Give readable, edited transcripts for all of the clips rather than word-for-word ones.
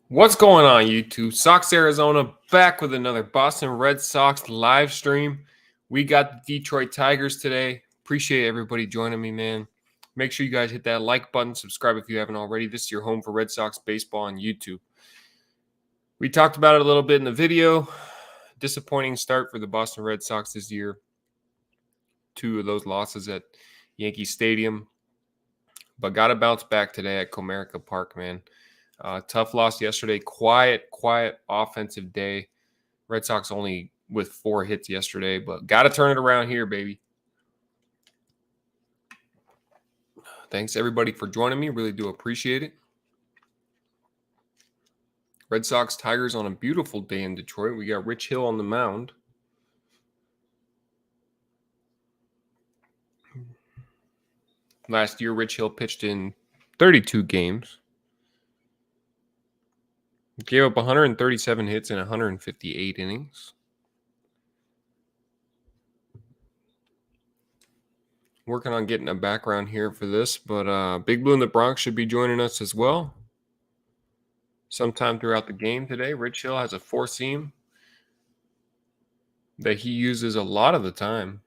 What's going on, YouTube? SoxArizona back with another Boston Red Sox live stream. We got the Detroit Tigers today. Appreciate everybody joining me, man. Make sure you guys hit that like button, subscribe if you haven't already. This is your home for Red Sox baseball on YouTube. We talked about it a little bit in the video. Disappointing start for the Boston Red Sox this year. 2 of those losses at Yankee Stadium. But got to bounce back today at Comerica Park, man. Tough loss yesterday. Quiet offensive day. Red Sox only with 4 hits yesterday, but got to turn it around here, baby. Thanks, everybody, for joining me. Really do appreciate it. Red Sox Tigers on a beautiful day in Detroit. We got Rich Hill on the mound. Last year, Rich Hill pitched in 32 games. Gave up 137 hits in 158 innings. Working on getting a background here for this, but Big Blue in the Bronx should be joining us as well sometime throughout the game today. Rich Hill has a 4-seam that he uses a lot of the time.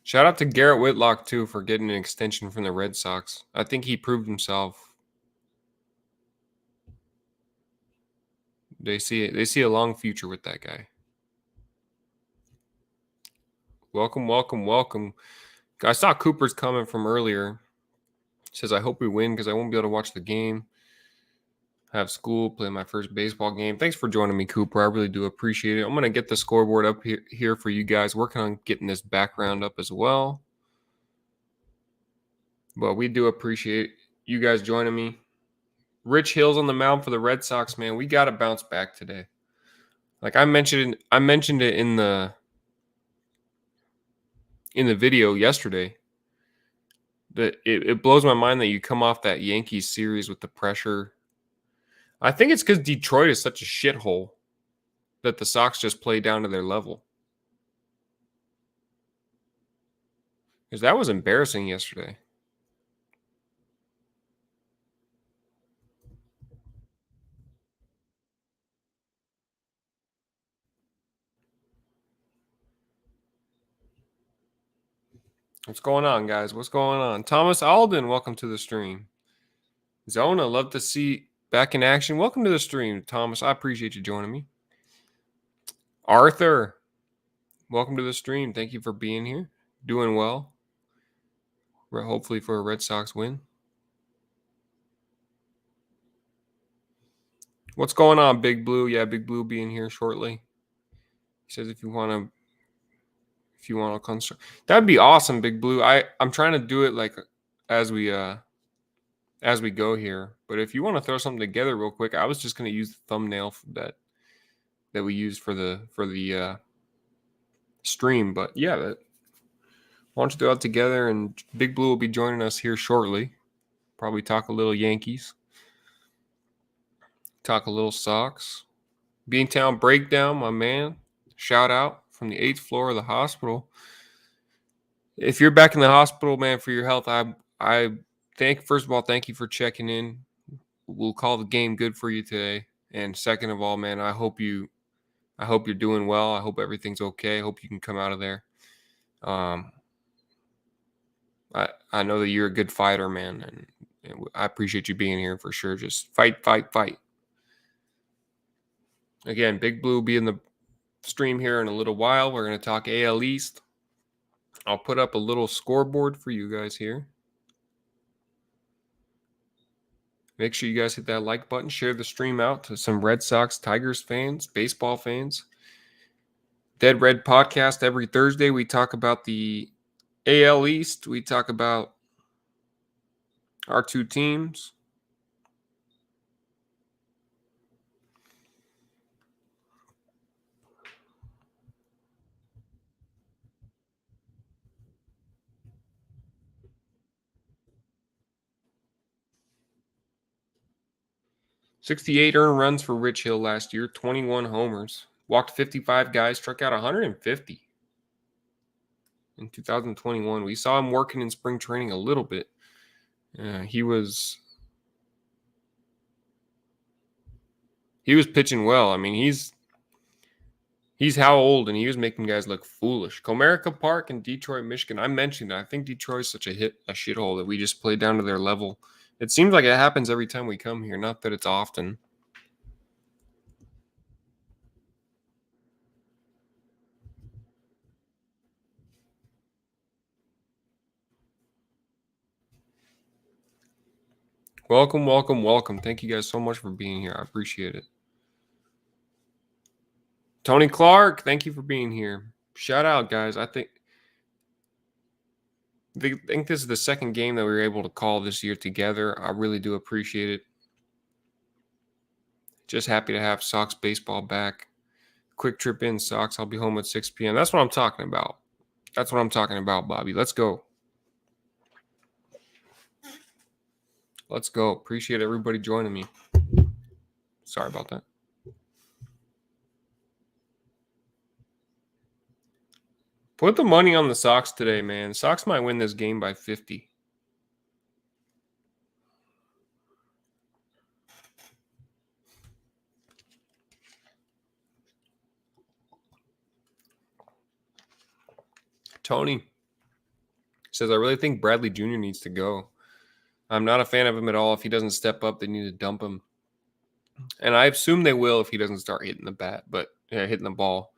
Shout out to Garrett Whitlock, too, for getting an extension from the Red Sox. I think he proved himself. They see a long future with that guy. Welcome. I saw Cooper's comment from earlier. He says, I hope we win because I won't be able to watch the game. Have school, play my first baseball game. Thanks for joining me, Cooper. I really do appreciate it. I'm going to get the scoreboard up here for you guys. Working on getting this background up as well. But we do appreciate you guys joining me. Rich Hill's on the mound for the Red Sox, man. We got to bounce back today. Like I mentioned it in the video yesterday. That it blows my mind that you come off that Yankees series with the pressure. I think it's because Detroit is such a shithole that the Sox just play down to their level. Because that was embarrassing yesterday. What's going on, guys? What's going on? Thomas Alden, welcome to the stream. Zona, love to see back in action. Welcome to the stream, Thomas. I appreciate you joining me. Arthur, welcome to the stream. Thank you for being here. Doing well. Hopefully for a Red Sox win. What's going on, Big Blue? Yeah, Big Blue being here shortly. He says if you want to construct, that'd be awesome, Big Blue. I'm trying to do it like as we go here. But if you want to throw something together real quick, I was just going to use the thumbnail that we used for the stream. But yeah, why don't you throw it together? And Big Blue will be joining us here shortly. Probably talk a little Yankees, talk a little Sox. Beantown Breakdown, my man. Shout out from the 8th floor of the hospital. If you're back in the hospital, man, for your health, first of all, thank you for checking in. We'll call the game good for you today. And second of all, man, I hope you're doing well. I hope everything's okay. I hope you can come out of there. I know that you're a good fighter, man, and I appreciate you being here for sure. Just fight. Again, Big Blue will be in the stream here in a little while. We're going to talk AL East. I'll put up a little scoreboard for you guys here. Make sure you guys hit that like button. Share the stream out to some Red Sox, Tigers fans, baseball fans. Dead Red Podcast every Thursday. We talk about the AL East. We talk about our 2 teams. $68 earned runs for Rich Hill last year, 21 homers, walked 55 guys, struck out 150 in 2021. We saw him working in spring training a little bit. He was he was pitching well. I mean, he's how old, and he was making guys look foolish. Comerica Park in Detroit, Michigan. I mentioned it. I think Detroit's such a shithole that we just play down to their level. It seems like it happens every time we come here. Not that it's often. Welcome, welcome, welcome. Thank you guys so much for being here. I appreciate it. Tony Clark, thank you for being here. Shout out, guys. I think this is the second game that we were able to call this year together. I really do appreciate it. Just happy to have Sox baseball back. Quick trip in, Sox. I'll be home at 6 p.m. That's what I'm talking about. That's what I'm talking about, Bobby. Let's go. Let's go. Appreciate everybody joining me. Sorry about that. Put the money on the Sox today, man. Sox might win this game by 50. Tony says, I really think Bradley Jr. needs to go. I'm not a fan of him at all. If he doesn't step up, they need to dump him. And I assume they will if he doesn't start hitting the bat, hitting the ball.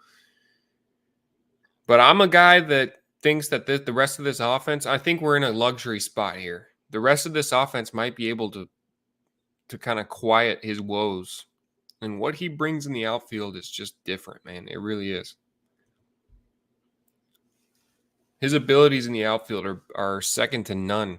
But I'm a guy that thinks that the rest of this offense, I think we're in a luxury spot here. The rest of this offense might be able to kind of quiet his woes. And what he brings in the outfield is just different, man. It really is. His abilities in the outfield are second to none.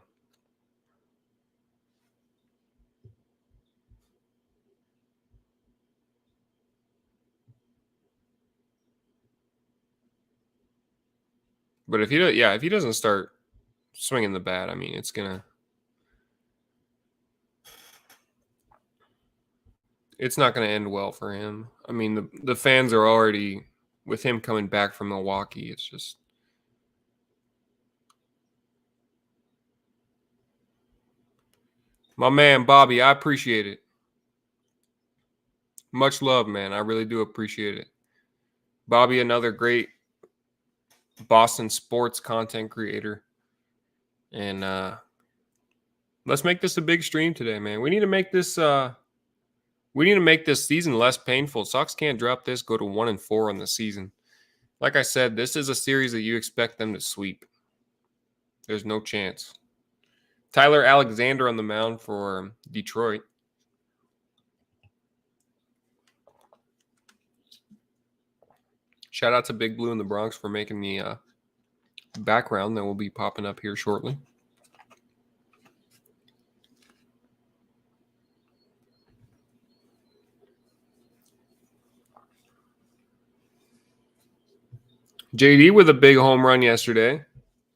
But if he doesn't start swinging the bat, I mean, it's not gonna end well for him. I mean, the fans are already with him coming back from Milwaukee. It's just my man Bobby. I appreciate it. Much love, man. I really do appreciate it. Bobby, another great Boston sports content creator. And let's make this a big stream today, man. We need to make this season less painful. Sox can't drop this, go to 1-4 on the season. Like I said, this is a series that you expect them to sweep. There's no chance. Tyler Alexander on the mound for Detroit. Shout out to Big Blue in the Bronx for making the background that will be popping up here shortly. JD with a big home run yesterday.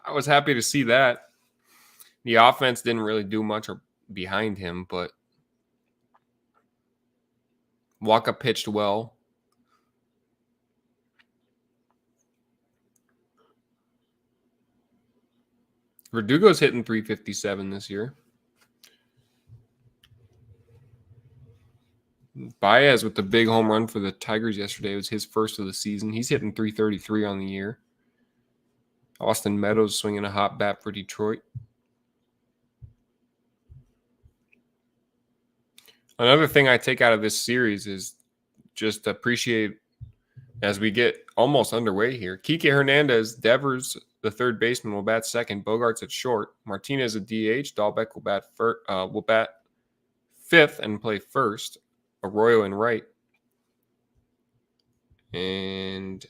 I was happy to see that. The offense didn't really do much behind him, but Waka pitched well. Verdugo's hitting 357 this year. Baez with the big home run for the Tigers yesterday. It was his first of the season. He's hitting 333 on the year. Austin Meadows swinging a hot bat for Detroit. Another thing I take out of this series is just appreciate as we get almost underway here. Kike Hernandez, Devers, the third baseman, will bat second. Bogarts at short. Martinez at DH. Dahlbeck will bat fifth and play first. Arroyo in right. And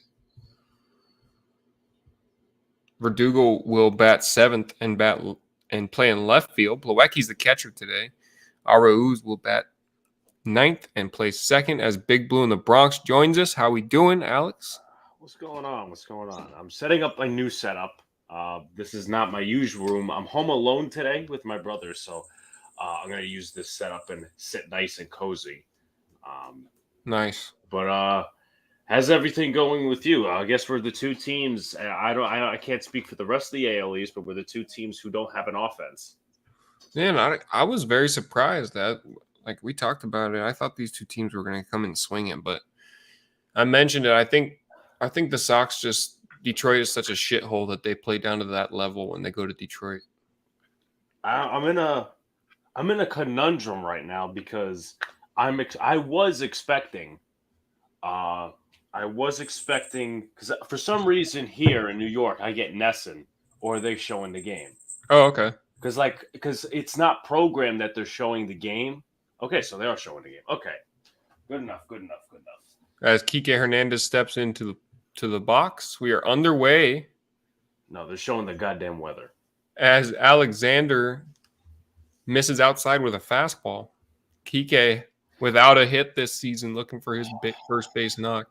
Verdugo will bat seventh and play in left field. Plawecki's the catcher today. Arauz will bat ninth and play second as Big Blue in the Bronx joins us. How we doing, Alex? What's going on? I'm setting up my new setup. This is not my usual room. I'm home alone today with my brother, so I'm going to use this setup and sit nice and cozy. Nice. But how's everything going with you? I guess we're the two teams. I can't speak for the rest of the AL East, but we're the two teams who don't have an offense. Man, I was very surprised that like we talked about it. I thought these two teams were going to come and swing it, but I mentioned it. I think the Sox just Detroit is such a shithole that they play down to that level when they go to Detroit. I'm in a conundrum right now because I was expecting because for some reason here in New York I get Nesson or they showing the game Oh, okay. because it's not programmed that they're showing the game. Okay, so they are showing the game. Okay, good enough. As Kike Hernandez steps into the box, we are underway. No, they're showing the goddamn weather. As Alexander misses outside with a fastball. Kike without a hit this season, looking for his first base knock.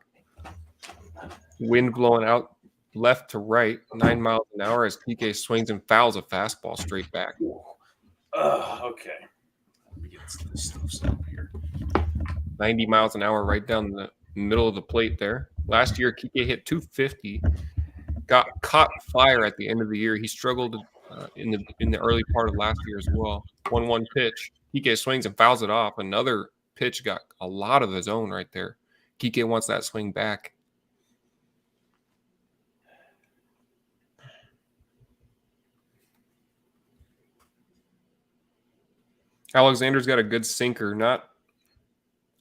Wind blowing out left to right, 9 miles an hour as Kike swings and fouls a fastball straight back. Okay. Let me get this stuff set up here. 90 miles an hour right down the middle of the plate there. Last year, Kike hit 250, got caught fire at the end of the year. He struggled in the early part of last year as well. 1-1 pitch. Kike swings and fouls it off. Another pitch got a lot of his own right there. Kike wants that swing back. Alexander's got a good sinker, not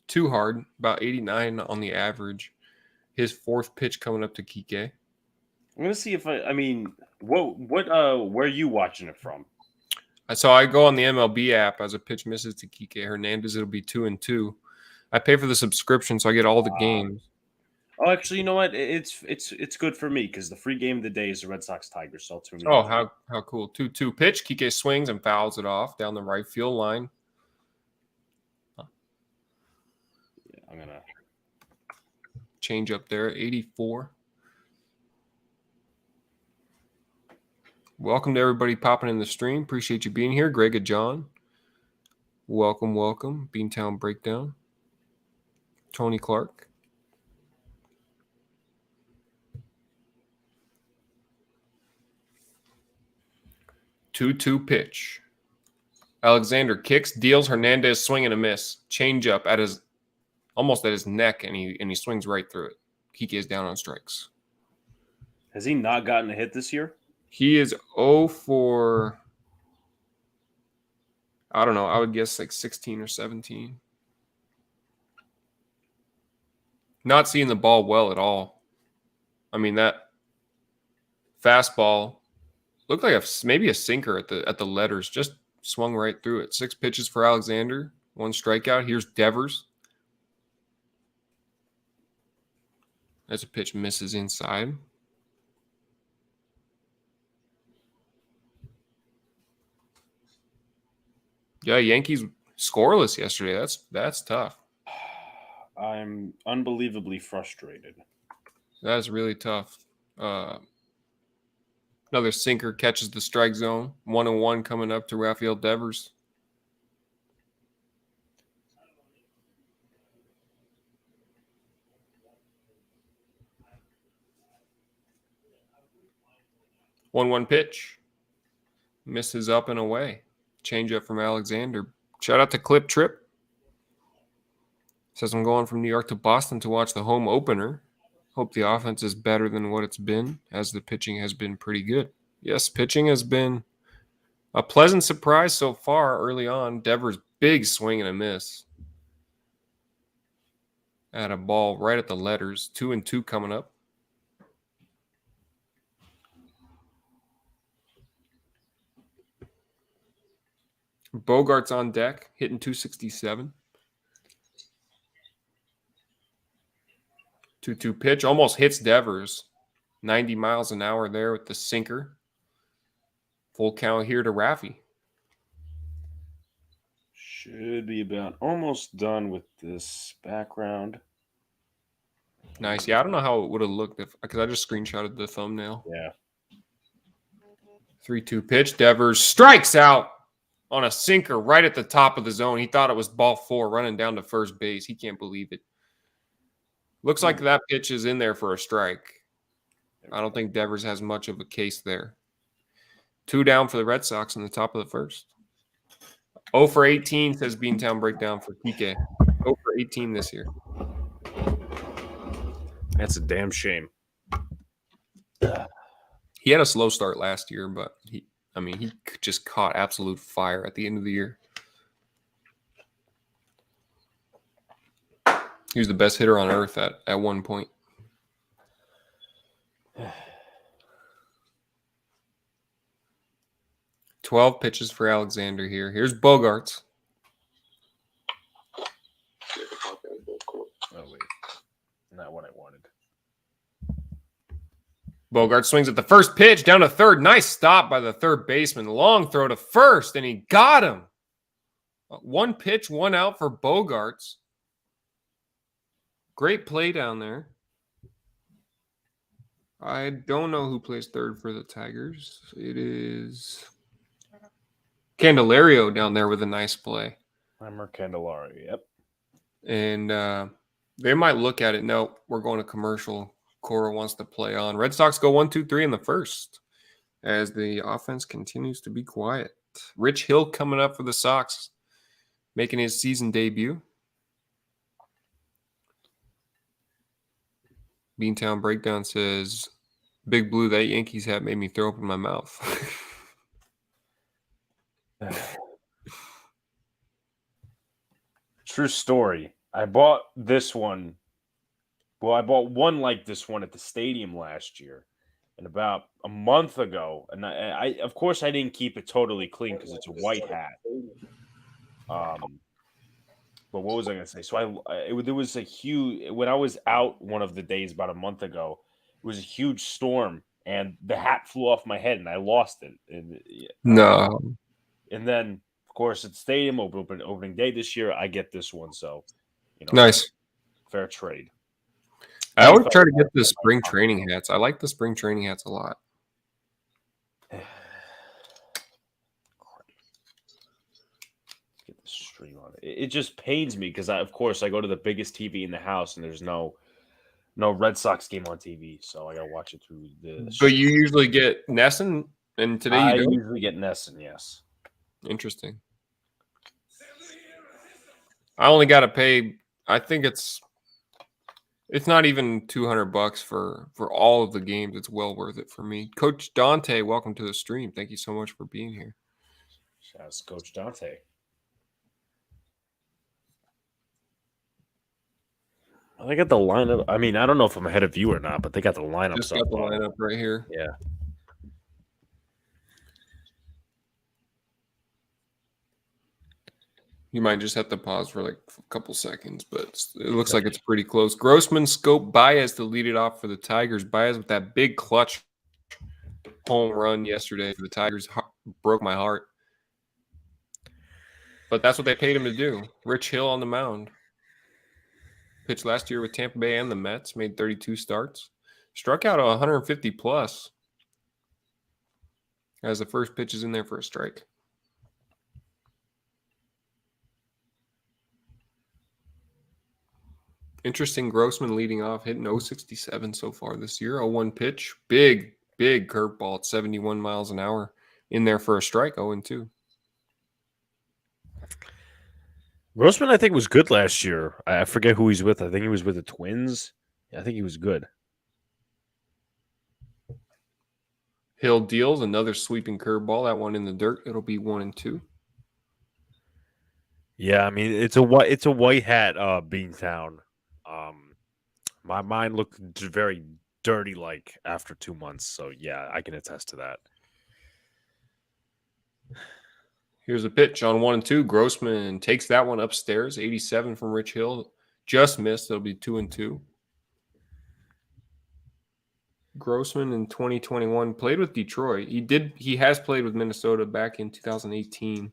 too hard, about 89 on the average. His fourth pitch coming up to Kike. I'm gonna see if where are you watching it from? So I go on the MLB app as a pitch misses to Kike Hernandez. It'll be 2-2. I pay for the subscription, so I get all the games. Oh, actually, you know what? It's good for me because the free game of the day is the Red Sox Tigers. So tune in. Oh, how cool! 2-2 pitch. Kike swings and fouls it off down the right field line. Yeah, I'm gonna change up there. 84. Welcome to everybody popping in the stream. Appreciate you being here. Greg and John. Welcome. Beantown Breakdown. Tony Clark. Two pitch. Alexander kicks, deals. Hernandez swing and a miss. Change up almost at his neck, and he swings right through it. Kike is down on strikes. Has he not gotten a hit this year? He is 0 for, I don't know, I would guess like 16 or 17. Not seeing the ball well at all. I mean, that fastball looked like maybe a sinker at the letters. Just swung right through it. 6 pitches for Alexander. 1 strikeout. Here's Devers. As a pitch misses inside. Yeah, Yankees scoreless yesterday. That's tough. I'm unbelievably frustrated. That's really tough. Another sinker catches the strike zone. 1-1 coming up to Rafael Devers. One pitch. Misses up and away. Change up from Alexander. Shout out to Clip Trip. Says I'm going from New York to Boston to watch the home opener. Hope the offense is better than what it's been, as the pitching has been pretty good. Yes, pitching has been a pleasant surprise so far early on. Devers, big swing and a miss. At a ball right at the letters. 2-2 coming up. Bogart's on deck, hitting 267. 2-2 pitch, almost hits Devers. 90 miles an hour there with the sinker. Full count here to Raffy. Should be about almost done with this background. Nice. Yeah, I don't know how it would have looked because I just screenshotted the thumbnail. Yeah. 3-2 pitch. Devers strikes out on a sinker right at the top of the zone. He thought it was ball 4 running down to first base. He can't believe it. Looks like that pitch is in there for a strike. I don't think Devers has much of a case there. 2 down for the Red Sox in the top of the first. 0 for 18 says Beantown Breakdown for PK. 0 for 18 this year. That's a damn shame. He had a slow start last year, but he just caught absolute fire at the end of the year. He was the best hitter on earth at one point. "12 pitches for Alexander here. Here's Bogarts. Oh, wait. Not what I wanted. Bogart swings at the first pitch, down to third. Nice stop by the third baseman. Long throw to first, and he got him. One pitch, one out for Bogarts. Great play down there. I don't know who plays third for the Tigers. It is Candelario down there with a nice play. Hammer Candelario, yep. And they might look at it. No, we're going to commercial. Cora wants to play on. Red Sox go 1-2-3 in the first as the offense continues to be quiet. Rich Hill coming up for the Sox, making his season debut. Beantown Breakdown says, "Big Blue, that Yankees hat made me throw up in my mouth." True story. I bought this one. Well, I bought one like this one at the stadium last year, and about a month ago, and I of course I didn't keep it totally clean because it's a white hat. But what was I going to say? So there was a huge, when I was out one of the days about a month ago, it was a huge storm and the hat flew off my head and I lost it. No. And then, of course, at the stadium opening day this year, I get this one. So, Nice. Fair trade. I always try to get the spring training hats. I like the spring training hats a lot. Get the stream on it. It just pains me because of course I go to the biggest TV in the house and there's no Red Sox game on TV, so I gotta watch it through the. But you usually get Nesson, and today you don't? usually get Nesson, yes. Interesting. I only got to pay. I think it's not even $200 for all of the games. It's well worth it for me. Coach Dante, welcome to the stream. Thank you so much for being here. Shout out to Coach Dante. They got the lineup. I mean, I don't know if I'm ahead of you or not, but they got the lineup. Just got the lineup right here. Yeah. You might just have to pause for like a couple seconds, but it looks like it's pretty close. Grossman, Scope, Baez to lead it off for the Tigers. Baez with that big clutch home run yesterday for the Tigers. Broke my heart. But that's what they paid him to do. Rich Hill on the mound. Pitched last year with Tampa Bay and the Mets. Made 32 starts. Struck out 150 plus. As the first pitch is in there for a strike. Interesting. Grossman leading off, hitting 067 so far this year. 0-1 pitch. Big curveball at 71 miles an hour. In there for a strike. 0-2. Grossman, I think, was good last year. I forget who he's with. I think he was with the Twins. Yeah, I think he was good. Hill deals another sweeping curveball. That one in the dirt. It'll be 1-2. Yeah, I mean it's a white hat Beantown. My mind looked very dirty like after 2 months. So yeah, I can attest to that. Here's a pitch on 1-2. Grossman takes that one upstairs. 87 from Rich Hill. Just missed. It'll be 2-2. Grossman in 2021 played with Detroit. He has played with Minnesota back in 2018.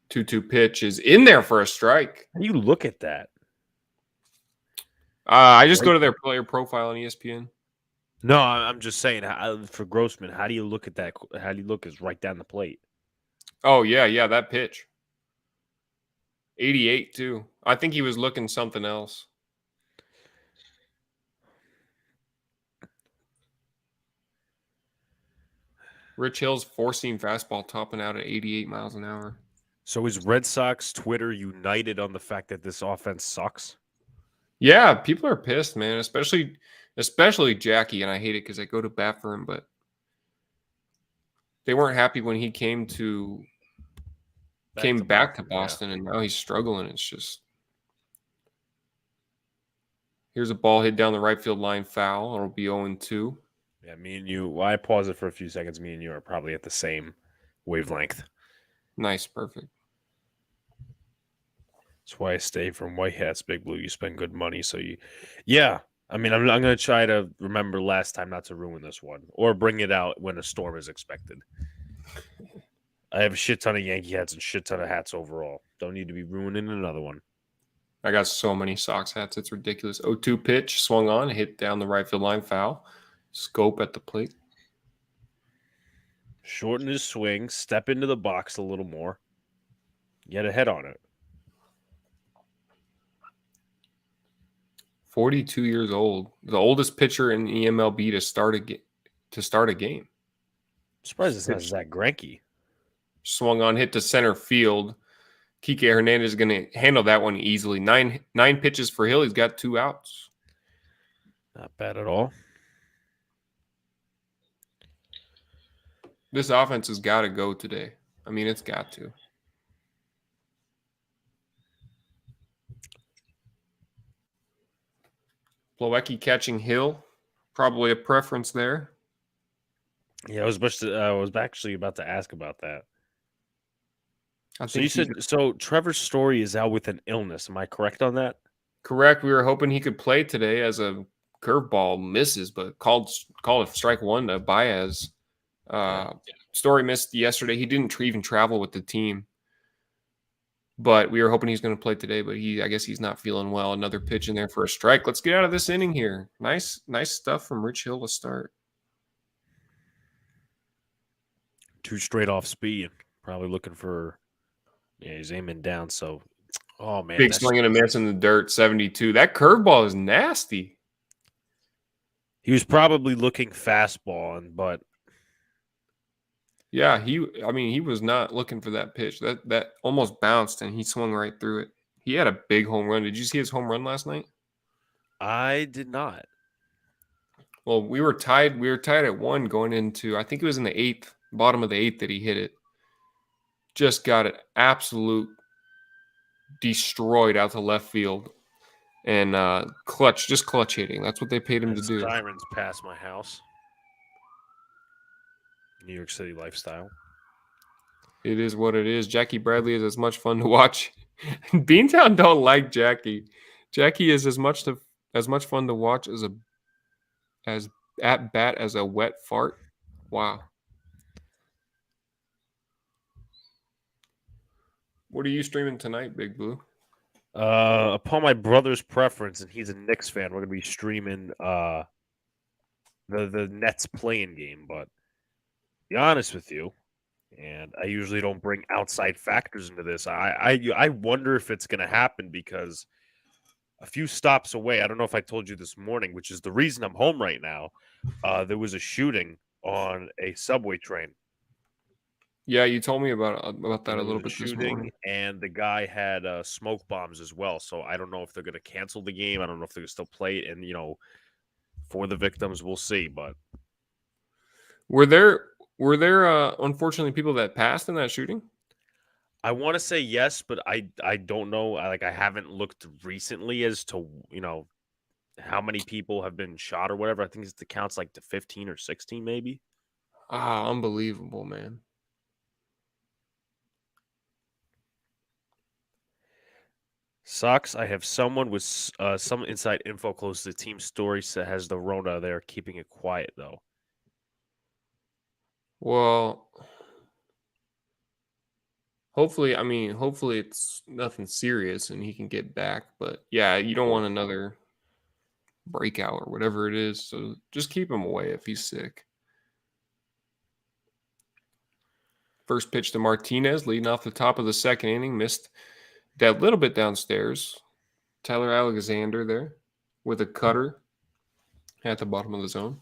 2-2 pitch is in there for a strike. How do you look at that? I just go to their player profile on ESPN. No, I'm just saying for Grossman, how do you look at that? How do you look is right down the plate? Oh, yeah, that pitch. 88, too. I think he was looking something else. Rich Hill's four-seam fastball topping out at 88 miles an hour. So is Red Sox Twitter united on the fact that this offense sucks? Yeah, people are pissed, man. Especially Jackie, and I hate it because I go to bat for him, but they weren't happy when he came back to Boston, and now he's struggling. It's just here's a ball hit down the right field line, foul. It'll be 0-2. Yeah, me and you. Well, I pause it for a few seconds. Me and you are probably at the same wavelength. Nice, perfect. That's why I stay from White Hats, Big Blue. You spend good money, so you. Yeah, I mean, I'm going to try to remember last time not to ruin this one or bring it out when a storm is expected. I have a shit ton of Yankee hats and shit ton of hats overall. Don't need to be ruining another one. I got so many Sox hats. It's ridiculous. 0-2 pitch, swung on, hit down the right field line, foul. Scope at the plate. Shorten his swing, step into the box a little more. Get a head on it. 42 years old. The oldest pitcher in the MLB to start a game. I'm surprised it's not Zach Greinke. Swung on, hit to center field. Kike Hernandez is going to handle that one easily. Nine pitches for Hill. He's got 2 outs. Not bad at all. This offense has got to go today. I mean, it's got to. Plawecki catching Hill. Probably a preference there. Yeah, I was actually about to ask about that. So you said Trevor Story is out with an illness. Am I correct on that? Correct. We were hoping he could play today as a curveball misses, but called a strike one to Baez. Story missed yesterday. He didn't even travel with the team, but we were hoping he's going to play today. But I guess he's not feeling well. Another pitch in there for a strike. Let's get out of this inning here. Nice stuff from Rich Hill to start. 2 straight off speed. Probably looking for. Yeah, he's aiming down. So, oh man, big swing and a miss in the dirt. 72. That curveball is nasty. He was probably looking fastball, but yeah, he was not looking for that pitch. That almost bounced and he swung right through it. He had a big home run. Did you see his home run last night? I did not. Well, we were tied. We were tied at 1 going into. I think it was in the 8th, bottom of the 8th that he hit it. Just got it absolute destroyed out to left field. And clutch hitting. That's what they paid him to do. Sirens past my house. New York City lifestyle. It is what it is. Jackie Bradley is as much fun to watch. Beantown don't like Jackie. Jackie is as much fun to watch as at bat as a wet fart. Wow. What are you streaming tonight, Big Blue? Upon my brother's preference, and he's a Knicks fan, we're gonna be streaming the Nets playing game. But to be honest with you, and I usually don't bring outside factors into this. I wonder if it's gonna happen because a few stops away. I don't know if I told you this morning, which is the reason I'm home right now. There was a shooting on a subway train. Yeah, you told me about that a little bit this morning. And the guy had smoke bombs as well. So I don't know if they're going to cancel the game. I don't know if they're going to still play it. And, for the victims, we'll see. But were there unfortunately people that passed in that shooting? I want to say yes, but I don't know. I haven't looked recently as to, how many people have been shot or whatever. I think the count's like to 15 or 16 maybe. Ah, unbelievable, man. Sox, I have someone with some inside info close to the team story that has the Rona. They're keeping it quiet, though. Well, hopefully it's nothing serious and he can get back. But, yeah, you don't want another breakout or whatever it is. So just keep him away if he's sick. First pitch to Martinez, leading off the top of the second inning, missed that little bit downstairs. Tyler Alexander there with a cutter at the bottom of the zone.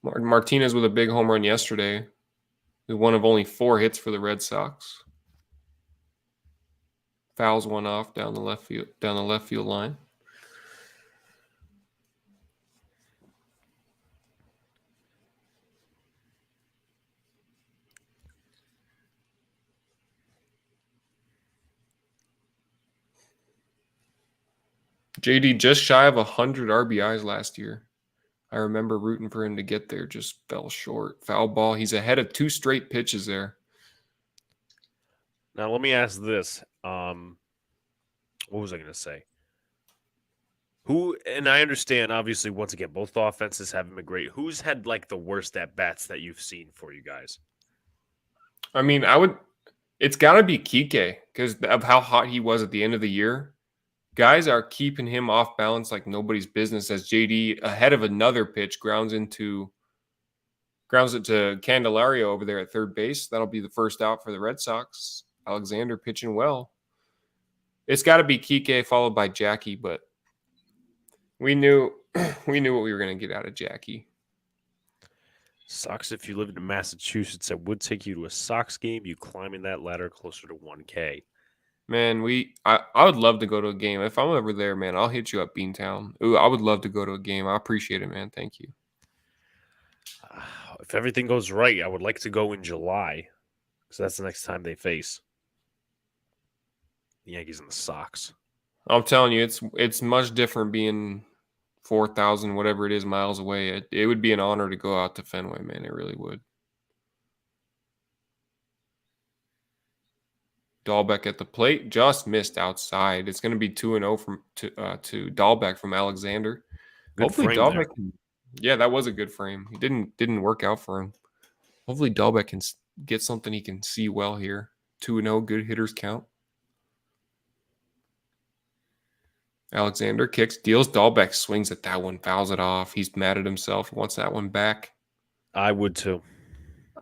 Martinez with a big home run yesterday. One of only 4 hits for the Red Sox. Fouls one off down the left field line. JD just shy of 100 RBIs last year. I remember rooting for him to get there, just fell short. Foul ball. He's ahead of 2 straight pitches there. Now let me ask this. What was I going to say? And I understand, obviously, once again, both offenses haven't been great. Who's had like the worst at bats that you've seen for you guys? I mean, it's got to be Kike because of how hot he was at the end of the year. Guys are keeping him off balance like nobody's business as JD ahead of another pitch grounds it to Candelario over there at third base. That'll be the first out for the Red Sox. Alexander pitching well. It's got to be Kike followed by Jackie, but we knew what we were going to get out of Jackie. Sox, if you lived in Massachusetts, I would take you to a Sox game. You climbing that ladder closer to 1K. Man, I would love to go to a game. If I'm ever there, man, I'll hit you up, Beantown. Ooh, I would love to go to a game. I appreciate it, man. Thank you. If everything goes right, I would like to go in July because that's the next time they face the Yankees and the Sox. I'm telling you, it's much different being 4,000, whatever it is, miles away. It would be an honor to go out to Fenway, man. It really would. Dahlbeck at the plate, just missed outside. It's going to be 2-0 to Dahlbeck from Alexander. Good Hopefully Dahlbeck. Yeah, that was a good frame. He didn't work out for him. Hopefully Dahlbeck can get something he can see well here. 2-0, good hitters count. Alexander kicks, deals. Dahlbeck swings at that one, fouls it off. He's mad at himself. Wants that one back. I would too.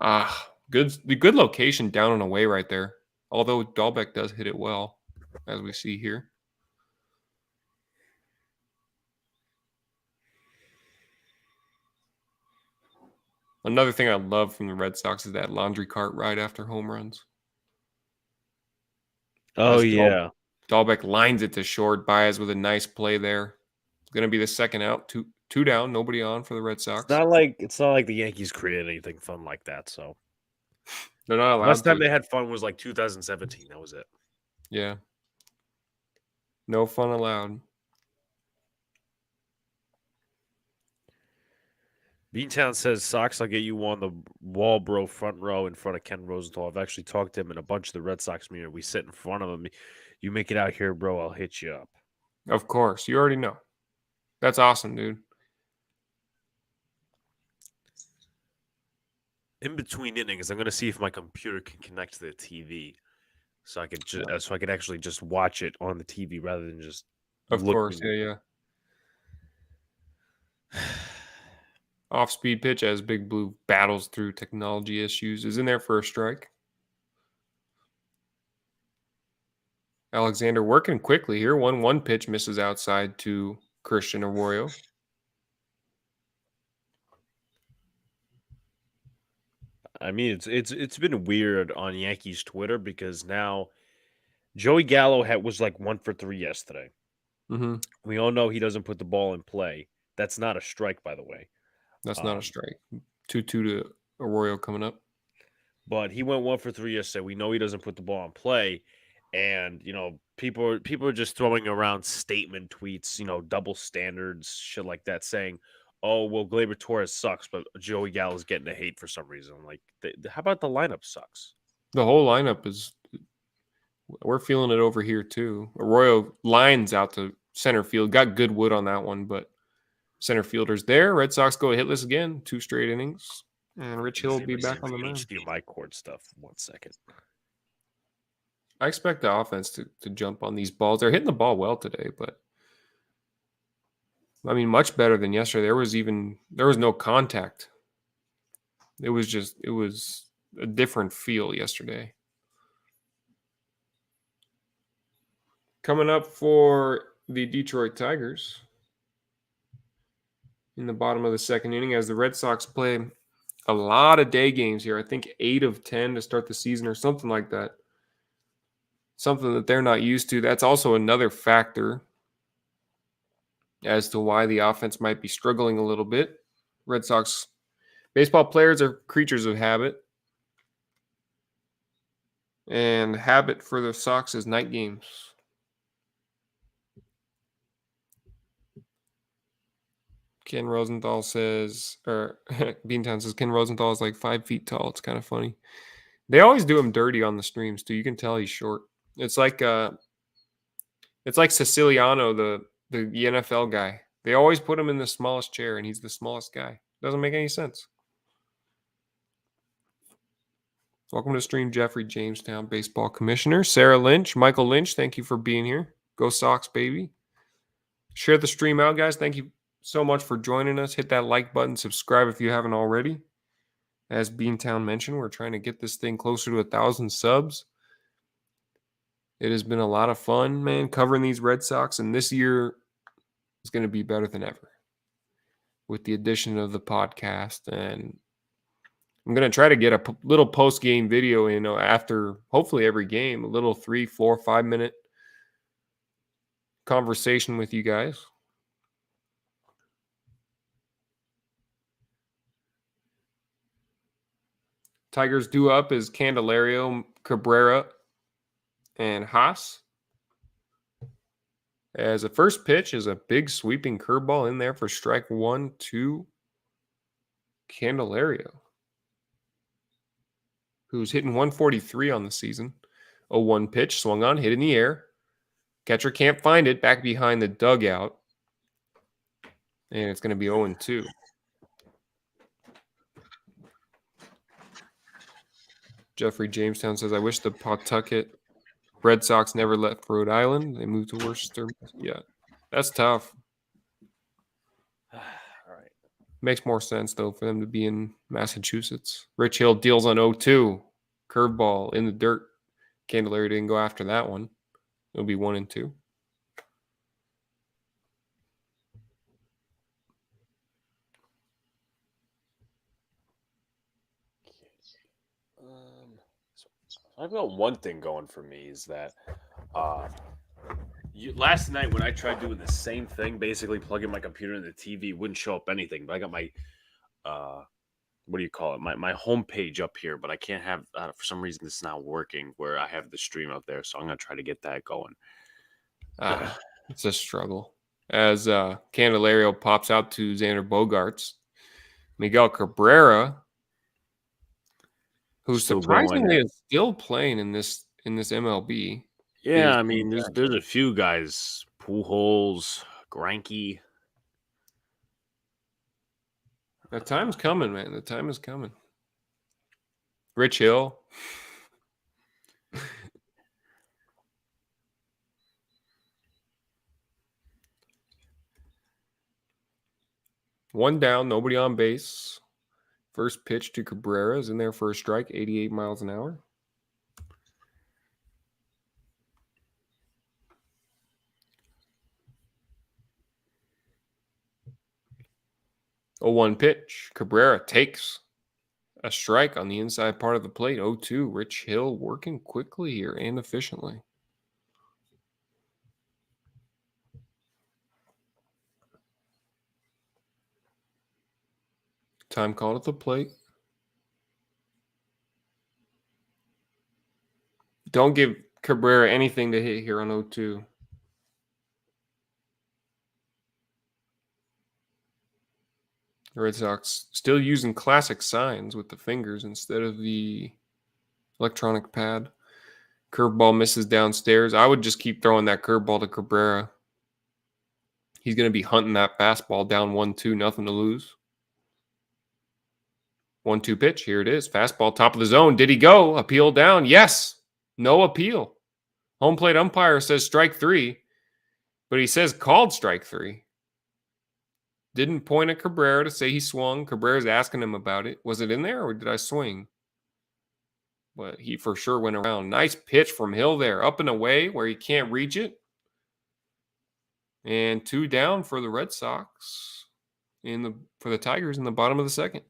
The good location down and away right there. Although Dahlbeck does hit it well, as we see here. Another thing I love from the Red Sox is that laundry cart ride after home runs. Oh, yeah. Dahlbeck lines it to short. Baez with a nice play there. It's going to be the second out. Two down. Nobody on for the Red Sox. It's not like the Yankees created anything fun like that. So they're not allowed. Last time they had fun was like 2017. That was it. Yeah. No fun allowed. Beantown says, Sox, I'll get you on the wall, bro, front row in front of Ken Rosenthal. I've actually talked to him and a bunch of the Red Sox media. We sit in front of him. You make it out here, bro, I'll hit you up. Of course. You already know. That's awesome, dude. In between innings, I'm going to see if my computer can connect to the TV so I could actually just watch it on the TV rather than just Of course, yeah. Off-speed pitch as Big Blue battles through technology issues. Is in there for a strike. Alexander working quickly here. 1-1 pitch misses outside to Christian Arroyo. I mean, it's been weird on Yankees Twitter because now Joey Gallo was like 1 for 3 yesterday. Mm-hmm. We all know he doesn't put the ball in play. That's not a strike, by the way. That's not a strike. 2-2 to Arroyo coming up. But he went 1 for 3 yesterday. We know he doesn't put the ball in play. And, people are just throwing around statement tweets, double standards, shit like that, saying, oh, well, Gleyber Torres sucks, but Joey Gallo's getting the hate for some reason. Like, how about the lineup sucks? The whole lineup is – we're feeling it over here too. Arroyo lines out to center field. Got good wood on that one, but center fielder's there. Red Sox go hitless again. 2 straight innings. And Rich Hill will be back on the mound. HDMI cord stuff. 1 second. I expect the offense to jump on these balls. They're hitting the ball well today, but I mean, much better than yesterday. There was no contact. It was a different feel yesterday. Coming up for the Detroit Tigers in the bottom of the second inning as the Red Sox play a lot of day games here. I think 8 of 10 to start the season or something like that. Something that they're not used to. That's also another factor as to why the offense might be struggling a little bit. Red Sox baseball players are creatures of habit. And habit for the Sox is night games. Ken Rosenthal says, or Beantown says, Ken Rosenthal is like 5 feet tall. It's kind of funny. They always do him dirty on the streams too. You can tell he's short. It's like Siciliano, the NFL guy. They always put him in the smallest chair, and he's the smallest guy. Doesn't make any sense. Welcome to stream, Jeffrey Jamestown Baseball Commissioner. Sarah Lynch, Michael Lynch, thank you for being here. Go Sox, baby. Share the stream out, guys. Thank you so much for joining us. Hit that like button. Subscribe if you haven't already. As Beantown mentioned, we're trying to get this thing closer to 1,000 subs. It has been a lot of fun, man, covering these Red Sox. And this year is going to be better than ever with the addition of the podcast. And I'm going to try to get a little post-game video in after hopefully every game, a little 3, 4, 5 minute conversation with you guys. Tigers due up is Candelario, Cabrera, and Haas. As a first pitch is a big sweeping curveball in there for strike 1 to Candelario, who's hitting 143 on the season. 0-1 pitch, swung on, hit in the air. Catcher can't find it, back behind the dugout. And it's going to be 0-2. Jeffrey Jamestown says, I wish the Pawtucket Red Sox never left Rhode Island. They moved to Worcester. Yeah, that's tough. All right. Makes more sense, though, for them to be in Massachusetts. Rich Hill deals on 0-2. Curveball in the dirt. Candelario didn't go after that one. It'll be 1-2. I've got one thing going for me is that last night when I tried doing the same thing, basically plugging my computer in the TV, wouldn't show up anything. But I got my what do you call it? My homepage up here, but I can't have for some reason it's not working where I have the stream up there. So I'm gonna try to get that going. It's a struggle. As Candelario pops out to Xander Bogaerts, Miguel Cabrera, who surprisingly is still playing in this MLB. Yeah, I mean, there's a few guys, Pujols, Greinke. The time's coming, man. The time is coming. Rich Hill. One down, nobody on base. First pitch to Cabrera is in there for a strike, 88 miles an hour. A 1 pitch. Cabrera takes a strike on the inside part of the plate. 0-2. Rich Hill working quickly here and efficiently. Time called at the plate. Don't give Cabrera anything to hit here on 0-2. The Red Sox still using classic signs with the fingers instead of the electronic pad. Curveball misses downstairs. I would just keep throwing that curveball to Cabrera. He's going to be hunting that fastball down 1-2, nothing to lose. 1-2 pitch. Here it is. Fastball, top of the zone. Did he go? Appeal down. Yes. No appeal. Home plate umpire says strike 3, but he says called strike 3. Didn't point at Cabrera to say he swung. Cabrera's asking him about it. Was it in there or did I swing? But he for sure went around. Nice pitch from Hill there. Up and away where he can't reach it. And 2 down for the Red Sox. for the Tigers in the bottom of the second.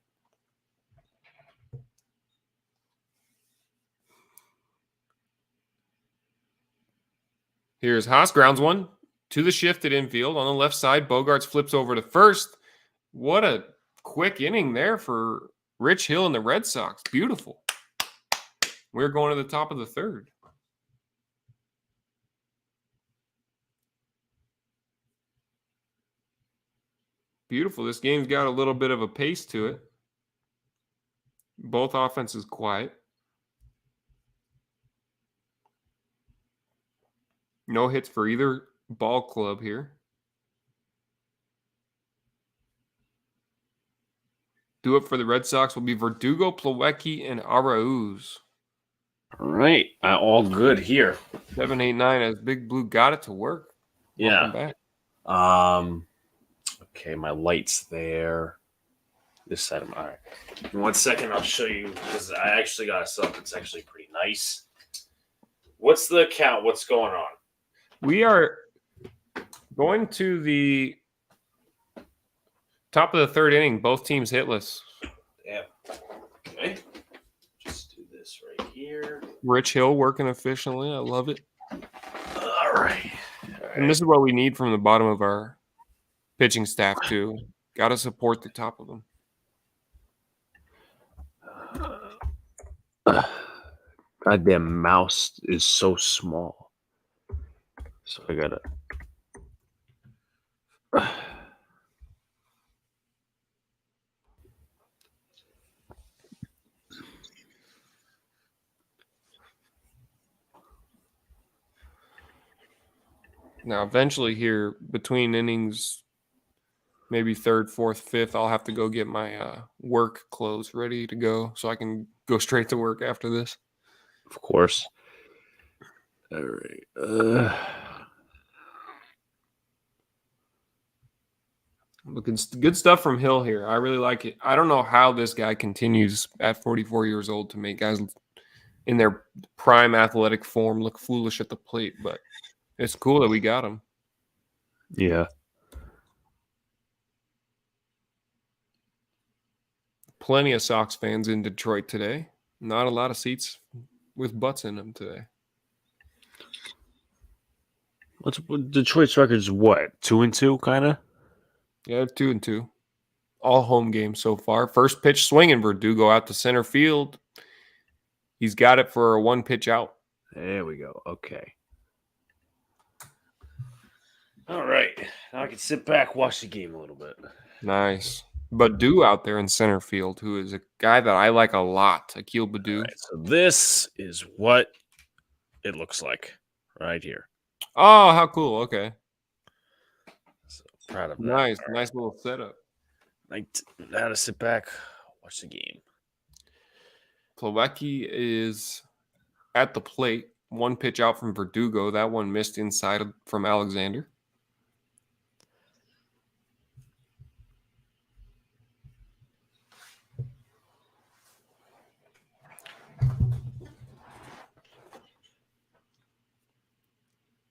Here's Haas, grounds one to the shifted infield on the left side. Bogarts flips over to first. What a quick inning there for Rich Hill and the Red Sox. Beautiful. We're going to the top of the third. Beautiful. This game's got a little bit of a pace to it. Both offenses quiet. No hits for either ball club here. Do it for the Red Sox will be Verdugo, Plawecki, and Arauz. All right. All good here. 7, 8, 9 as Big Blue got it to work. Welcome back. Okay, my light's there. This side of my. All right. In 1 second, I'll show you because I actually got a setup that's actually pretty nice. What's the count? What's going on? We are going to the top of the third inning. Both teams hitless. Damn. Okay. Just do this right here. Rich Hill working efficiently. I love it. All right. And this is what we need from the bottom of our pitching staff, too. Got to support the top of them. Goddamn mouse is so small. So I gotta. Now, eventually here, between innings, maybe third, fourth, fifth, I'll have to go get my work clothes ready to go so I can go straight to work after this. Of course. All right. Looking good stuff from Hill here. I really like it. I don't know how this guy continues at 44 years old to make guys in their prime athletic form look foolish at the plate, but it's cool that we got him. Yeah. Plenty of Sox fans in Detroit today. Not a lot of seats with butts in them today. What's Detroit's record's what? 2-2, kind of? Yeah, 2-2. All home games so far. First pitch swinging, Verdugo out to center field. He's got it for a 1 pitch out. There we go. Okay. All right. Now I can sit back, watch the game a little bit. Nice. Badu out there in center field, who is a guy that I like a lot. Akil Badu. Right, so this is what it looks like right here. Oh, how cool. Okay. So proud of that. Nice. Nice little setup. Now to sit back, watch the game. Plawecki is at the plate. 1 pitch out from Verdugo. That one missed inside from Alexander.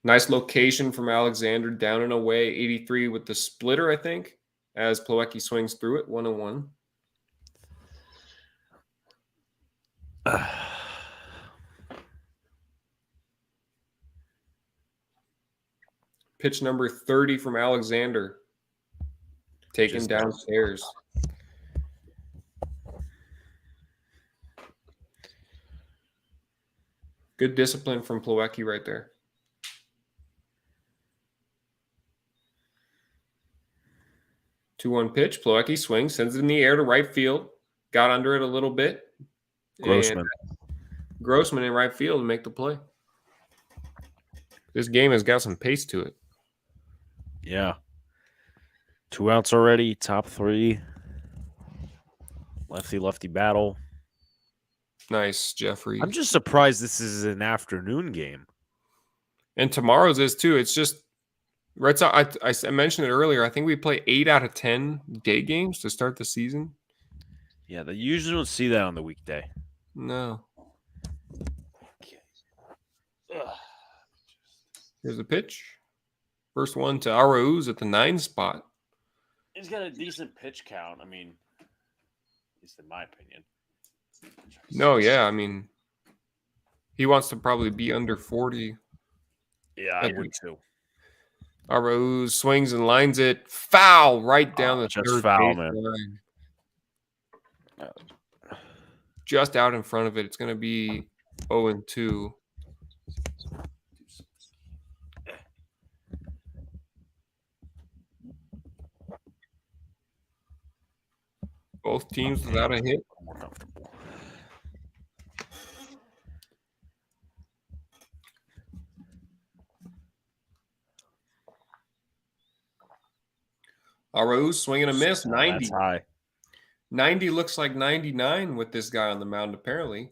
Nice location from Alexander, down and away, 83 with the splitter, I think, as Plawecki swings through it, 1-1. Pitch number 30 from Alexander, taken downstairs. Good discipline from Plawecki right there. 2-1 pitch. Plawecki swings, sends it in the air to right field. Got under it a little bit. Grossman in right field to make the play. This game has got some pace to it. Yeah. 2 outs already, top 3. Lefty battle. Nice, Jeffrey. I'm just surprised this is an afternoon game. And tomorrow's is too. It's just Red Sox. I mentioned it earlier. I think we play 8 out of 10 day games to start the season. Yeah, they usually don't see that on the weekday. No. Here's a pitch. First one to Arauz at the 9 spot. He's got a decent pitch count. I mean, at least in my opinion. No, yeah, I mean, he wants to probably be under 40. Yeah, I would too. Arauz swings and lines it foul right down the Just third foul, base man. line. Just out in front of it. It's going to be 0-2. Both teams without a hit. More comfortable. Arauz swinging a miss. 90. That's high. 90 looks like 99 with this guy on the mound, apparently.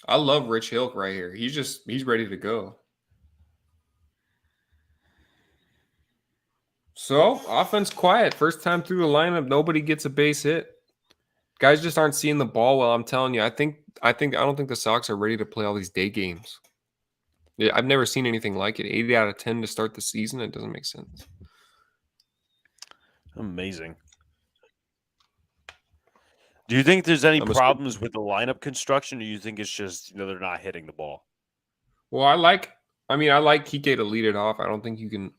I love Rich Hill right here. He's ready to go. So, offense quiet. First time through the lineup, nobody gets a base hit. Guys just aren't seeing the ball well. I'm telling you, I don't think the Sox are ready to play all these day games. Yeah, I've never seen anything like it. 80 out of 10 to start the season. It doesn't make sense. Amazing. Do you think there's any problems with the lineup construction, or do you think it's just they're not hitting the ball? Well, I like Kike to lead it off. I don't think you can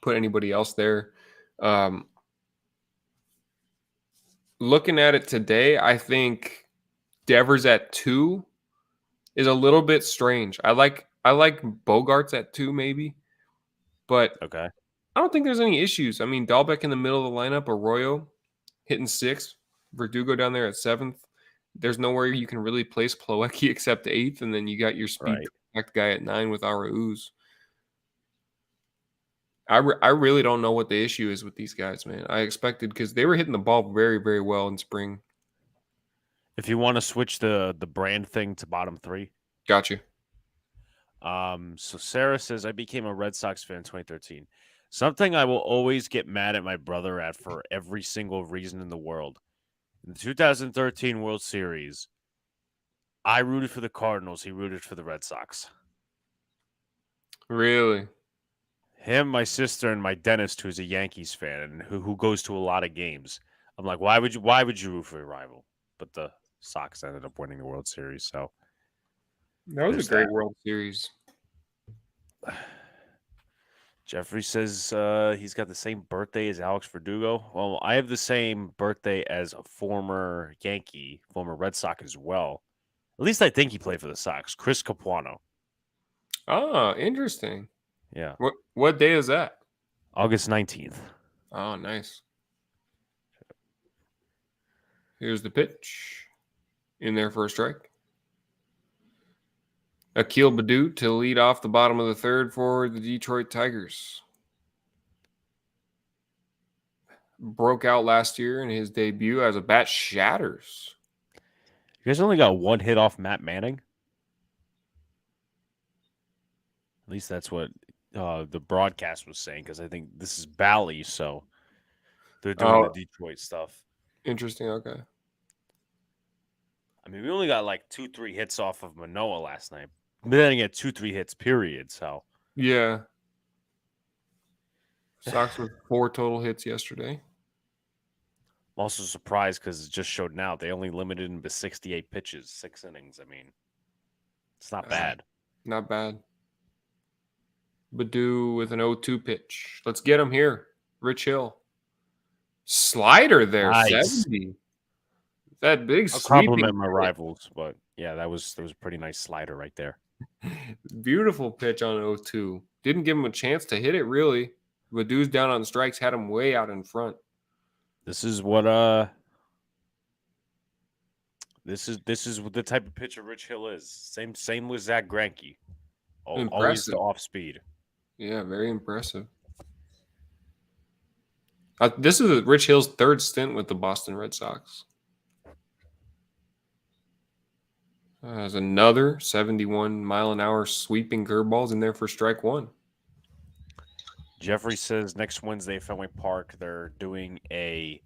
put anybody else there. Looking at it today, I think Devers at 2 is a little bit strange. I like Bogarts at 2 maybe, but okay. I don't think there's any issues. I mean, Dahlbeck in the middle of the lineup, Arroyo hitting 6th, Verdugo down there at 7th. There's nowhere you can really place Plawecki except 8th, and then you got your speed contact guy at 9 with Arauz. I really don't know what the issue is with these guys, man. I expected because they were hitting the ball very, very well in spring. If you want to switch the brand thing to bottom 3. Got you. So Sarah says, I became a Red Sox fan in 2013. Something I will always get mad at my brother at for every single reason in the world. In the 2013 World Series, I rooted for the Cardinals. He rooted for the Red Sox. Really? Him, my sister, and my dentist, who's a Yankees fan and who goes to a lot of games. I'm like, why would you root for a rival? But the Sox ended up winning the World Series, so that was a great World Series. Jeffrey says he's got the same birthday as Alex Verdugo. Well, I have the same birthday as a former Yankee, former Red Sox as well. At least I think he played for the Sox. Chris Capuano. Ah, interesting. Yeah. What day is that? August 19th. Oh, nice. Here's the pitch. In there for a strike. Akil Baddoo to lead off the bottom of the third for the Detroit Tigers. Broke out last year in his debut as a bat shatters. You guys only got one hit off Matt Manning? At least that's what the broadcast was saying, because I think this is Bally, so they're doing the Detroit stuff. Interesting, okay. I mean, we only got like 2-3 hits off of Manoah last night. But then again, 2-3 hits, period, so. Yeah. Sox with 4 total hits yesterday. I'm also surprised because it just showed now they only limited him to 68 pitches, 6 innings. I mean, it's not bad. Not bad. Baddoo with an 0-2 pitch. Let's get him here. Rich Hill. Slider there, nice. 70. That big I'll compliment my rivals, but yeah, that was a pretty nice slider right there. Beautiful pitch on 0-2. Didn't give him a chance to hit it, really. Baddoo's down on strikes, had him way out in front. This is what this is the type of pitcher Rich Hill is. Same with Zach Greinke. Always the off speed. Yeah, very impressive. This is Rich Hill's 3rd stint with the Boston Red Sox. There's another 71-mile-an-hour sweeping curveballs in there for strike 1. Jeffrey says next Wednesday at Fenway Park, they're doing a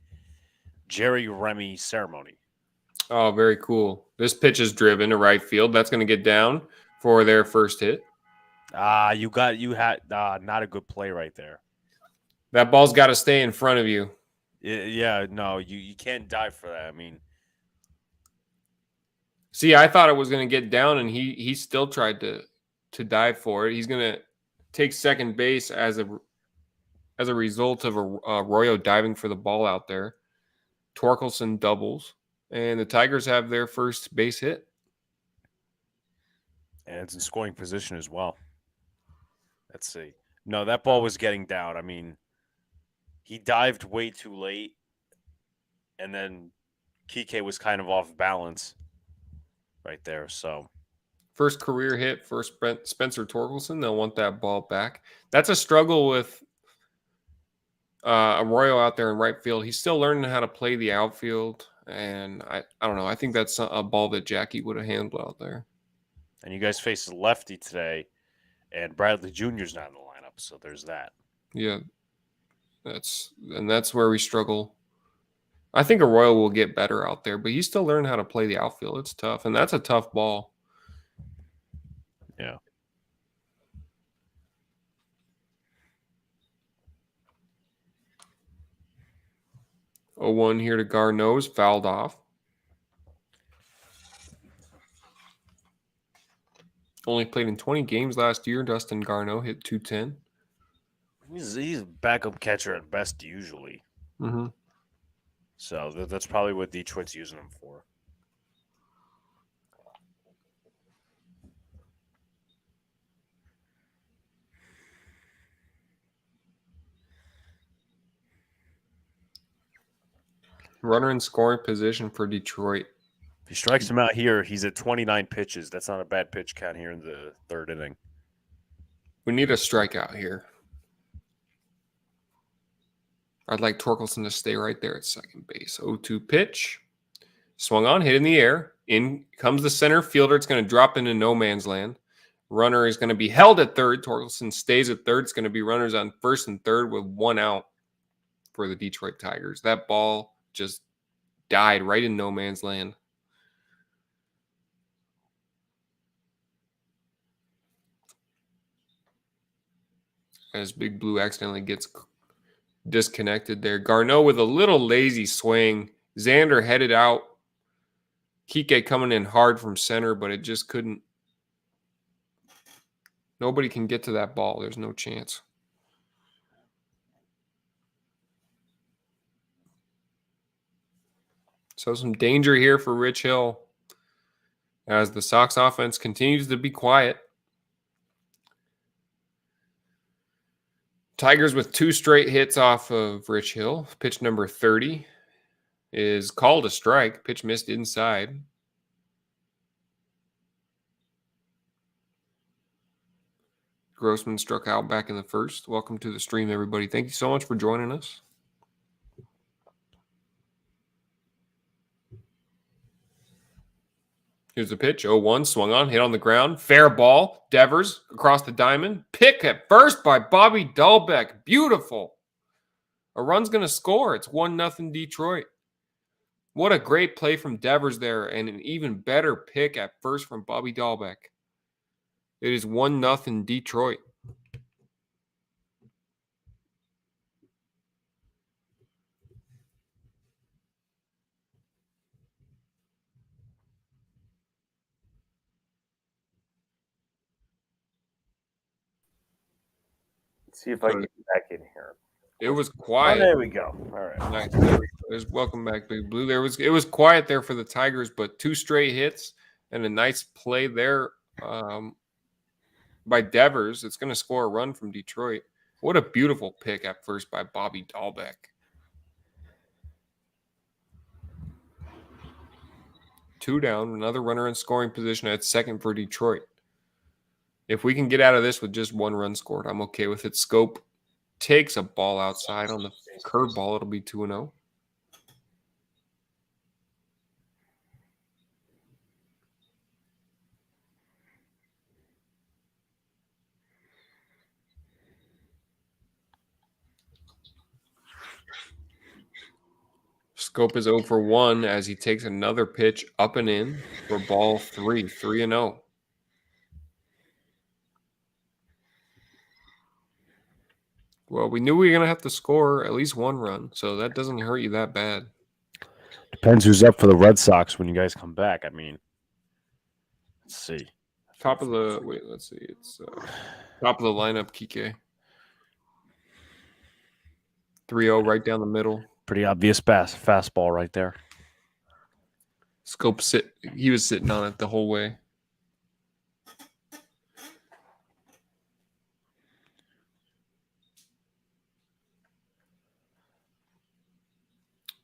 Jerry Remy ceremony. Oh, very cool. This pitch is driven to right field. That's going to get down for their first hit. You had not a good play right there. That ball's got to stay in front of you. Yeah, no, you can't dive for that. I mean, See, I thought it was going to get down, and he still tried to dive for it. He's going to take second base as a result of Arroyo diving for the ball out there. Torkelson doubles, and the Tigers have their first base hit. and it's in scoring position as well. Let's see. No, that ball was getting down. I mean, he dived way too late, and then Kike was kind of off balance right there. So First career hit for Spencer Torkelson. They'll want that ball back. That's a struggle with Arroyo out there in right field. He's still learning how to play the outfield, and I don't know. I think that's a ball that Jackie would have handled out there. and you guys face a lefty today, and Bradley Jr.'s not in the lineup, so there's that. Yeah, that's where we struggle. I think Arroyo will get better out there, but he's still learning how to play the outfield. It's tough, and that's a tough ball. Yeah. Oh, 1 here to Garneau's fouled off. Only played in 20 games last year. Dustin Garneau hit .210. He's a backup catcher at best usually. Mm-hmm. So that's probably what Detroit's using him for. Runner in scoring position for Detroit. If he strikes him out here, he's at 29 pitches. That's not a bad pitch count here in the third inning. We need a strikeout here. I'd like Torkelson to stay right there at second base. 0-2 pitch. Swung on, hit in the air. In comes the center fielder. It's going to drop into no man's land. Runner is going to be held at third. Torkelson stays at third. It's going to be runners on first and third with 1 out for the Detroit Tigers. That ball just died right in no man's land. As Big Blue accidentally gets disconnected there. Garneau with a little lazy swing. Xander headed out. Kike coming in hard from center, but it just couldn't. Nobody can get to that ball. There's no chance. So some danger here for Rich Hill as the Sox offense continues to be quiet. Tigers with 2 straight hits off of Rich Hill. Pitch number 30 is called a strike. Pitch missed inside. Grossman struck out back in the first. Welcome to the stream, everybody. Thank you so much for joining us. Here's the pitch. 0-1, swung on, hit on the ground. Fair ball. Devers across the diamond. Pick at first by Bobby Dahlbeck. Beautiful. A run's going to score. It's 1-0 Detroit. What a great play from Devers there, and an even better pick at first from Bobby Dahlbeck. It is 1-0 Detroit. Let's see if I can get back in here. It was Oh, quiet. there we go. All right. Nice. There we go. Welcome back, Big Blue. It was quiet there for the Tigers, but 2 straight hits and a nice play there by Devers. It's going to score a run from Detroit. What a beautiful pick at first by Bobby Dahlbeck. 2 down, another runner in scoring position at second for Detroit. If we can get out of this with just 1 run scored, I'm okay with it. Scope takes a ball outside on the curveball. It'll be 2-0. Scope is 0 for 1 as he takes another pitch up and in for ball 3, 3-0. Well, we knew we were going to have to score at least one run, so that doesn't hurt you that bad. Depends who's up for the Red Sox when you guys come back. I mean, let's see. Top of the let's see. It's top of the lineup, Kike. 3-0 right down the middle. Pretty obvious fastball right there. Scope he was sitting on it the whole way.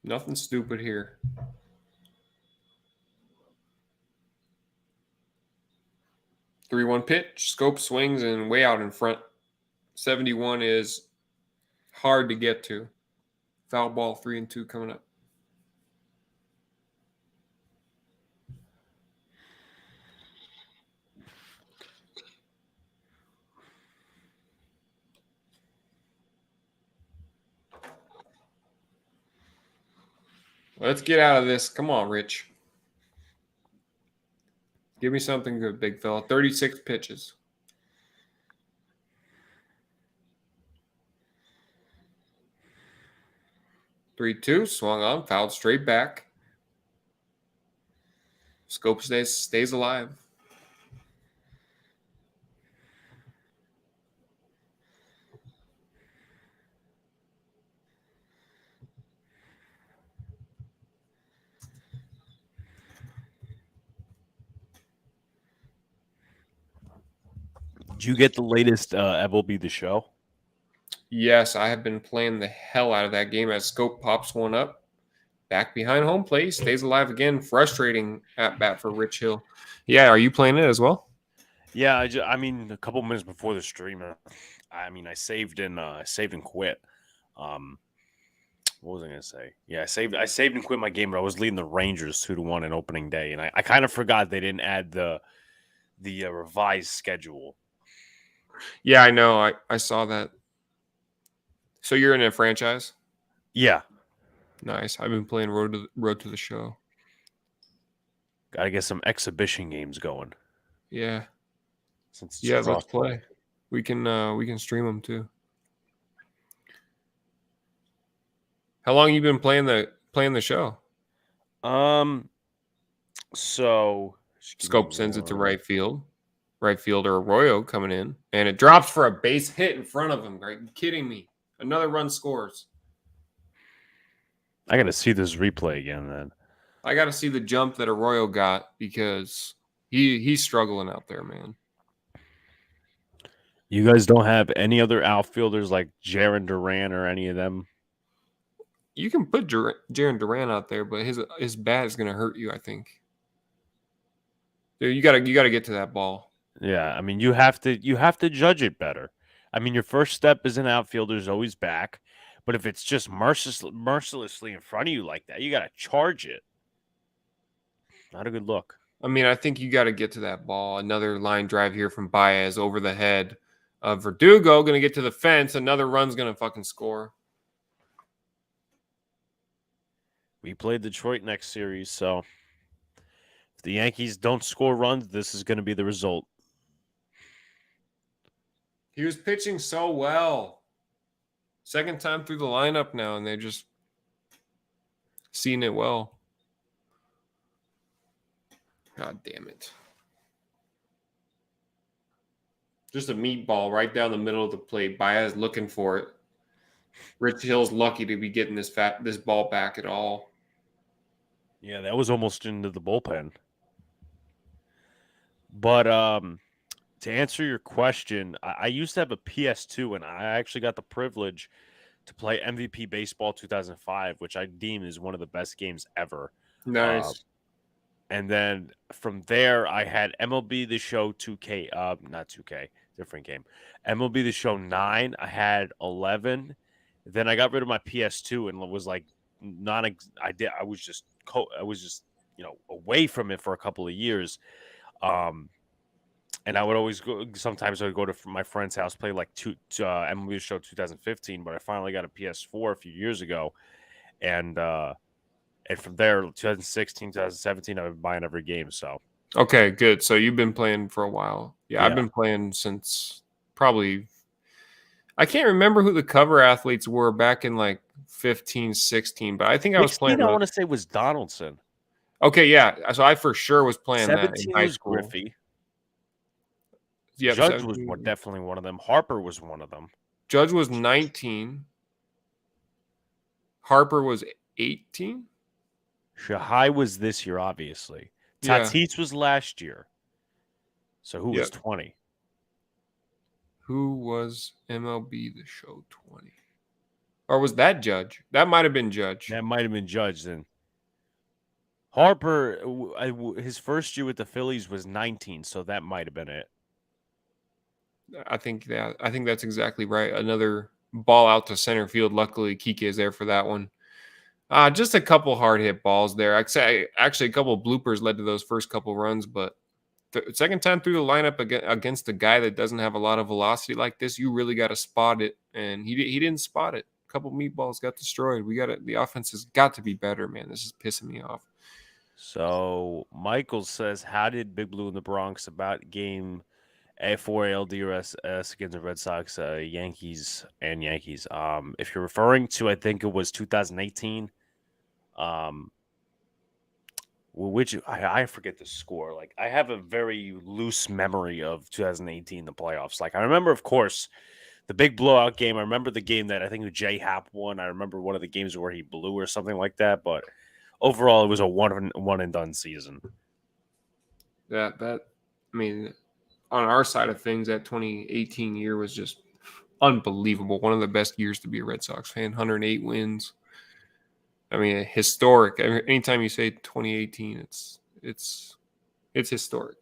Nothing stupid here. Three-one pitch. Scope swings and way out in front. 71 is hard to get to. Foul ball, 3-2 coming up. Let's get out of this. Come on, Rich. Give me something good, big fella. 36 pitches. 3-2, swung on, fouled straight back. Scope stays alive. Did you get the latest MLB The Show? Yes, I have been playing the hell out of that game as Scope pops one up. Back behind home plate, stays alive again. Frustrating at bat for Rich Hill. Yeah, are you playing it as well? Yeah, I mean, a couple minutes before the stream, I saved and quit. What was I gonna say? Yeah, I saved and quit my game, but I was leading the Rangers 2-1 in opening day, and I kind of forgot they didn't add the revised schedule. Yeah, I know. I saw that. So you're in a franchise? Yeah. Nice. I've been playing Road to the Show. Gotta get some exhibition games going. Yeah. Since let's play. We can stream them too. How long you been playing the show? So Scope sends it to right field. Right fielder Arroyo coming in, and it drops for a base hit in front of him. Are you kidding me? Another run scores. I got to see this replay again. Then I got to see the jump that Arroyo got because he's struggling out there, man. You guys don't have any other outfielders like Jarren Duran or any of them? You can put Jarren Duran out there, but his bat is going to hurt you, I think. Dude, you gotta get to that ball. Yeah, I mean you have to judge it better. I mean your first step as an outfielder is always back, but if it's just mercilessly in front of you like that, you got to charge it. Not a good look. I mean, I think you got to get to that ball. Another line drive here from Baez over the head of Verdugo, going to get to the fence. Another run's going to fucking score. We played Detroit next series, so if the Yankees don't score runs, this is going to be the result. He was pitching so well. Second time through the lineup now, and they're just seeing it well. God damn it. Just a meatball right down the middle of the plate. Baez looking for it. Rich Hill's lucky to be getting this ball back at all. Yeah, that was almost into the bullpen. But to answer your question, I used to have a PS2, and I actually got the privilege to play MVP Baseball 2005, which I deem is one of the best games ever. Nice. And then from there, I had MLB The Show 2K, not 2K, different game. MLB The Show 9, I had 11. Then I got rid of my PS2 and was like, I was just away from it for a couple of years. And I would always go. Sometimes I would go to my friend's house, play like MLB The Show 2015. But I finally got a PS4 a few years ago, and from there, 2016, 2017, I've been buying every game. So okay, good. So you've been playing for a while. Yeah. I've been playing since probably. I can't remember who the cover athletes were back in like 15, 16, but I think I was 16, playing I those. want to say, was Donaldson. Okay, yeah. So I for sure was playing that in 17 high was school. Griffey. Yep, Judge was 17. definitely one of them. Harper was one of them. Judge was 19. Harper was 18. Shahai was this year, obviously. Yeah. Tatis was last year. So who was Yep. 20? Who was MLB The Show 20? Or was that Judge? That might have been Judge. That might have been Judge then. Harper, his first year with the Phillies was 19, so that might have been it. I think that's exactly right. Another ball out to center field. Luckily, Kike is there for that one. Just a couple hard hit balls there. I'd say actually a couple bloopers led to those first couple runs, but the second time through the lineup against a guy that doesn't have a lot of velocity like this, you really got to spot it, and he didn't spot it. A couple meatballs got destroyed. The offense has got to be better, man. This is pissing me off. So Michael says, how did Big Blue in the Bronx about game A4 LDRS against the Red Sox, Yankees? If you're referring to, I think it was 2018. Which I forget the score. Like, I have a very loose memory of 2018, the playoffs. Like, I remember, of course, the big blowout game. I remember the game that I think J Happ won. I remember one of the games where he blew or something like that. But overall, it was a one and done season. I mean, on our side of things, that 2018 year was just unbelievable. One of the best years to be a Red Sox fan. 108 wins. I mean, historic. Anytime you say 2018, it's historic.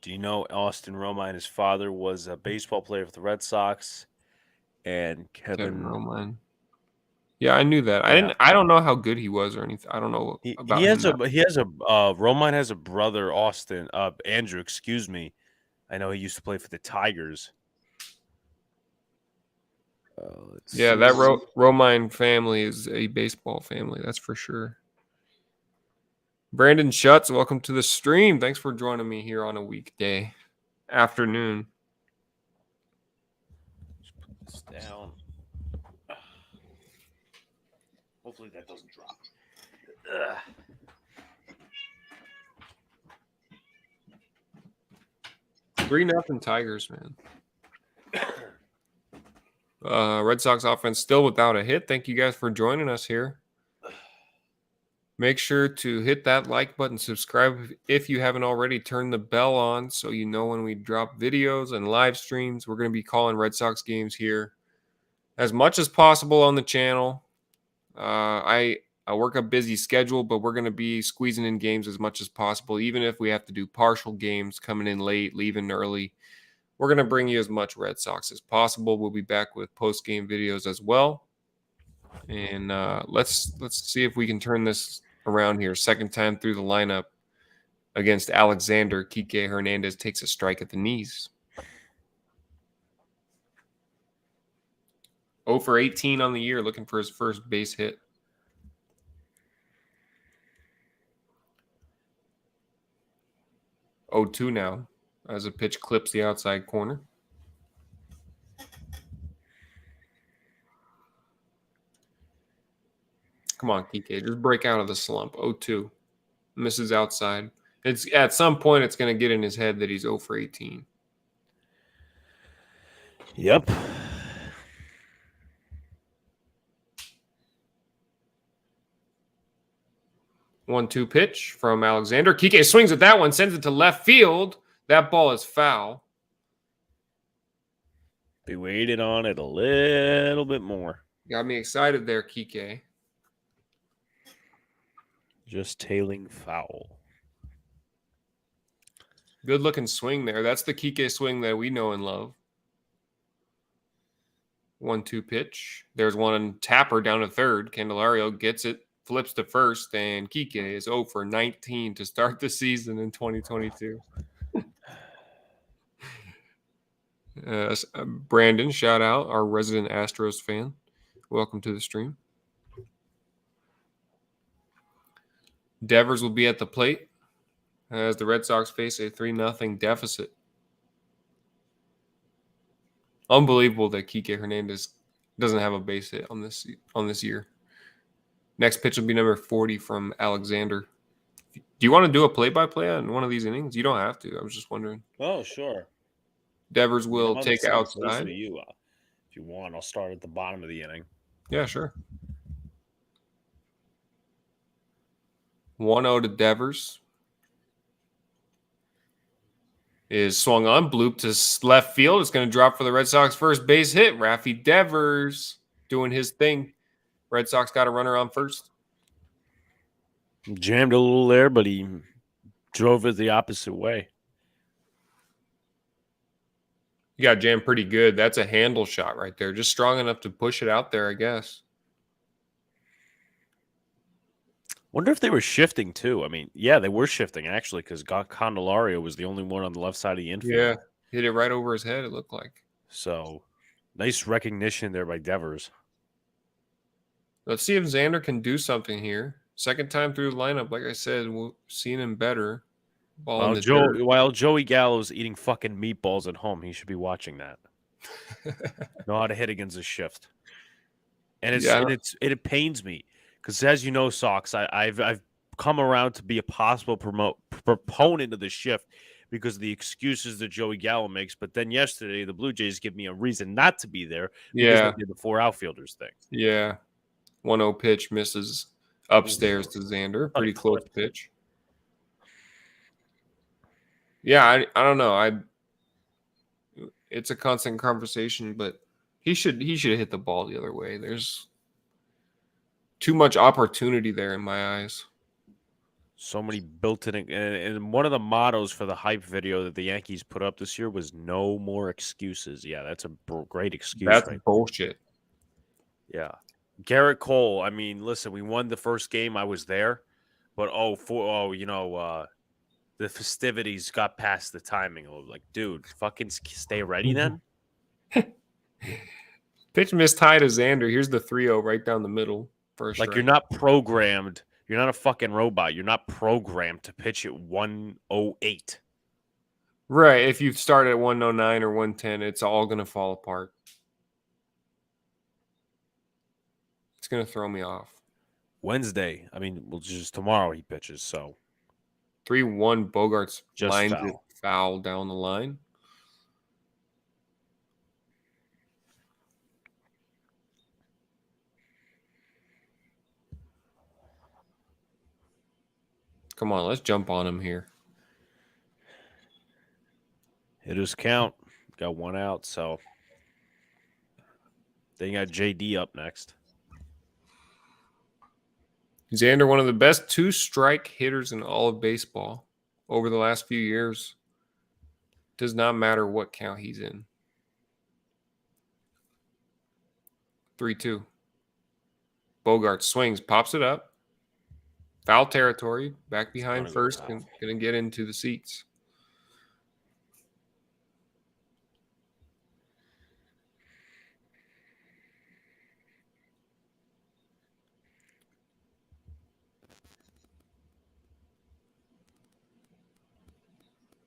Do you know Austin Romine, his father, was a baseball player for the Red Sox, and Kevin Romine. Yeah, I knew that. Yeah. I don't know how good he was or anything. I don't know about him. Romine has a brother, Austin, Andrew, excuse me. I know he used to play for the Tigers. Yeah, that Romine family is a baseball family. That's for sure. Brandon Schutz, welcome to the stream. Thanks for joining me here on a weekday afternoon. Just put this down. Hopefully that doesn't drop. 3-0 Tigers, man. Red Sox offense still without a hit. Thank you guys for joining us here. Make sure to hit that like button, subscribe if you haven't already, turn the bell on so you know when we drop videos and live streams. We're going to be calling Red Sox games here as much as possible on the channel. I work a busy schedule, but we're going to be squeezing in games as much as possible, even if we have to do partial games, coming in late, leaving early. We're going to bring you as much Red Sox as possible. We'll be back with post-game videos as well. And let's see if we can turn this around here. Second time through the lineup against Alexander. Kike Hernandez takes a strike at the knees. 0 for 18 on the year, looking for his first base hit. Oh, 2 now as a pitch clips the outside corner. Come on, Kike. Just break out of the slump. 0-2. Misses outside. It's at some point it's going to get in his head that he's 0 for 18. Yep. One-two pitch from Alexander. Kike swings at that one, sends it to left field. That ball is foul. Be waiting on it a little bit more. Got me excited there, Kike. Just tailing foul. Good looking swing there. That's the Kike swing that we know and love. 1-2 pitch. There's one tapper down to third. Candelario gets it, flips to first, and Kike is 0 for 19 to start the season in 2022. Brandon, shout out, our resident Astros fan. Welcome to the stream. Devers will be at the plate as the Red Sox face a 3-0 deficit. Unbelievable that Kike Hernandez doesn't have a base hit on this year. Next pitch will be number 40 from Alexander. Do you want to do a play-by-play on one of these innings? You don't have to. I was just wondering. Oh, sure. Devers will I'm on the take same place outside. with you. If you want, I'll start at the bottom of the inning. Yeah, sure. 1-0 to Devers. Is swung on, bloop to left field. It's going to drop for the Red Sox first base hit. Raffy Devers doing his thing. Red Sox got a runner on first. Jammed a little there, but he drove it the opposite way. You got jammed pretty good. That's a handle shot right there. Just strong enough to push it out there, I guess. Wonder if they were shifting too. I mean, yeah, they were shifting actually because Candelario was the only one on the left side of the infield. Yeah, hit it right over his head, it looked like. So, nice recognition there by Devers. Let's see if Xander can do something here. Second time through the lineup, like I said, we've seen him better. Ball in the dirt. While Joey Gallo's eating fucking meatballs at home, he should be watching that. Know how to hit against a shift. And it pains me because, as you know, Sox, I've come around to be a possible proponent of the shift because of the excuses that Joey Gallo makes. But then yesterday, the Blue Jays give me a reason not to be there because they did the 4 outfielders thing. Yeah. 1-0 pitch misses upstairs to Xander. Pretty close pitch. Yeah, I don't know. It's a constant conversation, but he should hit the ball the other way. There's too much opportunity there in my eyes. So many built-in, and one of the mottos for the hype video that the Yankees put up this year was "No more excuses." Yeah, that's a great excuse. That's bullshit. Yeah, Garrett Cole. I mean, listen, we won the first game. I was there, but the festivities got past the timing. I was like, dude, fucking stay ready then. Pitch missed high to Xander. Here's the 3-0 right down the middle. First, like, you're not programmed. You're not a fucking robot. You're not programmed to pitch at 108. Right. If you start at 109 or 110, it's all going to fall apart. It's going to throw me off. Wednesday. I mean, just tomorrow he pitches, so. 3-1 Bogarts just lines it foul down the line. Come on, let's jump on him here. Hitters count. Got 1 out, so. Then you got JD up next. Xander, one of the best 2-strike hitters in all of baseball over the last few years. Does not matter what count he's in. 3-2. Bogart swings, pops it up. Foul territory, back behind first, and going to get into the seats.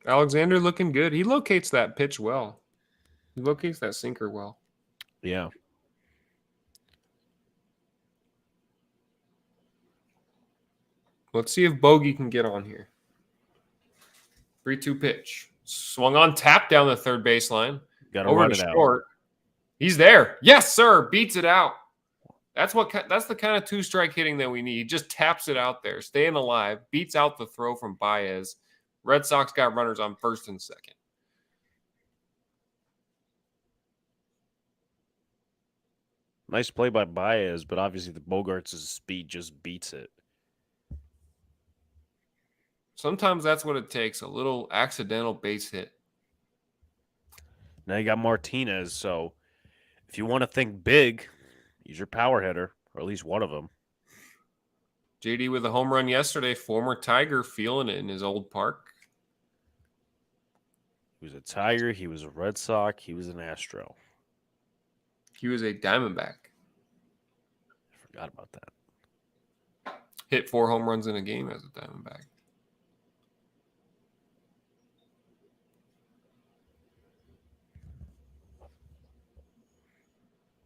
Alexander looking good. He locates that pitch well. He locates that sinker well. Yeah. Let's see if Bogey can get on here. 3-2 pitch. Swung on, tap down the third baseline. Got to over run to it short. Out. He's there. Yes, sir. Beats it out. That's the kind of 2-strike hitting that we need. He just taps it out there, staying alive, beats out the throw from Baez. Red Sox got runners on first and second. Nice play by Baez, but obviously the Bogarts' speed just beats it. Sometimes that's what it takes, a little accidental base hit. Now you got Martinez, so if you want to think big, he's your power hitter, or at least one of them. JD with a home run yesterday, former Tiger, feeling it in his old park. He was a Tiger, he was a Red Sox, he was an Astro. He was a Diamondback. I forgot about that. Hit 4 home runs in a game as a Diamondback.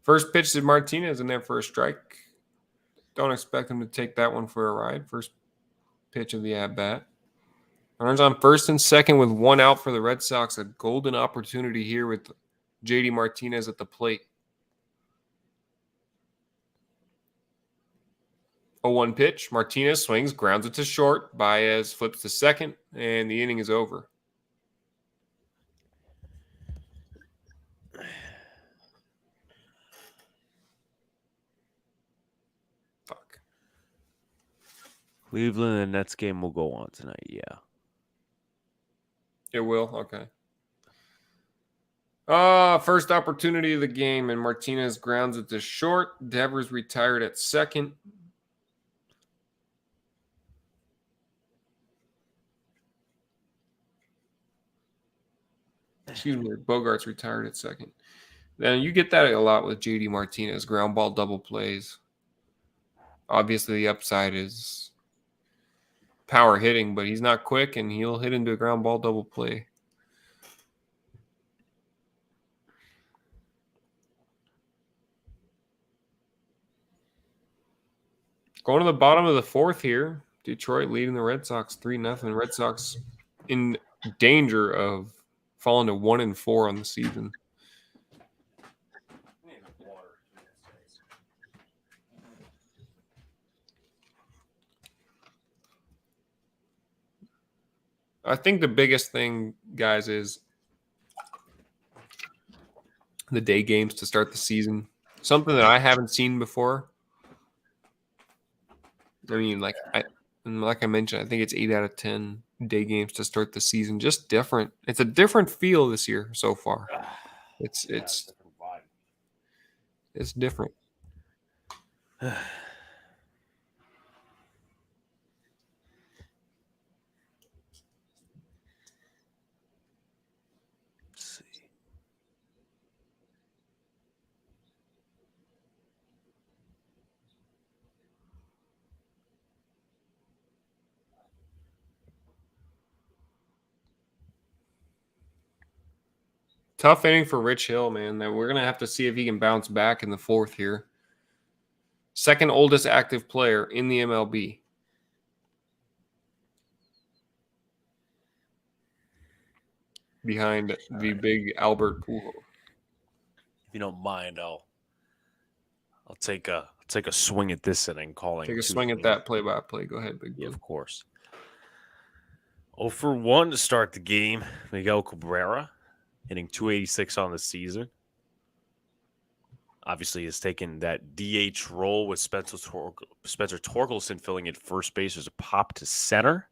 First pitch to Martinez in there for a strike. Don't expect him to take that one for a ride. First pitch of the at-bat. Runners on first and second with one out for the Red Sox. A golden opportunity here with JD Martinez at the plate. 0-1 pitch. Martinez swings, grounds it to short. Baez flips to second, and the inning is over. Fuck. Cleveland and Nets game will go on tonight, yeah. It will? Okay. First opportunity of the game, and Martinez grounds it to short. Devers retired at second. Excuse me, Bogart's retired at second. Then you get that a lot with JD Martinez, ground ball double plays. Obviously, the upside is power hitting, but he's not quick, and he'll hit into a ground ball double play. Going to the bottom of the fourth here. Detroit leading the Red Sox 3-0. Red Sox in danger of falling to 1-4 on the season. I think the biggest thing, guys, is the day games to start the season. Something that I haven't seen before. I mean, like I mentioned, I think it's 8 out of 10 day games to start the season. Just different. It's a different feel this year so far. It's different. Tough inning for Rich Hill, man. We're going to have to see if he can bounce back in the fourth here. Second oldest active player in the MLB. Behind the big Albert Pujols. If you don't mind, I'll take a swing at this inning calling. Take a swing at that play-by-play. Go ahead, Big Blue. Yeah, of course. 0 for 1 to start the game. Miguel Cabrera hitting .286 on the season. Obviously, has taken that DH role with Spencer Torkelson filling at first base as a pop to center.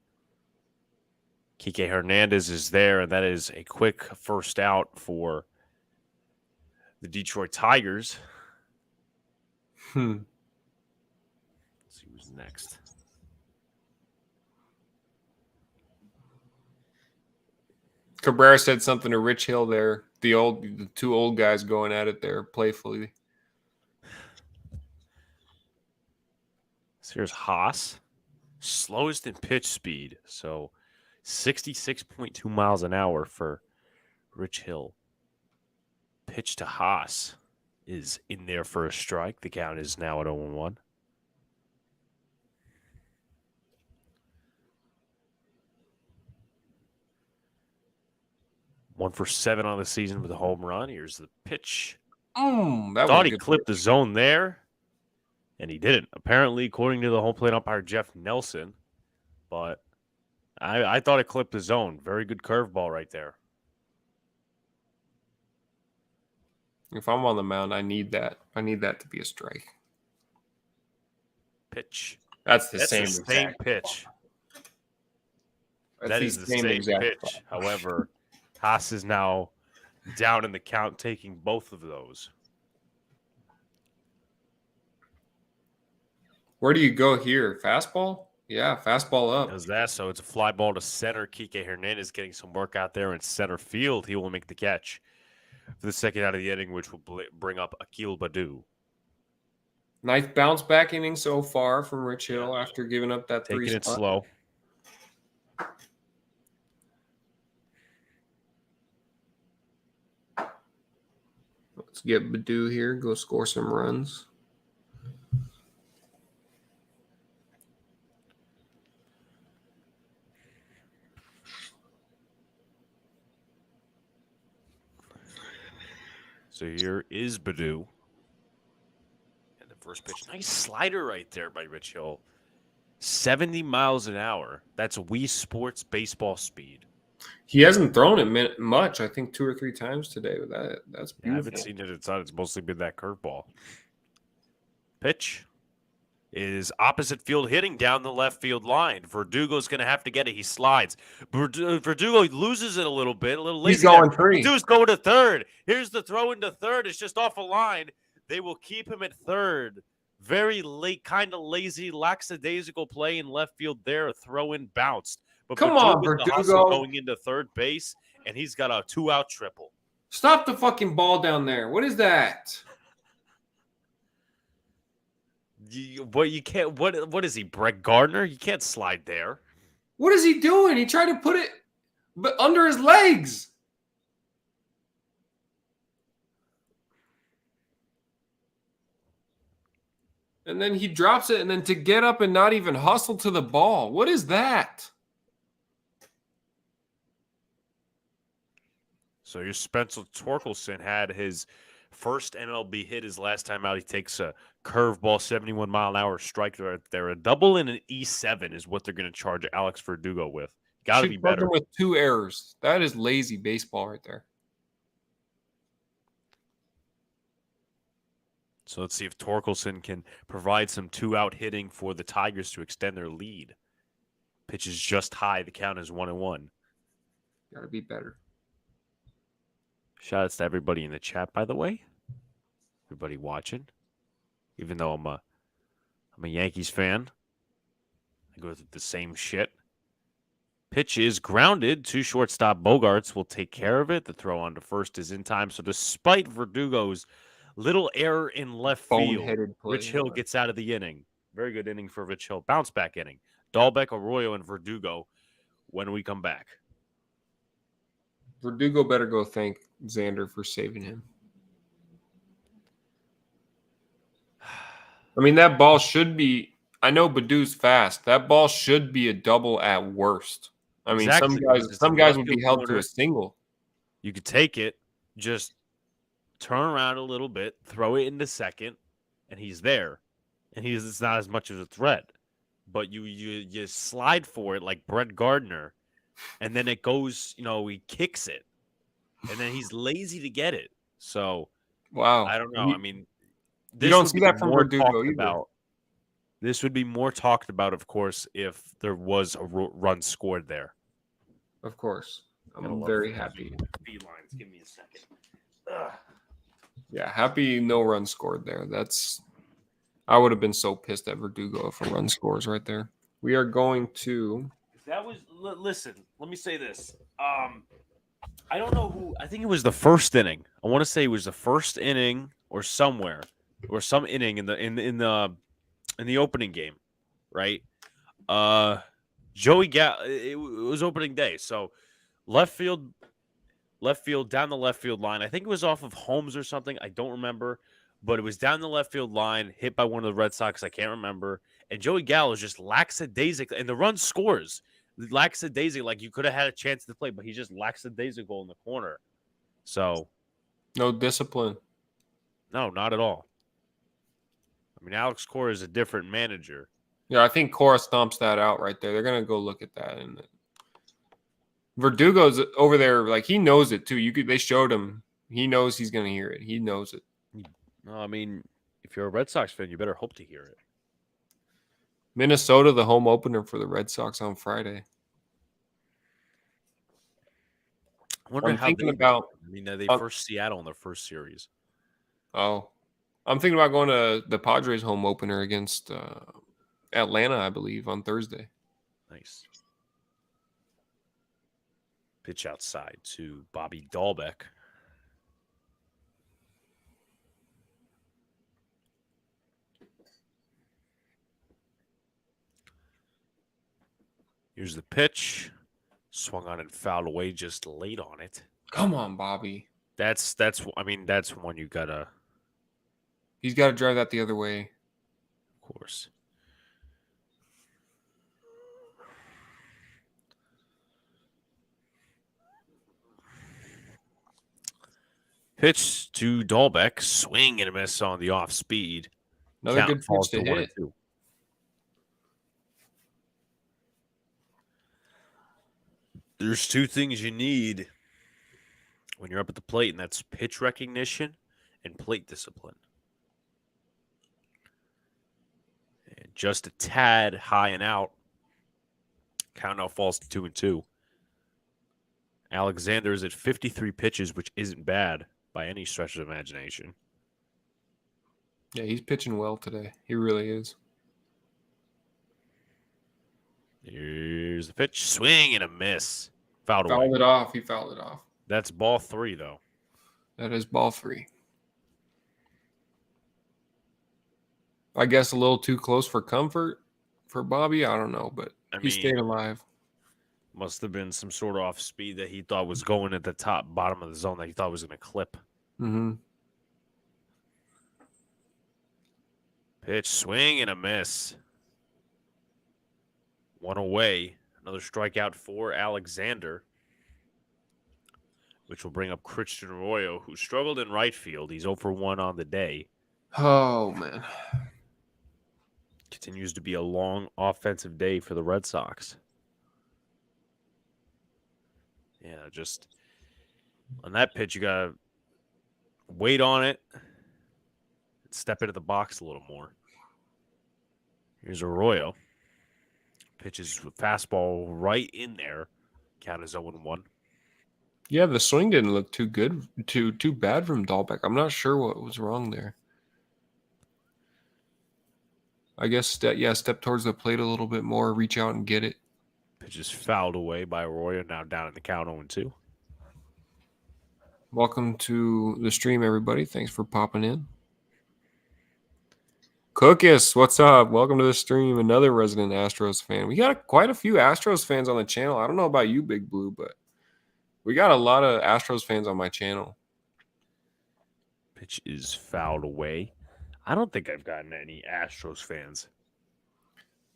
Kike Hernandez is there, and that is a quick first out for the Detroit Tigers. Let's see who's next. Cabrera said something to Rich Hill there. The two old guys going at it there playfully. So here's Haas. Slowest in pitch speed. So 66.2 miles an hour for Rich Hill. Pitch to Haas is in there for a strike. The count is now at 0-1. One for 7 on the season with a home run. Here's the pitch. Thought he clipped the zone there, and he didn't. Apparently, according to the home plate umpire, Jeff Nelson. But I thought it clipped the zone. Very good curveball right there. If I'm on the mound, I need that. I need that to be a strike. Pitch. That's the same pitch. That is the same pitch. However, Haas is now down in the count, taking both of those. Where do you go here? Fastball? Yeah, fastball up. Does that, so it's a fly ball to center. Kike Hernandez getting some work out there in center field. He will make the catch for the second out of the inning, which will bring up Akil Baddoo. Nice bounce back inning so far from Rich Hill after giving up that taking 3 it spot. Slow. Let's get Badu here. Go score some runs. So here is Badu. And the first pitch. Nice slider right there by Rich Hill. 70 miles an hour. That's Wii Sports baseball speed. He hasn't thrown it much. I think 2 or 3 times today. But that's beautiful. I haven't seen it a ton. It's mostly been that curveball. Pitch is opposite field hitting down the left field line. Verdugo's going to have to get it. He slides. Verdugo loses it a little bit, a little lazy. He's going free. Verdugo's going to third. Here's the throw into third. It's just off a line. They will keep him at third. Very late, kind of lazy, lackadaisical play in left field there. A throw-in bounced. But come on, Verdugo. Going into third base, and he's got a 2-out triple. Stop the fucking ball down there. What is that? You can't. What is he, Brett Gardner? You can't slide there. What is he doing? He tried to put it under his legs. And then he drops it, and then to get up and not even hustle to the ball. What is that? So your Spencer Torkelson had his first MLB hit his last time out. He takes a curveball, 71-mile-an-hour strike right there. A double and an E7 is what they're going to charge Alex Verdugo with. Got to be better. With 2 errors. That is lazy baseball right there. So let's see if Torkelson can provide some 2-out hitting for the Tigers to extend their lead. Pitch is just high. The count is 1-1. Got to be better. Shout outs to everybody in the chat, by the way. Everybody watching. Even though I'm a Yankees fan, I go through the same shit. Pitch is grounded to shortstop. Bogarts will take care of it. The throw on to first is in time. So despite Verdugo's little error in left field, Rich Hill gets out of the inning. Very good inning for Rich Hill. Bounce back inning. Dahlbeck, Arroyo, and Verdugo when we come back. Verdugo better go thank Xander for saving him. I mean, that ball should be – I know Badu's fast. That ball should be a double at worst. I mean, exactly. some guys would be held to a single. You could take it, just turn around a little bit, throw it into second, and he's there. And it's not as much of a threat. But you slide for it like Brett Gardner, and then it goes, he kicks it. And then he's lazy to get it. So, wow. I don't know. I mean, you don't see that from Verdugo either. This would be more talked about, of course, if there was a run scored there. Of course. I'm very happy. Speed lines. Give me a second. Yeah, happy no run scored there. I would have been so pissed at Verdugo if a run scores right there. We are going to. Listen, let me say this. I don't know who. I think it was the first inning. I want to say it was the first inning or somewhere, or some inning in the opening game, right? Joey it was opening day, so left field down the left field line. I think it was off of Holmes or something. I don't remember, but it was down the left field line, hit by one of the Red Sox. I can't remember. And Joey Gallo is just lackadaisical, and the run scores. Lackadaisical, like you could have had a chance to play, but he's just lackadaisical in the corner. So, no discipline. No, not at all. I mean, Alex Cora is a different manager. Yeah, I think Cora stomps that out right there. They're gonna go look at that, and Verdugo's over there, like he knows it too. They showed him. He knows he's gonna hear it. He knows it. No, I mean, if you're a Red Sox fan, you better hope to hear it. Minnesota, the home opener for the Red Sox on Friday. I wonder how thinking about. I mean, they first Seattle in their first series. Oh, I'm thinking about going to the Padres home opener against Atlanta, I believe, on Thursday. Nice. Pitch outside to Bobby Dahlbeck. Here's the pitch. Swung on and fouled away just late on it. Come on, Bobby. That's one you gotta, He's got to drive that the other way. of course. Pitch to Dahlbeck, swing and a miss on the off speed. Another Count good pitch falls to to 1 and hit. 2. There's two things you need when you're up at the plate, and that's pitch recognition and plate discipline. And just a tad high and out. Count now falls to 2 and 2. Alexander is at 53 pitches, which isn't bad by any stretch of imagination. Yeah, he's pitching well today. He really is. Here's the pitch. Swing and a miss. Fouled away. Fouled it off. He fouled it off. That's ball 3, though. That is ball 3. I guess a little too close for comfort for Bobby. I don't know, but he stayed alive. Must have been some sort of off speed that he thought was going at the bottom of the zone that he thought was going to clip. Mm-hmm. Pitch, swing, and a miss. 1 away. Another strikeout for Alexander, which will bring up Christian Arroyo, who struggled in right field. He's 0 for 1 on the day. Oh, man. Continues to be a long offensive day for the Red Sox. Yeah, just on that pitch, you got to wait on it, step into the box a little more. Here's Arroyo. Pitches with fastball right in there. Count is 0-1. Yeah, the swing didn't look too good, too bad from Dahlbeck. I'm not sure what was wrong there. I guess, step towards the plate a little bit more, reach out and get it. Pitch is fouled away by Arroyo, now down in the count 0-2. Welcome to the stream, everybody. Thanks for popping in. Cookus, what's up? Welcome to the stream. Another resident Astros fan. We got quite a few Astros fans on the channel. I don't know about you, Big Blue, but we got a lot of Astros fans on my channel. Pitch is fouled away. I don't think I've gotten any Astros fans.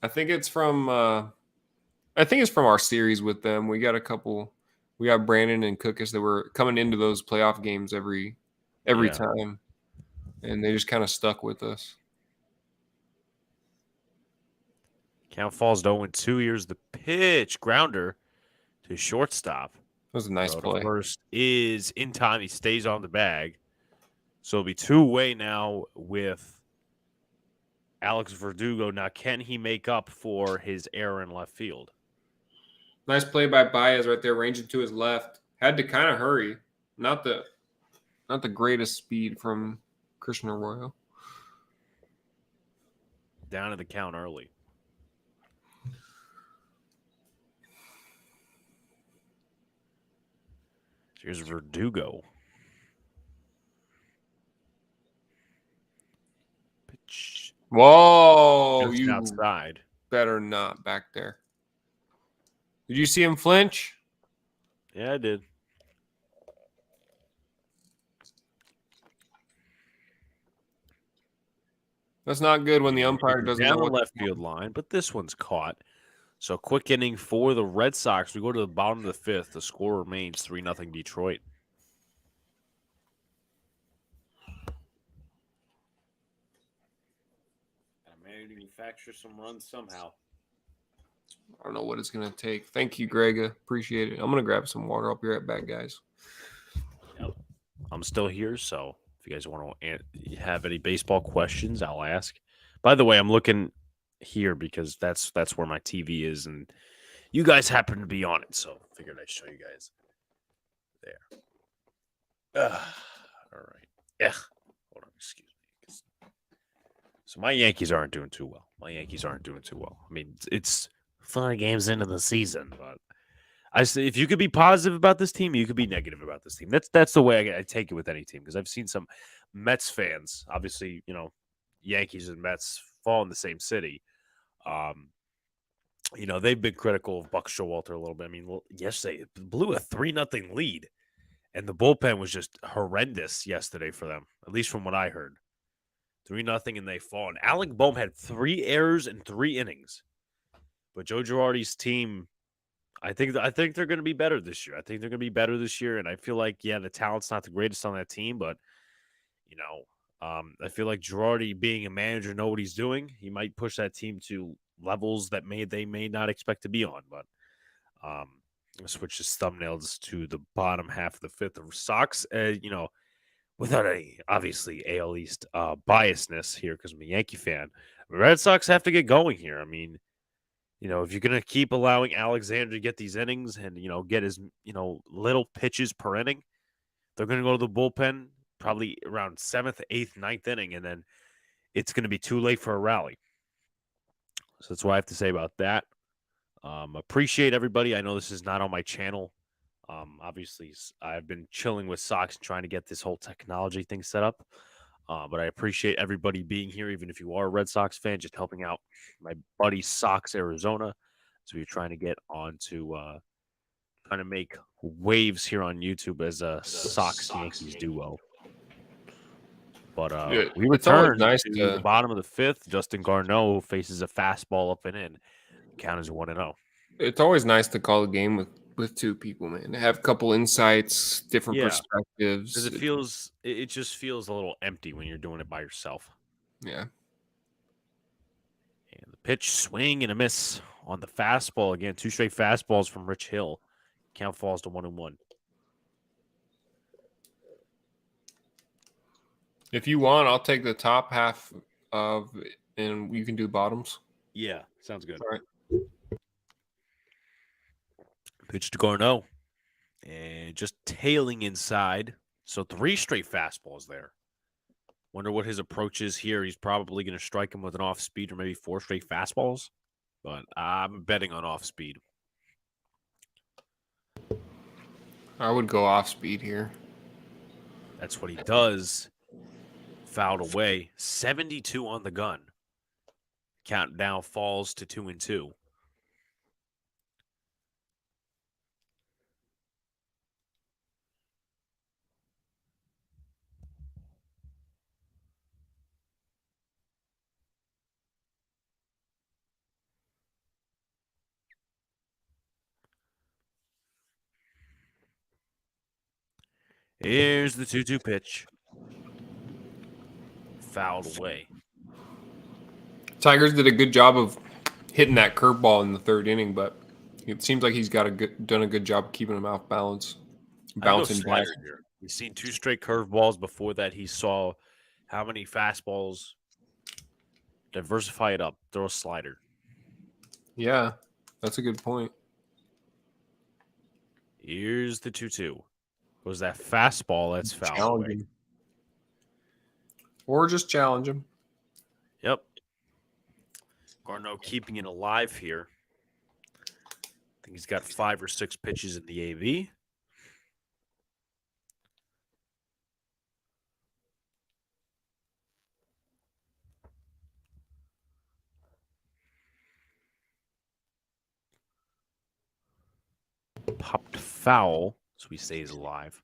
I think it's from our series with them. We got a couple. We got Brandon and Cookus that were coming into those playoff games every time, and they just kind of stuck with us. Count falls to 0-2. Here's the pitch. Grounder to shortstop. That was a nice play. First is in time. He stays on the bag. So it'll be 2 away now with Alex Verdugo. Now, can he make up for his error in left field? Nice play by Baez right there, ranging to his left. Had to kind of hurry. Not the greatest speed from Christian Arroyo. Down to the count early. Here's Verdugo. Pitch. Whoa! Just You outside. better not back there. Did you see him flinch? Yeah, I did. That's not good when the umpire doesn't know down the what left field line, but this one's caught. So quick inning for the Red Sox. We go to the bottom of the 5th. The score remains 3-0 Detroit. Manufacture some runs somehow. I don't know what it's going to take. Thank you, Greg. Appreciate it. I'm going to grab some water. I'll be right back, guys. Yep. I'm still here, so if you guys want to have any baseball questions, I'll ask. By the way, I'm looking here because that's where my TV is, and you guys happen to be on it, so I figured I'd show you guys. There. All right. Yeah. Hold on. Excuse me. So my Yankees aren't doing too well. I mean, it's 4 games into the season, but I say if you could be positive about this team, you could be negative about this team. That's the way I take it with any team, because I've seen some Mets fans, obviously, Yankees and Mets fall in the same city. They've been critical of Buck Showalter a little bit. I mean, yesterday it blew a 3-0 lead, And the bullpen was just horrendous yesterday for them, at least from what I heard. 3-0, and they fall. And Alec Boehm had 3 errors in 3 innings. But Joe Girardi's team, I think they're going to be better this year. And I feel like, yeah, the talent's not the greatest on that team, but I feel like Girardi, being a manager, know what he's doing. He might push that team to levels that they may not expect to be on. But switch his thumbnails to the bottom half of the fifth. The Sox, without obviously AL East biasness here because I'm a Yankee fan, the Red Sox have to get going here. I mean, if you're going to keep allowing Alexander to get these innings and, get his, little pitches per inning, they're going to go to the bullpen probably around 7th, 8th, 9th inning, and then it's going to be too late for a rally. So that's what I have to say about that. Appreciate everybody. I know this is not on my channel. Obviously, I've been chilling with Sox and trying to get this whole technology thing set up. But I appreciate everybody being here, even if you are a Red Sox fan, just helping out my buddy SoxArizona. So we're trying to get on to trying to make waves here on YouTube as a Sox Yankees duo. But we return nice to the bottom of the fifth. Justin Garneau faces a fastball up and in. Count is 1-0. It's always nice to call a game with two people, man. To have a couple insights, different perspectives. Because it just feels a little empty when you're doing it by yourself. Yeah. And the pitch, swing and a miss on the fastball. Again, 2 straight fastballs from Rich Hill. Count falls to 1-1. If you want, I'll take the top half of, and you can do bottoms. Yeah, sounds good. All right. Pitch to Garneau. And just tailing inside. So 3 straight fastballs there. Wonder what his approach is here. He's probably going to strike him with an off speed or maybe 4 straight fastballs. But I'm betting on off speed. I would go off speed here. That's what he does. Fouled away. 72 on the gun. Countdown falls to 2-2. Here's the 2-2 pitch. Fouled away. Tigers did a good job of hitting that curveball in the 3rd inning, but it seems like he's done a good job of keeping him off balance, bouncing back. Here. We've seen 2 straight curveballs. Before that, he saw how many fastballs. Diversify it up. Throw a slider. Yeah, that's a good point. Here's the 2-2. Was that fastball that's fouled away? Or just challenge him. Yep. Garneau keeping it alive here. I think he's got 5 or 6 pitches in the AV. Popped foul, so he stays alive.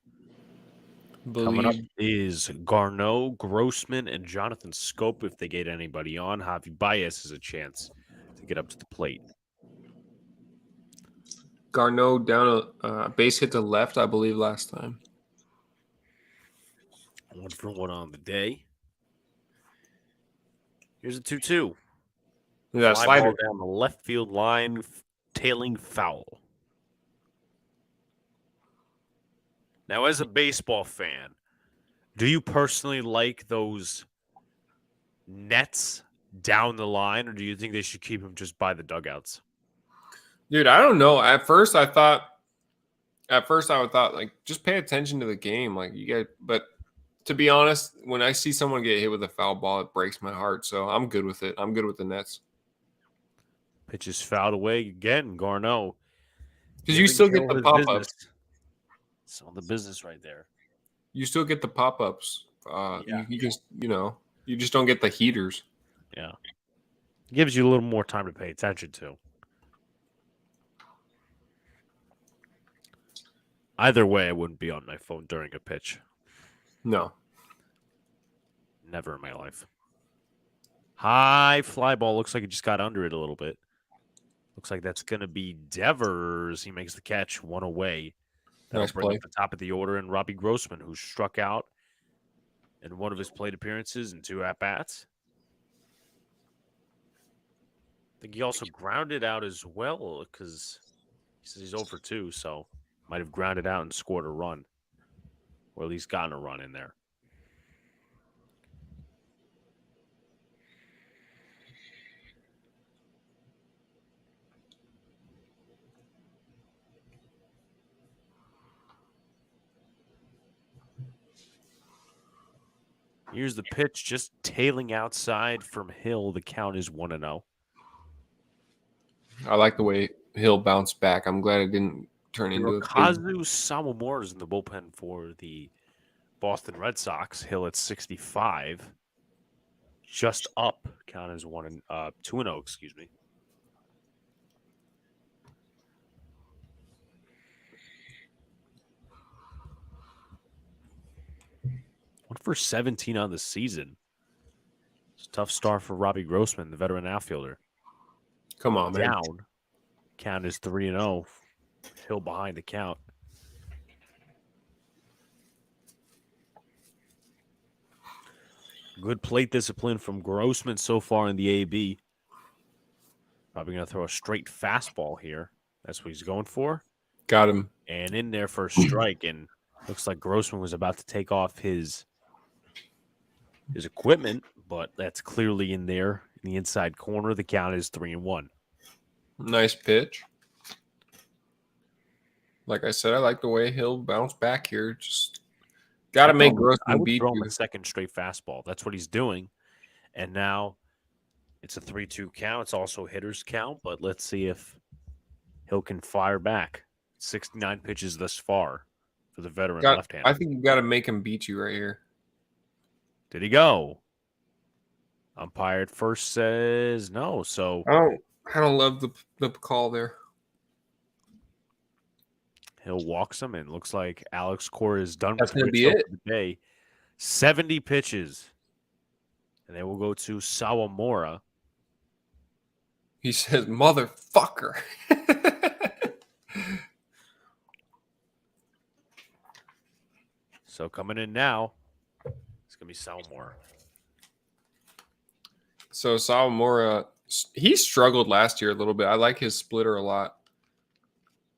Coming up is Garneau, Grossman, and Jonathan Scope. If they get anybody on, Javi Baez has a chance to get up to the plate. Garneau down a base hit to left, I believe, last time. 1 for 1 on the day. Here's a 2-2. Yeah, slider down the left field line, tailing foul. Now, as a baseball fan, do you personally like those nets down the line, or do you think they should keep them just by the dugouts? Dude, I don't know. At first, I would thought like just pay attention to the game, like you get. But to be honest, when I see someone get hit with a foul ball, it breaks my heart. So I'm good with it. I'm good with the nets. Pitch is fouled away again, Garneau. Because you still get the pop-ups. It's on the business right there. You still get the pop-ups. You just, you just don't get the heaters. Yeah. It gives you a little more time to pay attention to. Either way, I wouldn't be on my phone during a pitch. No. Never in my life. High fly ball. Looks like it just got under it a little bit. Looks like that's going to be Devers. He makes the catch, one away. That'll Nice bring play. up the top of the order, and Robbie Grossman, who struck out in one of his plate appearances and 2 at-bats. I think he also grounded out as well because he says he's over 2, so might have grounded out and scored a run, or at least gotten a run in there. Here's the pitch, just tailing outside from Hill. The count is 1-0. I like the way Hill bounced back. I'm glad it didn't turn into a big... Kazu Sawamura is in the bullpen for the Boston Red Sox. Hill at 65. Just up. Count is 2-0, excuse me. One for 17 on the season. It's a tough start for Robbie Grossman, the veteran outfielder. Come on, man. Down. Count is 3-0. Hill behind the count. Good plate discipline from Grossman so far in the AB. Probably going to throw a straight fastball here. That's what he's going for. Got him. And in there for a strike. And looks like Grossman was about to take off his equipment, but that's clearly in there in the inside corner. The count is 3-1. Nice pitch. Like I said, I like the way Hill bounced back here. Just got to make Grossman beat throw him you. a second straight fastball. That's what he's doing. And now it's a 3-2 count. It's also a hitter's count, but let's see if Hill can fire back. 69 pitches thus far for the veteran left-hander. I think you got to make him beat you right here. Did he go? Umpire at first says no. So I don't love the call there. Hill walks him, and looks like Alex Cora is done That's with going to be it. for the day. 70 pitches. And they will go to Sawamura. He says, motherfucker. So coming in now, it's going to be Sawamura. So Sawamura, he struggled last year a little bit. I like his splitter a lot.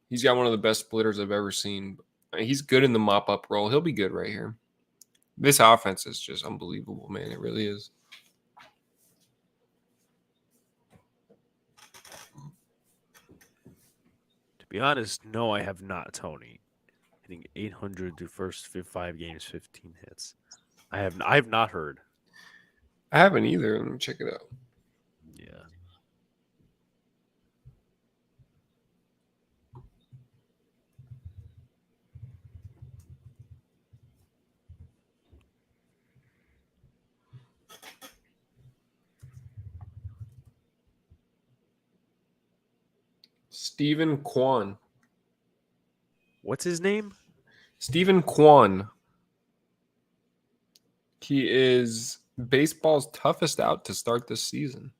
He's got one of the best splitters I've ever seen. He's good in the mop-up role. He'll be good right here. This offense is just unbelievable, man. It really is. To be honest, no, I have not, Tony. Hitting 800 through first 5 games, 15 hits. I have not heard. I haven't either. Let me check it out. Yeah. Stephen Kwan. What's his name? Stephen Kwan. He is baseball's toughest out to start this season.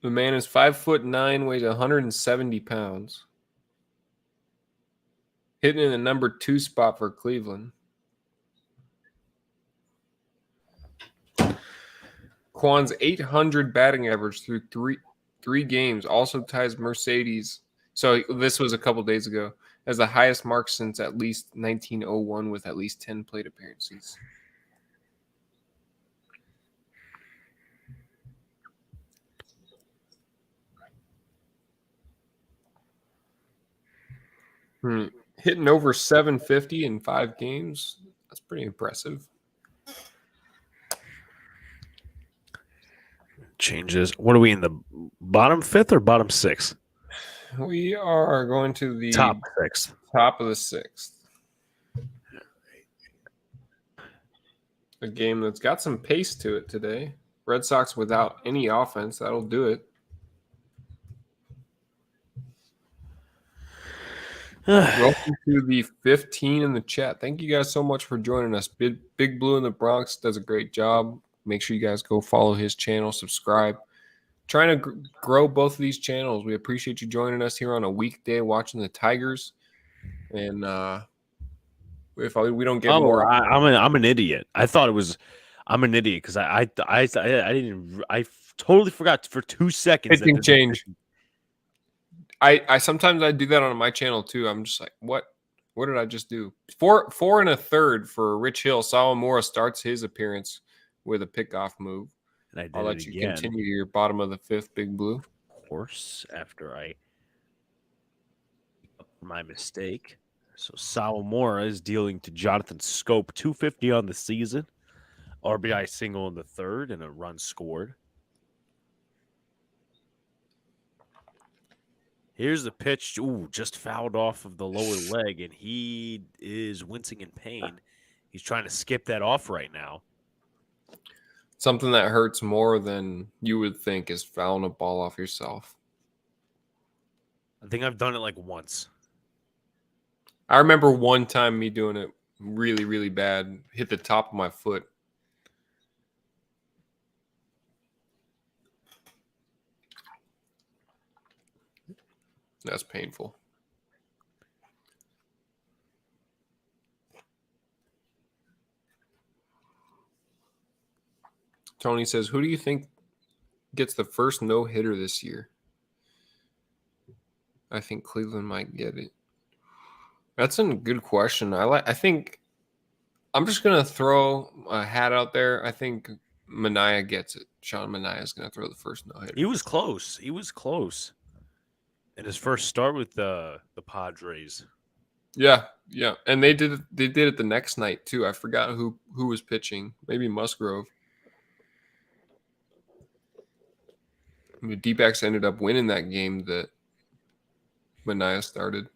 The man is 5'9", weighs 170 pounds. Hitting in the number 2 spot for Cleveland. Kwan's 800 batting average through three games also ties Mercedes. So this was a couple days ago, as the highest mark since at least 1901 with at least 10 plate appearances. Hitting over 750 in 5 games. That's pretty impressive. Changes. What are we in the bottom 5th or bottom 6th? We are going to the top 6th. Top of the 6th. A game that's got some pace to it today. Red Sox without any offense. That'll do it. Welcome to the 15 in the chat. Thank you guys so much for joining us. Big Blue in the Bronx does a great job. Make sure you guys go follow his channel, subscribe. Trying to grow both of these channels. We appreciate you joining us here on a weekday watching the Tigers. And if we don't get more, I'm an idiot. I thought it was. I'm an idiot because I didn't. I totally forgot for 2 seconds. pitching change. I sometimes I do that on my channel too. I'm just like, what did I just do? 4 1/3 for Rich Hill. Sawamura starts his appearance with a pickoff move. And I'll let you continue your bottom of the 5th, Big Blue. Of course, after I my mistake. So Sawamura is dealing to Jonathan Scope 250 on the season. RBI single in the 3rd and a run scored. Here's the pitch. Ooh, just fouled off of the lower leg, and he is wincing in pain. He's trying to skip that off right now. Something that hurts more than you would think is fouling a ball off yourself. I think I've done it like once. I remember one time me doing it really, really bad. Hit the top of my foot. That's painful. Tony says, who do you think gets the first no-hitter this year? I think Cleveland might get it. That's a good question. I think I'm just going to throw a hat out there. I think Mania gets it. Sean Mania is going to throw the first no-hitter. He was close. In his first start with the Padres. Yeah. And they did it the next night too. I forgot who was pitching. Maybe Musgrove. The D-backs ended up winning that game that Mania started.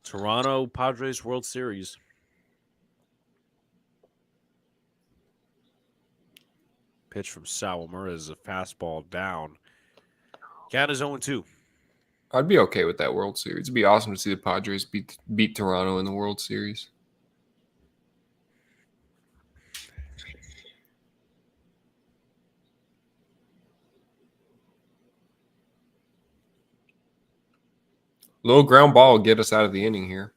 Toronto Padres World Series. Pitch from Sawamura is a fastball down. Count is 0-2. I'd be okay with that World Series. It'd be awesome to see the Padres beat Toronto in the World Series. Low ground ball will get us out of the inning here.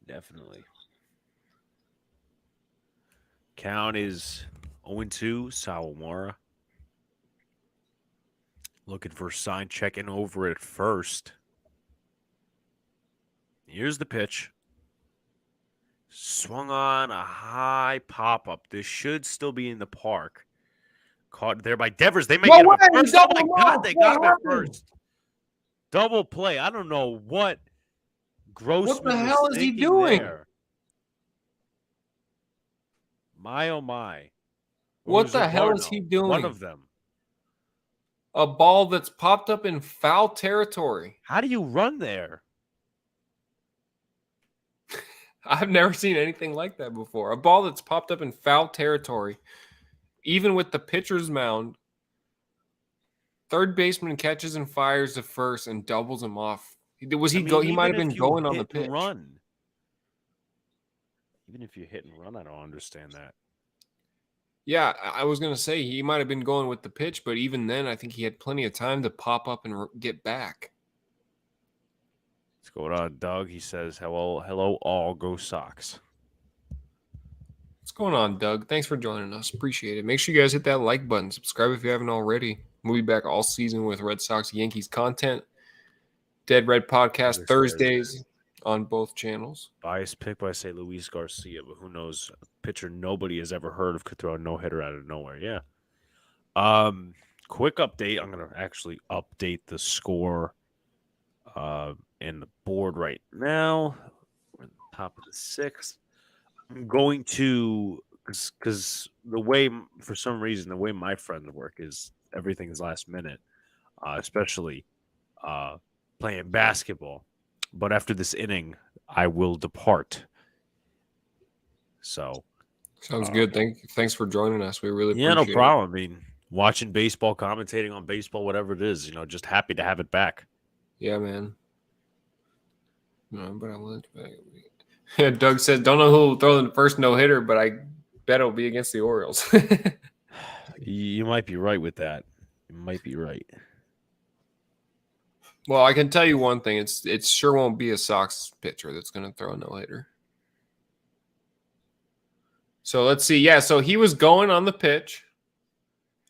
Definitely. Count is 0-2, Sawamura. Looking for a sign, checking over at first. Here's the pitch. Swung on a high pop-up. This should still be in the park. Caught there by Devers. They may get him at first. Oh, my God, they got him at first. Double play. I don't know what Grossman What the hell is he doing? There. My, oh, my. What the hell is he doing? One of them. A ball that's popped up in foul territory. How do you run there? I've never seen anything like that before. A ball that's popped up in foul territory, even with the pitcher's mound. Third baseman catches and fires to first and doubles him off. He might have been going on the pitch. Run. Even if you hit and run, I don't understand that. Yeah, I was going to say he might have been going with the pitch, but even then, I think he had plenty of time to pop up and get back. What's going on, Doug? He says, hello, all, go Sox. What's going on, Doug? Thanks for joining us. Appreciate it. Make sure you guys hit that like button. Subscribe if you haven't already. We'll be back all season with Red Sox Yankees content. Dead Red Podcast Thursdays on both channels. Biased pick by, say, Luis Garcia, but who knows? A pitcher nobody has ever heard of could throw a no-hitter out of nowhere. Yeah. Quick update. I'm going to actually update the score and the board right now. We're at the top of the 6th. I'm going to, because the way, for some reason, the way my friends work is everything is last minute, especially playing basketball. But after this inning, I will depart. So sounds good. Thanks for joining us. We really appreciate it. Yeah, no problem. I mean, watching baseball, commentating on baseball, whatever it is, just happy to have it back. Yeah, man. No, but I want to. Doug says, "Don't know who will throw the first no hitter, but I bet it'll be against the Orioles." You might be right with that. You might be right. Well, I can tell you one thing: it sure won't be a Sox pitcher that's going to throw a no hitter. So let's see. Yeah, so he was going on the pitch.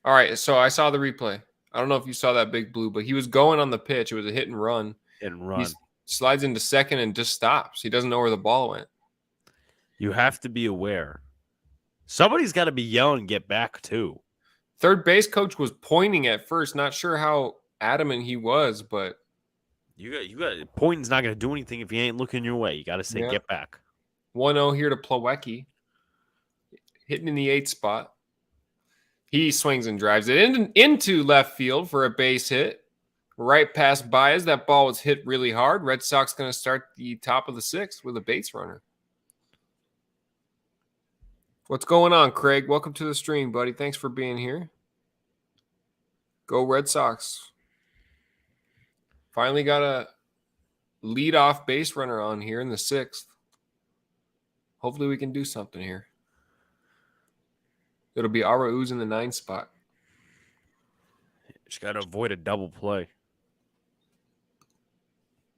All right, so I saw the replay. I don't know if you saw that big blue, but he was going on the pitch. It was a hit and run. Hit and He run. slides into second and just stops. He doesn't know where the ball went. You have to be aware. Somebody's got to be yelling, "Get back!" too. Third base coach was pointing at first. Not sure how adamant he was, but You got pointing's not going to do anything if he ain't looking your way. You got to say, yeah. "Get back." 1-0 here to Plawecki. Hitting in the 8th spot. He swings and drives it into left field for a base hit. Right past Baez. That ball was hit really hard. Red Sox going to start the top of the 6th with a base runner. What's going on, Craig? Welcome to the stream, buddy. Thanks for being here. Go Red Sox. Finally got a leadoff base runner on here in the 6th. Hopefully we can do something here. It'll be Arauz in the 9th spot. Just got to avoid a double play.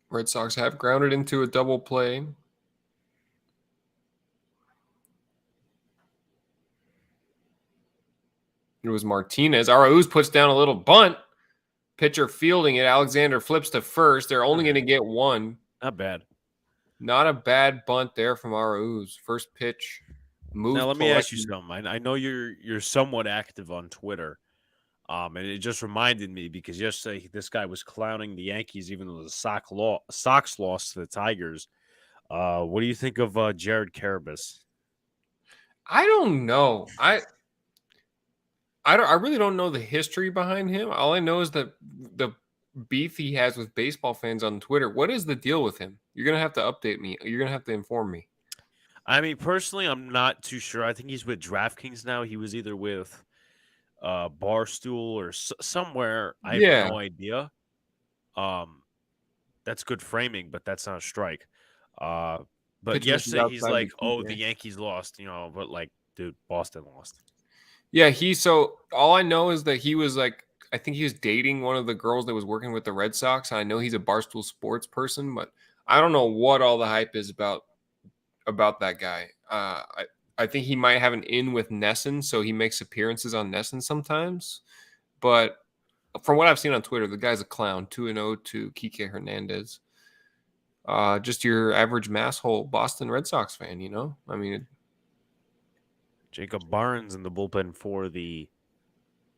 Red Sox have grounded into a double play. It was Martinez. Arauz puts down a little bunt. Pitcher fielding it. Alexander flips to first. They're only going to get one. Not bad. Not a bad bunt there from Arauz. First pitch. Now let me ask you something. I know you're somewhat active on Twitter, and it just reminded me because yesterday this guy was clowning the Yankees even though the Sox lost to the Tigers. What do you think of Jared Carabas? I don't know. I really don't know the history behind him. All I know is that the beef he has with baseball fans on Twitter. What is the deal with him? You're gonna have to update me. You're gonna have to inform me. I mean, personally, I'm not too sure. I think he's with DraftKings now. He was either with Barstool or somewhere. I have no idea. That's good framing, but that's not a strike. But Pitcher yesterday he's like, "Oh, the the Yankees lost," but like, dude, Boston lost. Yeah, so all I know is that he was like, I think he was dating one of the girls that was working with the Red Sox. I know he's a Barstool Sports person, but I don't know what all the hype is about that guy. I think he might have an in with Nesson, so he makes appearances on Nesson sometimes. But from what I've seen on Twitter, the guy's a clown. 2-0 to Kike Hernandez. Just your average masshole Boston Red Sox fan, you know? I mean, Jacob Barnes in the bullpen for the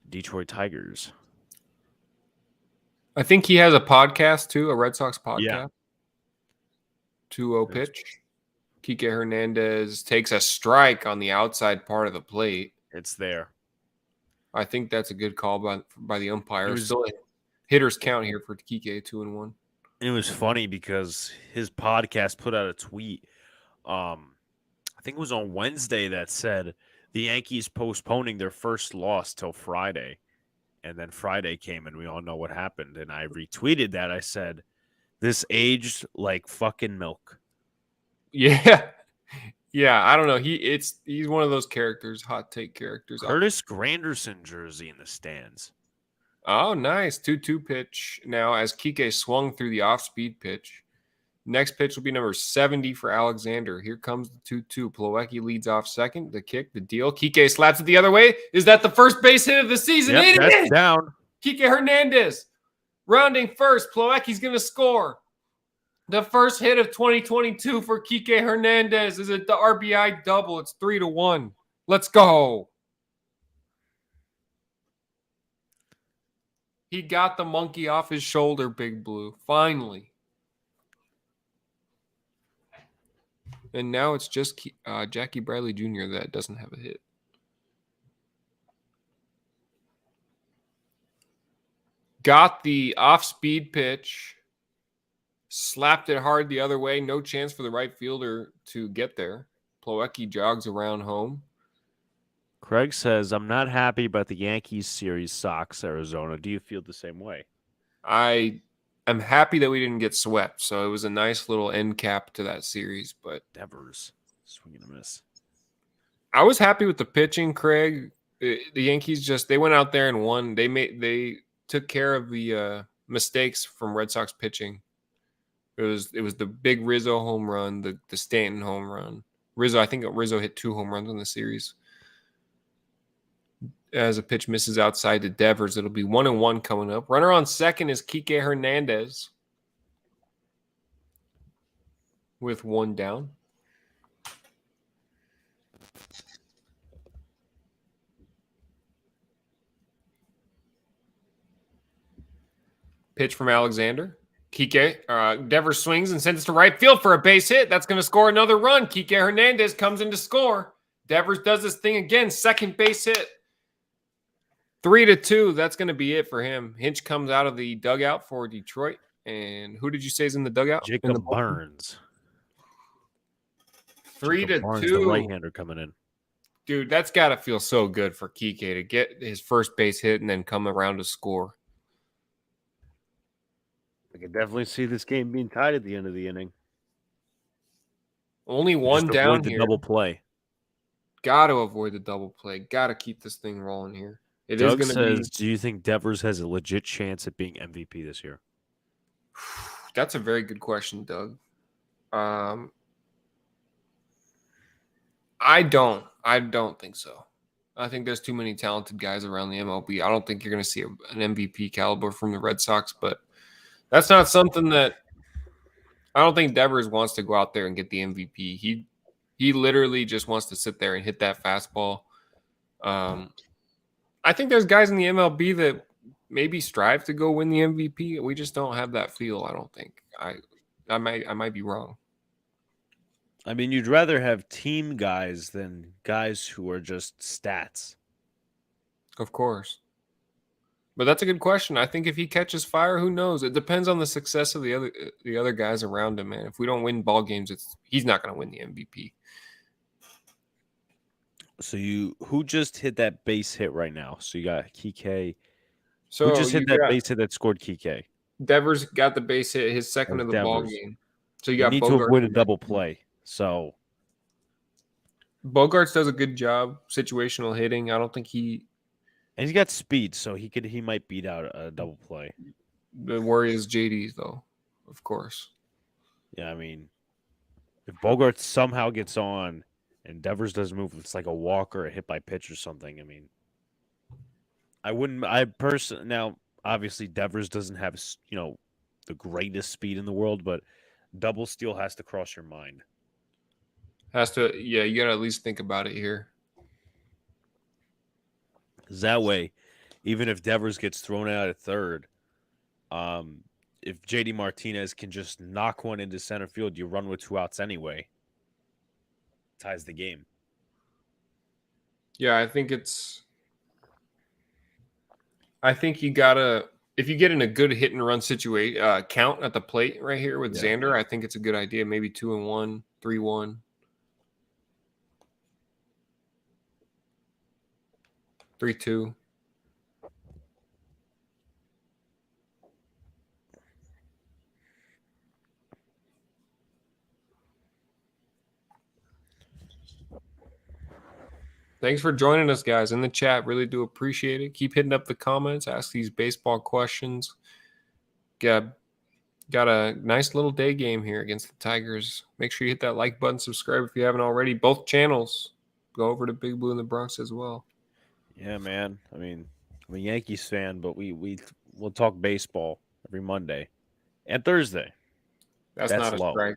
Detroit Tigers. I think he has a podcast too, a Red Sox podcast. Yeah. 2-0 pitch. Kike Hernandez takes a strike on the outside part of the plate. It's there. I think that's a good call by the umpire. Still a hitter's count here for Kike, 2-1. It was funny because his podcast put out a tweet. I think it was on Wednesday that said the Yankees postponing their first loss till Friday. And then Friday came and we all know what happened. And I retweeted that. I said, this aged like fucking milk. Yeah. Yeah, I don't know. He's one of those characters, hot take characters. Curtis Granderson jersey in the stands. Oh, nice. 2-2 pitch now as Kike swung through the off-speed pitch. Next pitch will be number 70 for Alexander. Here comes the 2-2. Plawecki leads off second. The kick, the deal. Kike slaps it the other way. Is that the first base hit of the season? Yep, that's down. Kike Hernandez rounding first. Plawecki's going to score. The first hit of 2022 for Kike Hernandez is a RBI double. It's 3-1. Let's go. He got the monkey off his shoulder, Big Blue. Finally. And now it's just Jackie Bradley Jr. that doesn't have a hit. Got the off-speed pitch. Slapped it hard the other way. No chance for the right fielder to get there. Plawecki jogs around home. Craig says, I'm not happy about the Yankees series SoxArizona. Do you feel the same way? I I'm happy that we didn't get swept. So it was a nice little end cap to that series. But Devers swinging a miss. I was happy with the pitching, Craig. The Yankees they went out there and won. They took care of the mistakes from Red Sox pitching. It was the big Rizzo home run, the Stanton home run. I think Rizzo hit 2 home runs in the series. As a pitch misses outside to Devers, it'll be 1-1 coming up. Runner on second is Kike Hernandez with 1 down. Pitch from Alexander. Devers swings and sends it to right field for a base hit. That's going to score another run. Kike Hernandez comes in to score. Devers does this thing again. Second base hit. 3-2. That's going to be it for him. Hinch comes out of the dugout for Detroit. And who did you say is in the dugout? Jacob Burns. 3-2. Barnes, the right-hander coming in. Dude, that's got to feel so good for Kike to get his first base hit and then come around to score. I could definitely see this game being tied at the end of the inning. Only 1 Just down avoid the here. double play. Got to avoid the double play. Got to keep this thing rolling here. Doug says, do you think Devers has a legit chance at being MVP this year? That's a very good question, Doug. I don't think so. I think there's too many talented guys around the MLB. I don't think you're going to see an MVP caliber from the Red Sox, but that's not something that I don't think Devers wants to go out there and get the MVP. He literally just wants to sit there and hit that fastball. I think there's guys in the MLB that maybe strive to go win the MVP. We just don't have that feel, I don't think. I might be wrong. I mean, you'd rather have team guys than guys who are just stats. Of course. But that's a good question. I think if he catches fire, who knows? It depends on the success of the other guys around him, man. If we don't win ball games, he's not going to win the MVP. So who just hit that base hit right now? So you got Kike. So who just hit that base hit that scored Kike? Devers got the base hit, his second of the ball game. So you need to avoid a double play. So Bogarts does a good job situational hitting. I don't think and he's got speed, so he might beat out a double play. The worry is JD though, of course. Yeah, I mean, if Bogarts somehow gets on and Devers doesn't move, it's like a walk or a hit by pitch or something. I mean, now obviously Devers doesn't have, the greatest speed in the world, but double steal has to cross your mind. You got to at least think about it here. Because that way, even if Devers gets thrown out at third, if JD Martinez can just knock one into center field, you run with 2 outs anyway. Ties the game. Yeah, I think you gotta, if you get in a good hit and run situation, count at the plate right here with Xander, I think it's a good idea. Maybe 2-1, 3-1. 3-2. Thanks for joining us, guys, in the chat. Really do appreciate it. Keep hitting up the comments. Ask these baseball questions. Got a nice little day game here against the Tigers. Make sure you hit that like button, subscribe if you haven't already. Both channels. Go over to Big Blue in the Bronx as well. Yeah, man. I mean, I'm a Yankees fan, but we'll talk baseball every Monday and Thursday. That's not a strike.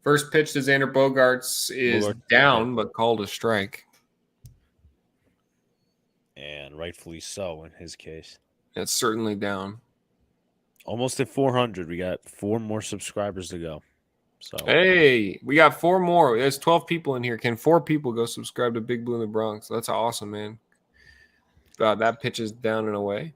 First pitch to Xander Bogaerts is down, but called a strike. And rightfully so in his case. It's certainly down. Almost at 400. We got 4 more subscribers to go. So hey, we got 4 more. There's 12 people in here. Can 4 people go subscribe to Big Blue in the Bronx? That's awesome, man. That pitch is down and away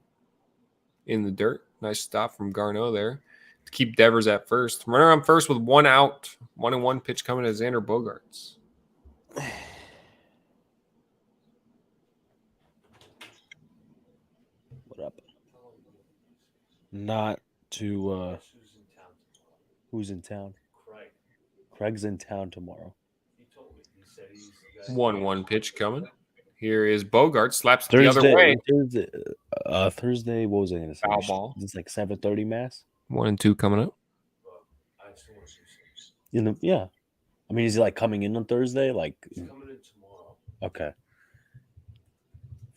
in the dirt. Nice stop from Garneau there to keep Devers at first. Runner on first with 1 out. 1-1 pitch coming to Xander Bogaerts. What up? Not to who's in town? Craig's in town tomorrow. 1-1 pitch coming. Here is Bogart, slaps it the other way. Thursday. What was I going to say? Foul ball. It's like 7:30 mass. 1-2 coming up. Yeah. I mean, is he like coming in on Thursday? Like, He's coming in tomorrow. Okay.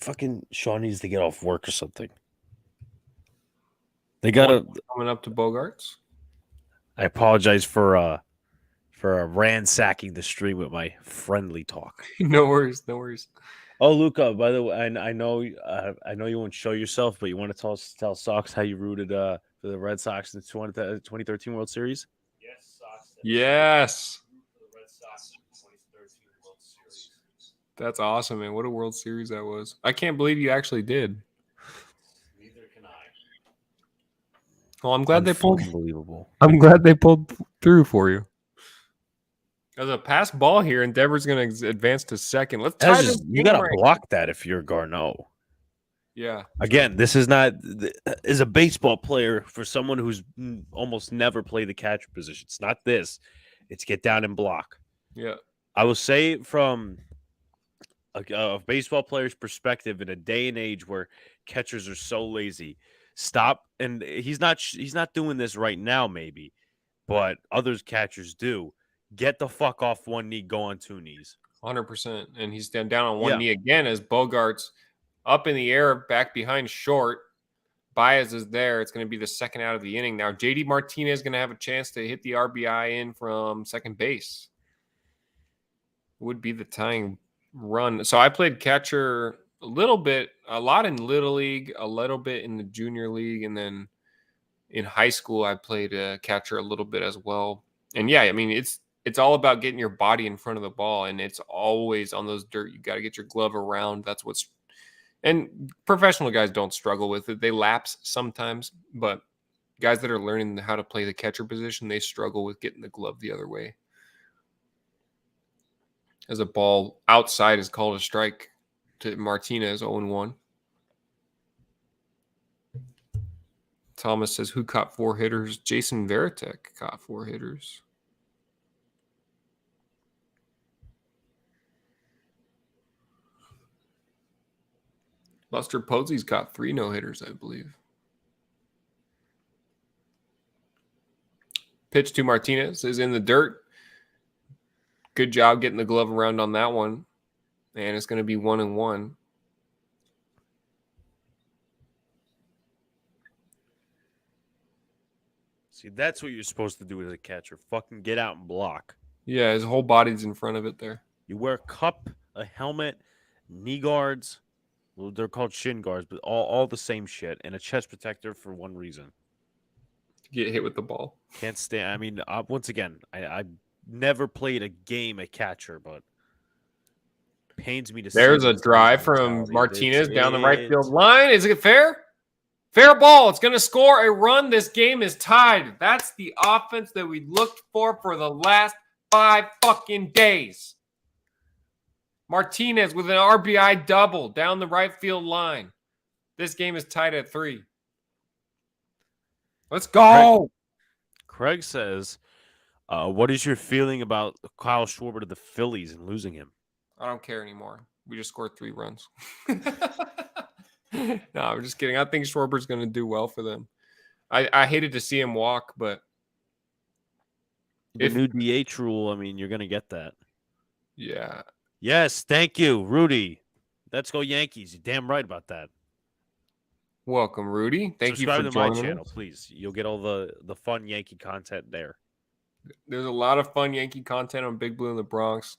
Fucking Sean needs to get off work or something. They gotta. Coming up to Bogarts. I apologize for ransacking the stream with my friendly talk. No worries, no worries. Oh, Luca, by the way, I know you won't show yourself, but you want to tell Sox how you rooted for the Red Sox in the 2013 World Series? Yes, Sox. Yes. For the Red Sox in the 2013 World Series. That's awesome, man. What a World Series that was. I can't believe you actually did. Neither can I. Well, I'm glad they pulled. Unbelievable. I'm glad they pulled through for you. There's a pass ball here, and Devers going to advance to second. Let's tie this. You got to block that if you're Garneau. Yeah. Again, this is not is a baseball player for someone who's almost never played the catcher position. It's not this. It's get down and block. Yeah. I will say from a baseball player's perspective, in a day and age where catchers are so lazy, stop. And he's not doing this right now, maybe, but others catchers do. Get the fuck off one knee, go on two knees. 100%. And he's down on one knee again as Bogart's up in the air, back behind short. Baez is there. It's going to be the second out of the inning. Now, JD Martinez is going to have a chance to hit the RBI in from second base. Would be the tying run. So I played catcher a lot in Little League, a little bit in the Junior League, and then in high school I played catcher a little bit as well. And yeah, I mean, it's all about getting your body in front of the ball, and it's always on those dirt. You got to get your glove around. That's what's, and professional guys don't struggle with it. They lapse sometimes, but guys that are learning how to play the catcher position, they struggle with getting the glove the other way. As a ball outside is called a strike to Martinez, 0-1. Thomas says, who caught 4 hitters? Jason Varitek caught 4 hitters. Buster Posey's got 3 no-hitters, I believe. Pitch to Martinez is in the dirt. Good job getting the glove around on that one. And it's going to be 1-1. See, that's what you're supposed to do as a catcher. Fucking get out and block. Yeah, his whole body's in front of it there. You wear a cup, a helmet, knee guards. Well, they're called shin guards, but all the same shit. And a chest protector for one reason. Get hit with the ball. Can't stand. I mean, once again, I never played a game at catcher, but pains me to see. There's a drive from Martinez down the right field line. Is it fair? Fair ball. It's going to score a run. This game is tied. That's the offense that we looked for the last 5 fucking days. Martinez with an RBI double down the right field line. This game is tied at 3. Let's go. Craig says, what is your feeling about Kyle Schwarber to the Phillies and losing him? I don't care anymore. We just scored 3 runs. No, I'm just kidding. I think Schwarber's going to do well for them. I hated to see him walk, but the new DH rule, I mean, you're going to get that. Yeah. Yes, thank you, Rudy. Let's go Yankees. You're damn right about that. Welcome, Rudy. Thank you for joining joining my channel, us. Please. You'll get all the fun Yankee content there. There's a lot of fun Yankee content on Big Blue in the Bronx.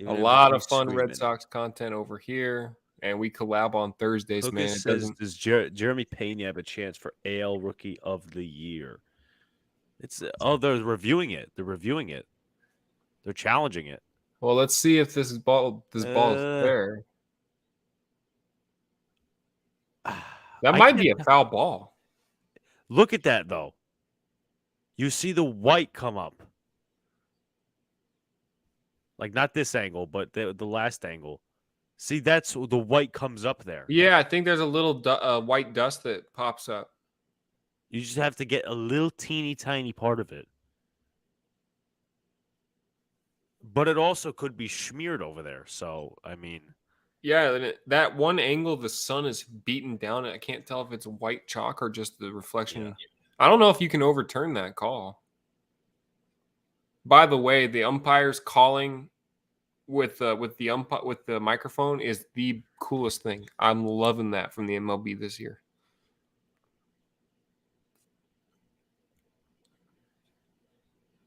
A lot of fun Red Sox content over here. And we collab on Thursdays, Lucas man. Says, does Jeremy Pena have a chance for AL Rookie of the Year? They're reviewing it. They're challenging it. Well, let's see if this ball is fair. That might be a foul ball. Look at that, though. You see the white come up. Like, not this angle, but the last angle. See, that's the white comes up there. Yeah, I think there's a little white dust that pops up. You just have to get a little teeny tiny part of it. But it also could be smeared over there. So, I mean, Yeah, and that one angle the sun is beaten down. I can't tell if it's white chalk or just the reflection. Yeah. I don't know if you can overturn that call. By the way, the umpires calling with the microphone is the coolest thing. I'm loving that from the MLB this year.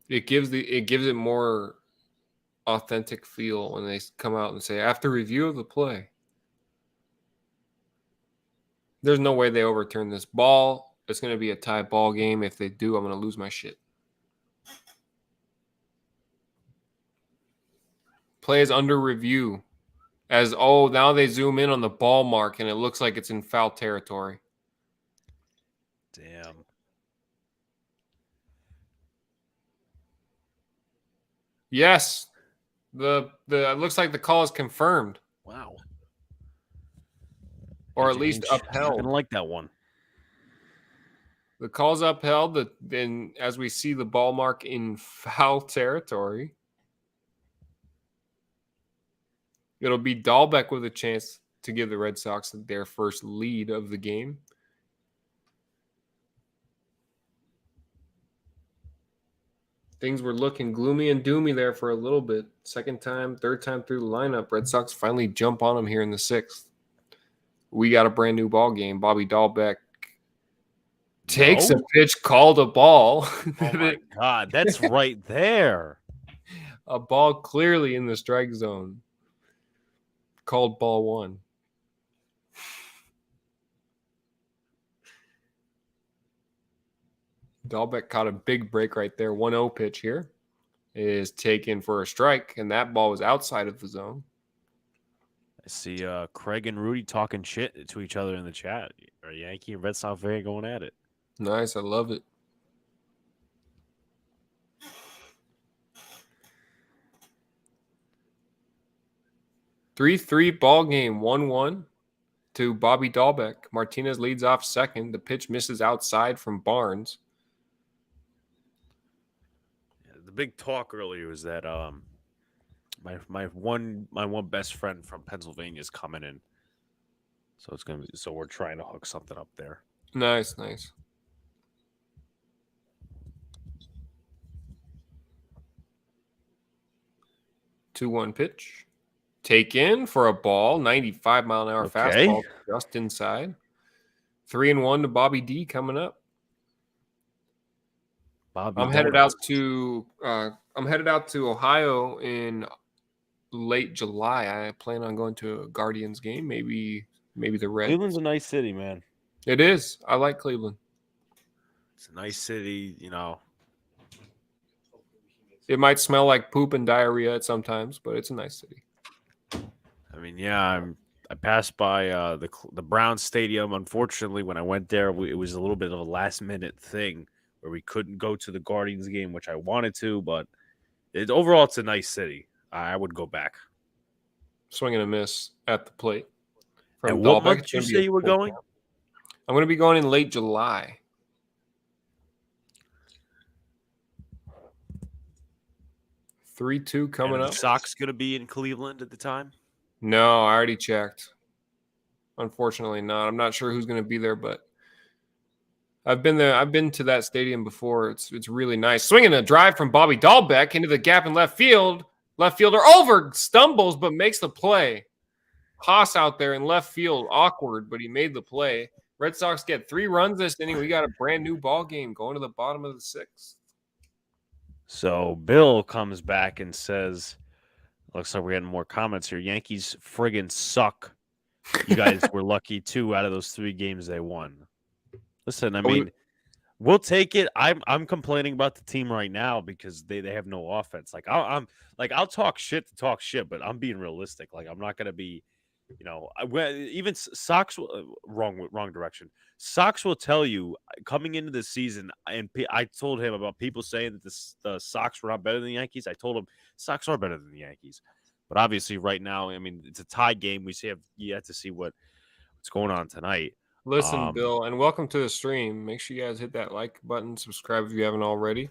It gives it more authentic feel when they come out and say after review of the play. There's no way they overturn this ball. It's going to be a tie ball game. If they do, I'm going to lose my shit. Play is under review. Now they zoom in on the ball mark and it looks like it's in foul territory. damn. Yes. It looks like the call is confirmed. Wow. Or at least I upheld. didn't like that one. The call's upheld. Then, as we see the ball mark in foul territory, it'll be Dahlbeck with a chance to give the Red Sox their first lead of the game. Things were looking gloomy and doomy there for a little bit. Third time through the lineup, Red Sox finally jump on them here in the 6th. We got a brand new ball game. Bobby Dahlbeck takes a pitch, called a ball. Oh my God, that's right there. A ball clearly in the strike zone. Called ball 1. Dahlbeck caught a big break right there. 1-0 pitch here is taken for a strike, and that ball was outside of the zone. I see Craig and Rudy talking shit to each other in the chat. Are Yankee and Red Sox fan going at it? Nice. I love it. Three ball game, 1-1 to Bobby Dahlbeck. Martinez leads off second. The pitch misses outside from Barnes. The big talk earlier was that my one best friend from Pennsylvania is coming in, so we're trying to hook something up there. Nice. 2-1 pitch. Take in for a ball. 95-mile-an-hour fastball just inside. 3-1 to Bobby D coming up. I'm headed out to Ohio in late July. I plan on going to a Guardians game, maybe the Reds. Cleveland's a nice city, man. It is. I like Cleveland. It's a nice city, It might smell like poop and diarrhea at sometimes, but it's a nice city. I mean, yeah, I passed by the Browns Stadium. Unfortunately, when I went there, it was a little bit of a last-minute thing where we couldn't go to the Guardians game, which I wanted to, but overall, it's a nice city. I would go back. Swing and a miss at the plate. And what month did you say you were going? I'm going to be going in late July. (3-2) coming up. The Sox going to be in Cleveland at the time? No, I already checked. Unfortunately not. I'm not sure who's going to be there, but I've been there. I've been to that stadium before. It's really nice. Swinging a drive from Bobby Dahlbeck into the gap in left field. Left fielder stumbles but makes the play. Haas out there in left field, awkward, but he made the play. Red Sox get 3 runs this inning. We got a brand new ball game going to the bottom of the 6th. So Bill comes back and says, looks like we're getting more comments here. Yankees friggin' suck. You guys were lucky 2 out of those 3 games they won. Listen, I mean, we'll take it. I'm complaining about the team right now because they have no offense. Like I'll talk shit to talk shit, but I'm being realistic. Like I'm not gonna be, even Sox wrong direction. Sox will tell you coming into the season, and I told him about people saying that the Sox were not better than the Yankees. I told him Sox are better than the Yankees, but obviously right now, I mean, it's a tie game. We have yet to see what's going on tonight. Listen, Bill, and welcome to the stream. Make sure you guys hit that like button, subscribe if you haven't already.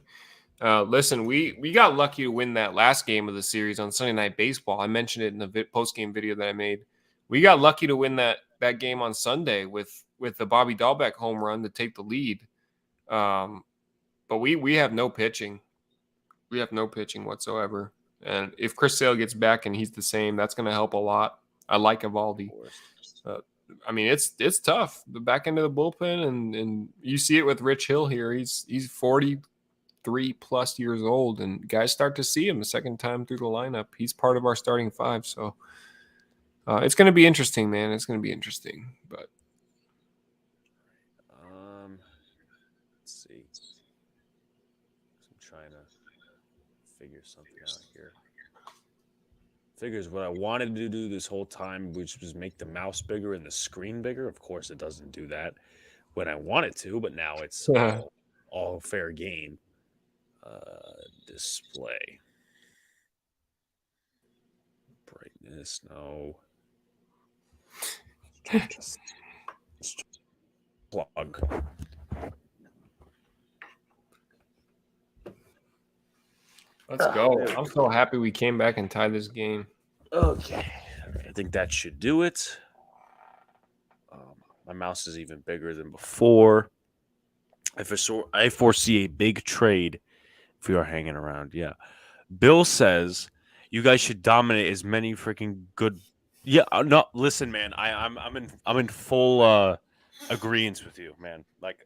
Listen, we got lucky to win that last game of the series on Sunday Night Baseball. I mentioned it in the post-game video that I made. We got lucky to win that game on Sunday with the Bobby Dahlbeck home run to take the lead. But we have no pitching. We have no pitching whatsoever. And if Chris Sale gets back and he's the same, that's going to help a lot. I like Evaldi. I mean, it's tough. The back end of the bullpen, and you see it with Rich Hill here. He's 43 plus years old, and guys start to see him the second time through the lineup. He's part of our starting five, so it's going to be interesting, man. It's going to be interesting. But let's see. I'm trying to figure something out here. Figures what I wanted to do this whole time, which was make the mouse bigger and the screen bigger. Of course, it doesn't do that when I want it to, but now it's all fair game. Display. Brightness, no. Plug. Let's go. I'm so happy we came back and tied this game. Okay. I think that should do it. My mouse is even bigger than before. I foresee a big trade if we are hanging around. Yeah. Bill says you guys should dominate as many freaking good. Yeah. No, listen, man. I'm in full agreement with you, man. Like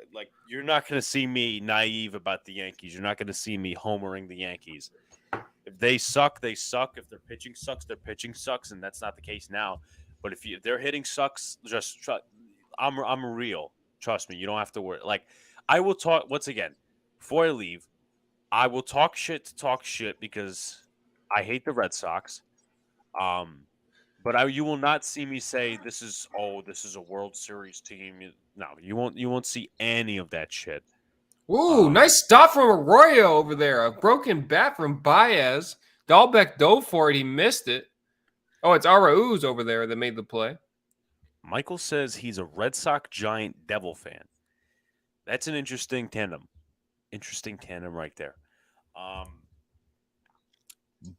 you're not gonna see me naive about the Yankees. You're not gonna see me homering the Yankees. If they suck, they suck. If their pitching sucks, their pitching sucks, and that's not the case now. But if their hitting sucks, just I'm real. Trust me, you don't have to worry. Like I will talk once again before I leave. I will talk shit to talk shit because I hate the Red Sox. But you will not see me say this is a World Series team. No, you won't see any of that shit. Ooh, nice stop from Arroyo over there. A broken bat from Baez. Dahlbeck dove for it. He missed it. Oh, it's Arauz over there that made the play. Michael says he's a Red Sox Giant Devil fan. That's an interesting tandem. Interesting tandem right there.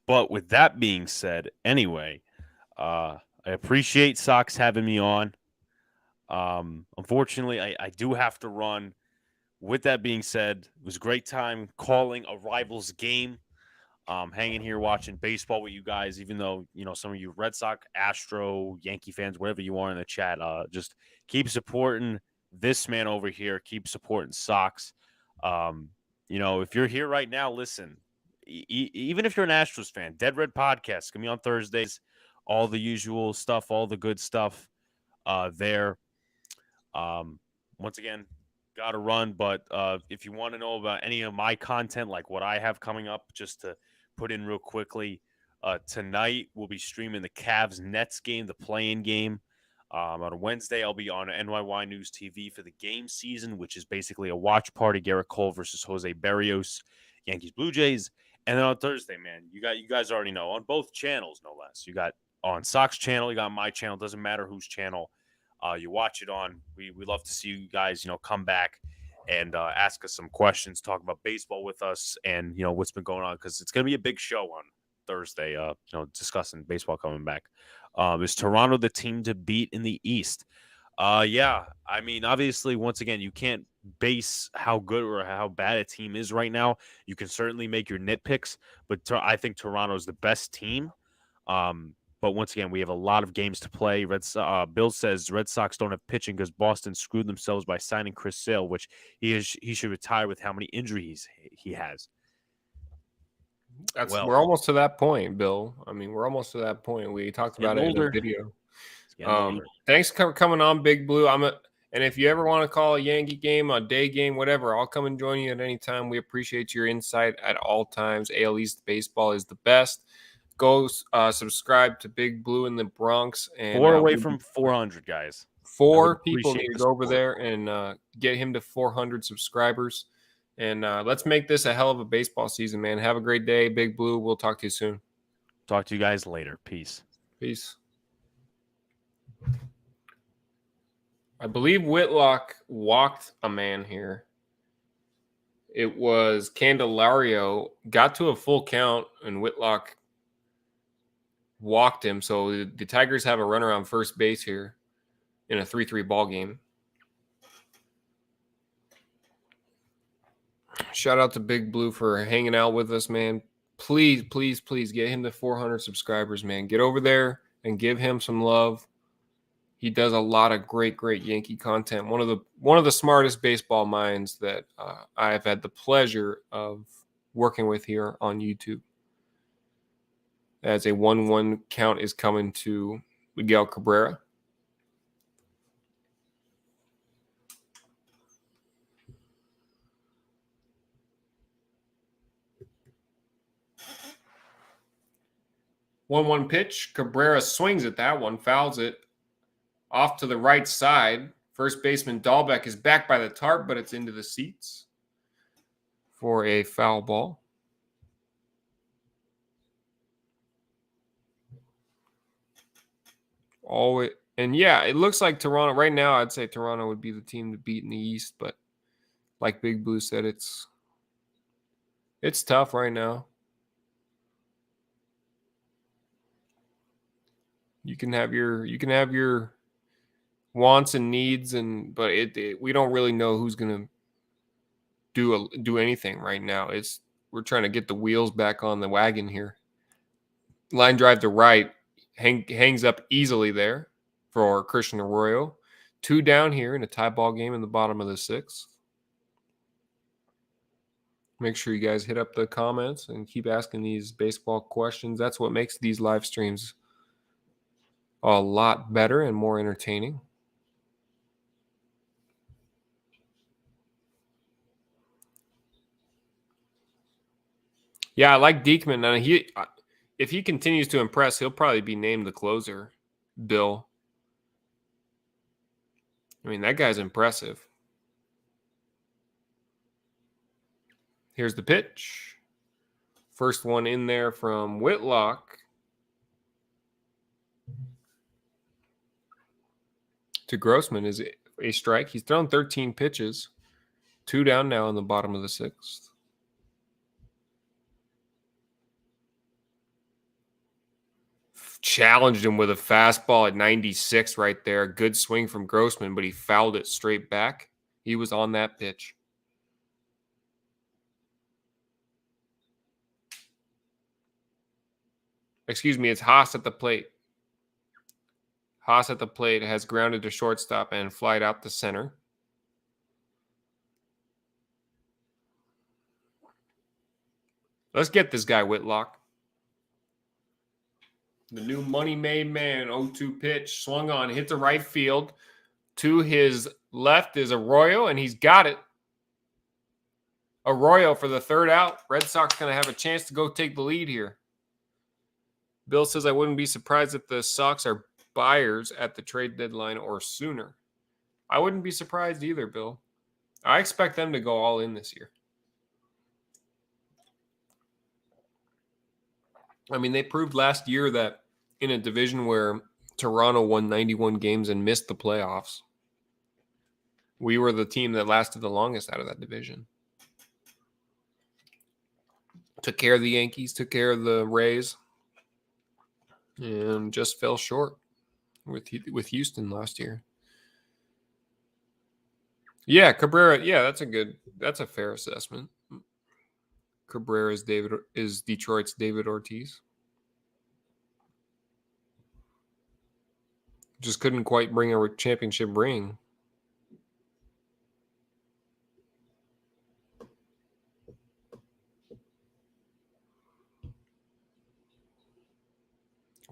But with that being said, anyway, I appreciate Sox having me on. Unfortunately, I do have to run. With that being said, it was a great time calling a Rivals game. Hanging here watching baseball with you guys, even though, some of you Red Sox, Astro, Yankee fans, whatever you are in the chat, just keep supporting this man over here. Keep supporting Sox. If you're here right now, listen, even if you're an Astros fan, Dead Red Podcast, going to be on Thursdays, all the usual stuff, all the good stuff there. Once again, got to run, but if you want to know about any of my content, like what I have coming up, just to put in real quickly, tonight we'll be streaming the Cavs-Nets game, the play-in game. On Wednesday, I'll be on NYY News TV for the game season, which is basically a watch party, Garrett Cole versus Jose Barrios, Yankees Blue Jays. And then on Thursday, man, you guys already know, on both channels, no less. You got on Sox channel, you got my channel, doesn't matter whose channel you watch it on. We love to see you guys, come back and ask us some questions, talk about baseball with us, and what's been going on, because it's going to be a big show on Thursday. Discussing baseball coming back. Is Toronto the team to beat in the East? Yeah. I mean, obviously, once again, you can't base how good or how bad a team is right now. You can certainly make your nitpicks, but I think Toronto is the best team. But once again, we have a lot of games to play. Bill says Red Sox don't have pitching because Boston screwed themselves by signing Chris Sale, which he should retire with how many injuries he has. We're almost to that point, Bill. I mean, we're almost to that point. We talked about it in the video. Thanks for coming on, Big Blue. And if you ever want to call a Yankee game, a day game, whatever, I'll come and join you at any time. We appreciate your insight at all times. AL East baseball is the best. Go subscribe to Big Blue in the Bronx. And 4 away from 400, guys. 4 people need to go over there and get him to 400 subscribers. And let's make this a hell of a baseball season, man. Have a great day, Big Blue. We'll talk to you soon. Talk to you guys later. Peace. Peace. I believe Whitlock walked a man here. It was Candelario, got to a full count, and Whitlock walked him. So the Tigers have a runner on first base here in a 3-3 ball game. Shout out to Big Blue for hanging out with us, man. Please, please, please get him to 400 subscribers, man. Get over there and give him some love. He does a lot of great Yankee content. One of the smartest baseball minds that I've had the pleasure of working with here on YouTube. As a 1-1 count is coming to Miguel Cabrera. One pitch. Cabrera swings at that one, fouls it off to the right side. First baseman Dahlbeck is back by the tarp, but it's into the seats for a foul ball. And yeah, it looks like Toronto right now. I'd say Toronto would be the team to beat in the East, but like Big Blue said, it's tough right now. You can have your wants and needs, but we don't really know who's gonna do anything right now. We're trying to get the wheels back on the wagon here. Line drive to right, hangs up easily there for Christian Arroyo. 2 down here in a tie ball game in the bottom of the 6th. Make sure you guys hit up the comments and keep asking these baseball questions. That's what makes these live streams a lot better and more entertaining. Yeah, I like Diekman. Now if he continues to impress, he'll probably be named the closer, Bill. I mean, that guy's impressive. Here's the pitch. First one in there from Whitlock to Grossman is a strike. He's thrown 13 pitches. 2 down now in the bottom of the 6th. Challenged him with a fastball at 96 right there. Good swing from Grossman, but he fouled it straight back. He was on that pitch. Excuse me, it's Haas at the plate. Haas at the plate has grounded to shortstop and flied out to center. Let's get this guy, Whitlock. The new money-made man, 0-2 pitch, swung on, hit to right field. To his left is Arroyo, and he's got it. Arroyo for the 3rd out. Red Sox going to have a chance to go take the lead here. Bill says, I wouldn't be surprised if the Sox are buyers at the trade deadline or sooner. I wouldn't be surprised either, Bill. I expect them to go all in this year. I mean, they proved last year that in a division where Toronto won 91 games and missed the playoffs, we were the team that lasted the longest out of that division. Took care of the Yankees, took care of the Rays, and just fell short with Houston last year. Yeah, Cabrera. Yeah, that's a fair assessment. Cabrera is Detroit's David Ortiz. Just couldn't quite bring a championship ring.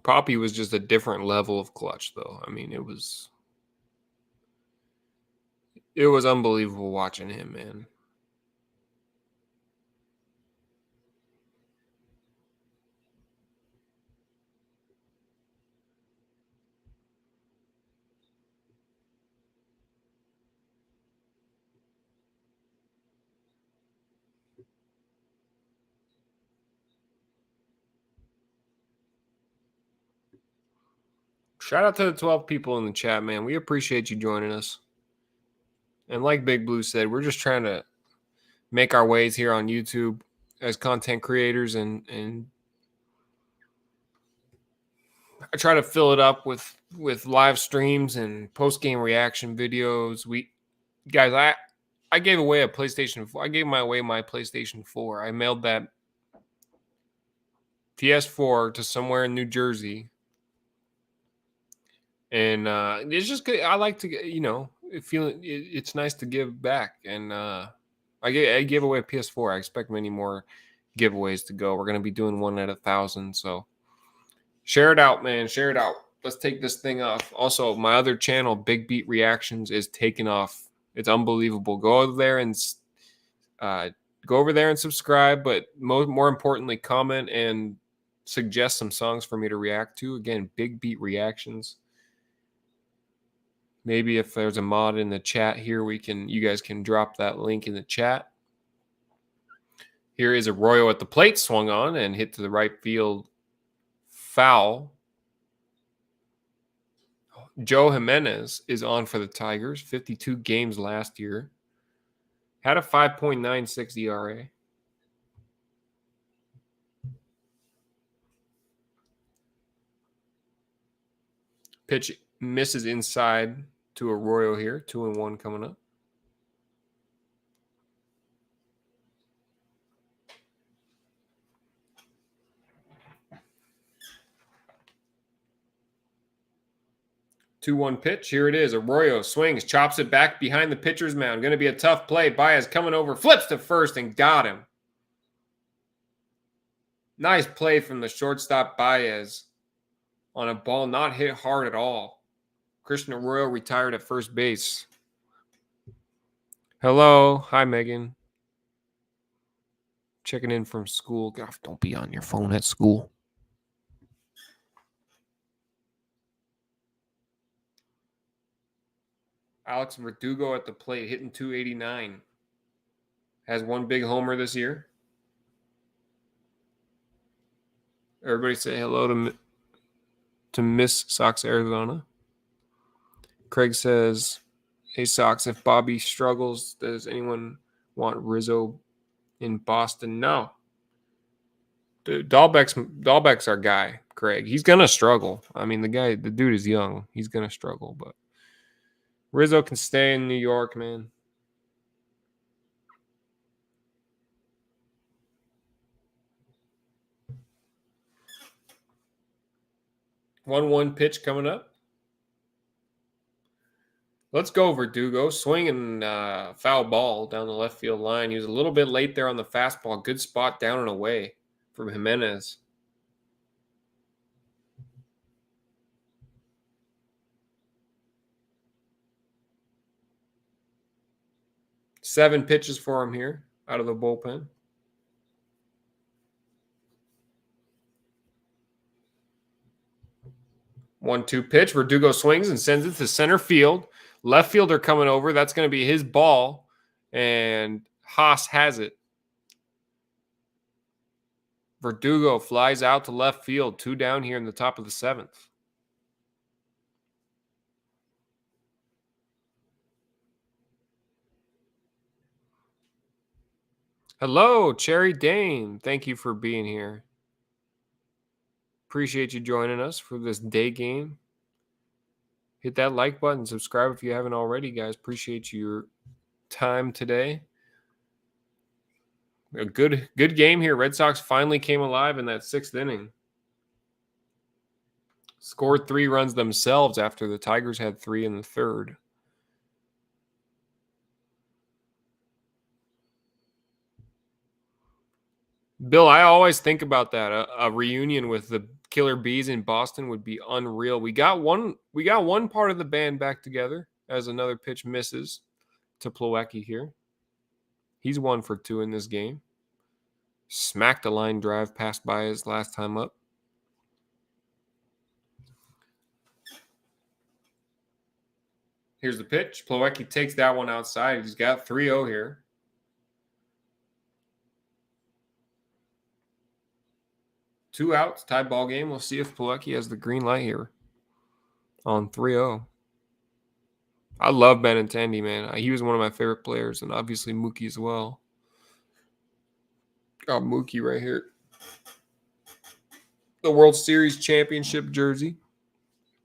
Poppy was just a different level of clutch, though. I mean, it was unbelievable watching him, man. Shout out to the 12 people in the chat, man. We appreciate you joining us. And like Big Blue said, we're just trying to make our ways here on YouTube as content creators, and I try to fill it up with live streams and post game reaction videos. I gave away a PlayStation 4. I gave away my PlayStation 4. I mailed that PS4 to somewhere in New Jersey, and it's just good. I like to it's nice to give back, and I gave away a PS4. I expect many more giveaways to go. We're gonna be doing one at 1,000, so share it out, man. Share it out. Let's take this thing off. Also, my other channel, Big Beat Reactions, is taking off. It's unbelievable. Go over there and subscribe, but more importantly, comment and suggest some songs for me to react to. Again, Big Beat Reactions. Maybe if there's a mod in the chat here, you guys can drop that link in the chat. Here is Arroyo at the plate, swung on and hit to the right field. Foul. Joe Jimenez is on for the Tigers. 52 games last year. Had a 5.96 ERA. Pitch misses inside to Arroyo here. 2-1 coming up. Two-one pitch. Here it is. Arroyo swings, chops it back behind the pitcher's mound. Going to be a tough play. Baez coming over, flips to first and got him. Nice play from the shortstop Baez on a ball not hit hard at all. Christian Arroyo retired at first base. Hello. Hi, Megan. Checking in from school. God, don't be on your phone at school. Alex Verdugo at the plate, hitting 289. Has one big homer this year. Everybody say hello to Miss SoxArizona. Craig says, hey, Sox, if Bobby struggles, does anyone want Rizzo in Boston? No. Dude, Dahlbeck's our guy, Craig. He's going to struggle. I mean, the dude is young. He's going to struggle, but Rizzo can stay in New York, man. 1-1 pitch coming up. Let's go, Verdugo. Swinging foul ball down the left field line. He was a little bit late there on the fastball. Good spot down and away from Jimenez. Seven pitches for him here out of the bullpen. One-two pitch. Verdugo swings and sends it to center field. Left fielder coming over. That's going to be his ball. And Haas has it. Verdugo flies out to left field. 2 down here in the top of the 7th. Hello, Cherry Dame. Thank you for being here. Appreciate you joining us for this day game. Hit that like button. Subscribe if you haven't already, guys. Appreciate your time today. A good game here. Red Sox finally came alive in that 6th inning. Scored 3 runs themselves after the Tigers had 3 in the 3rd. Bill, I always think about that. A reunion with the Killer Bees in Boston would be unreal. We got one part of the band back together as another pitch misses to Plawecki here. He's 1 for 2 in this game. Smacked a line drive passed by his last time up. Here's the pitch. Plawecki takes that one outside. He's got 3-0 here. Two outs, tie ball game. We'll see if Plawecki has the green light here on 3-0. I love Benintendi, man. He was one of my favorite players, and obviously Mookie as well. Got Mookie right here. The World Series championship jersey.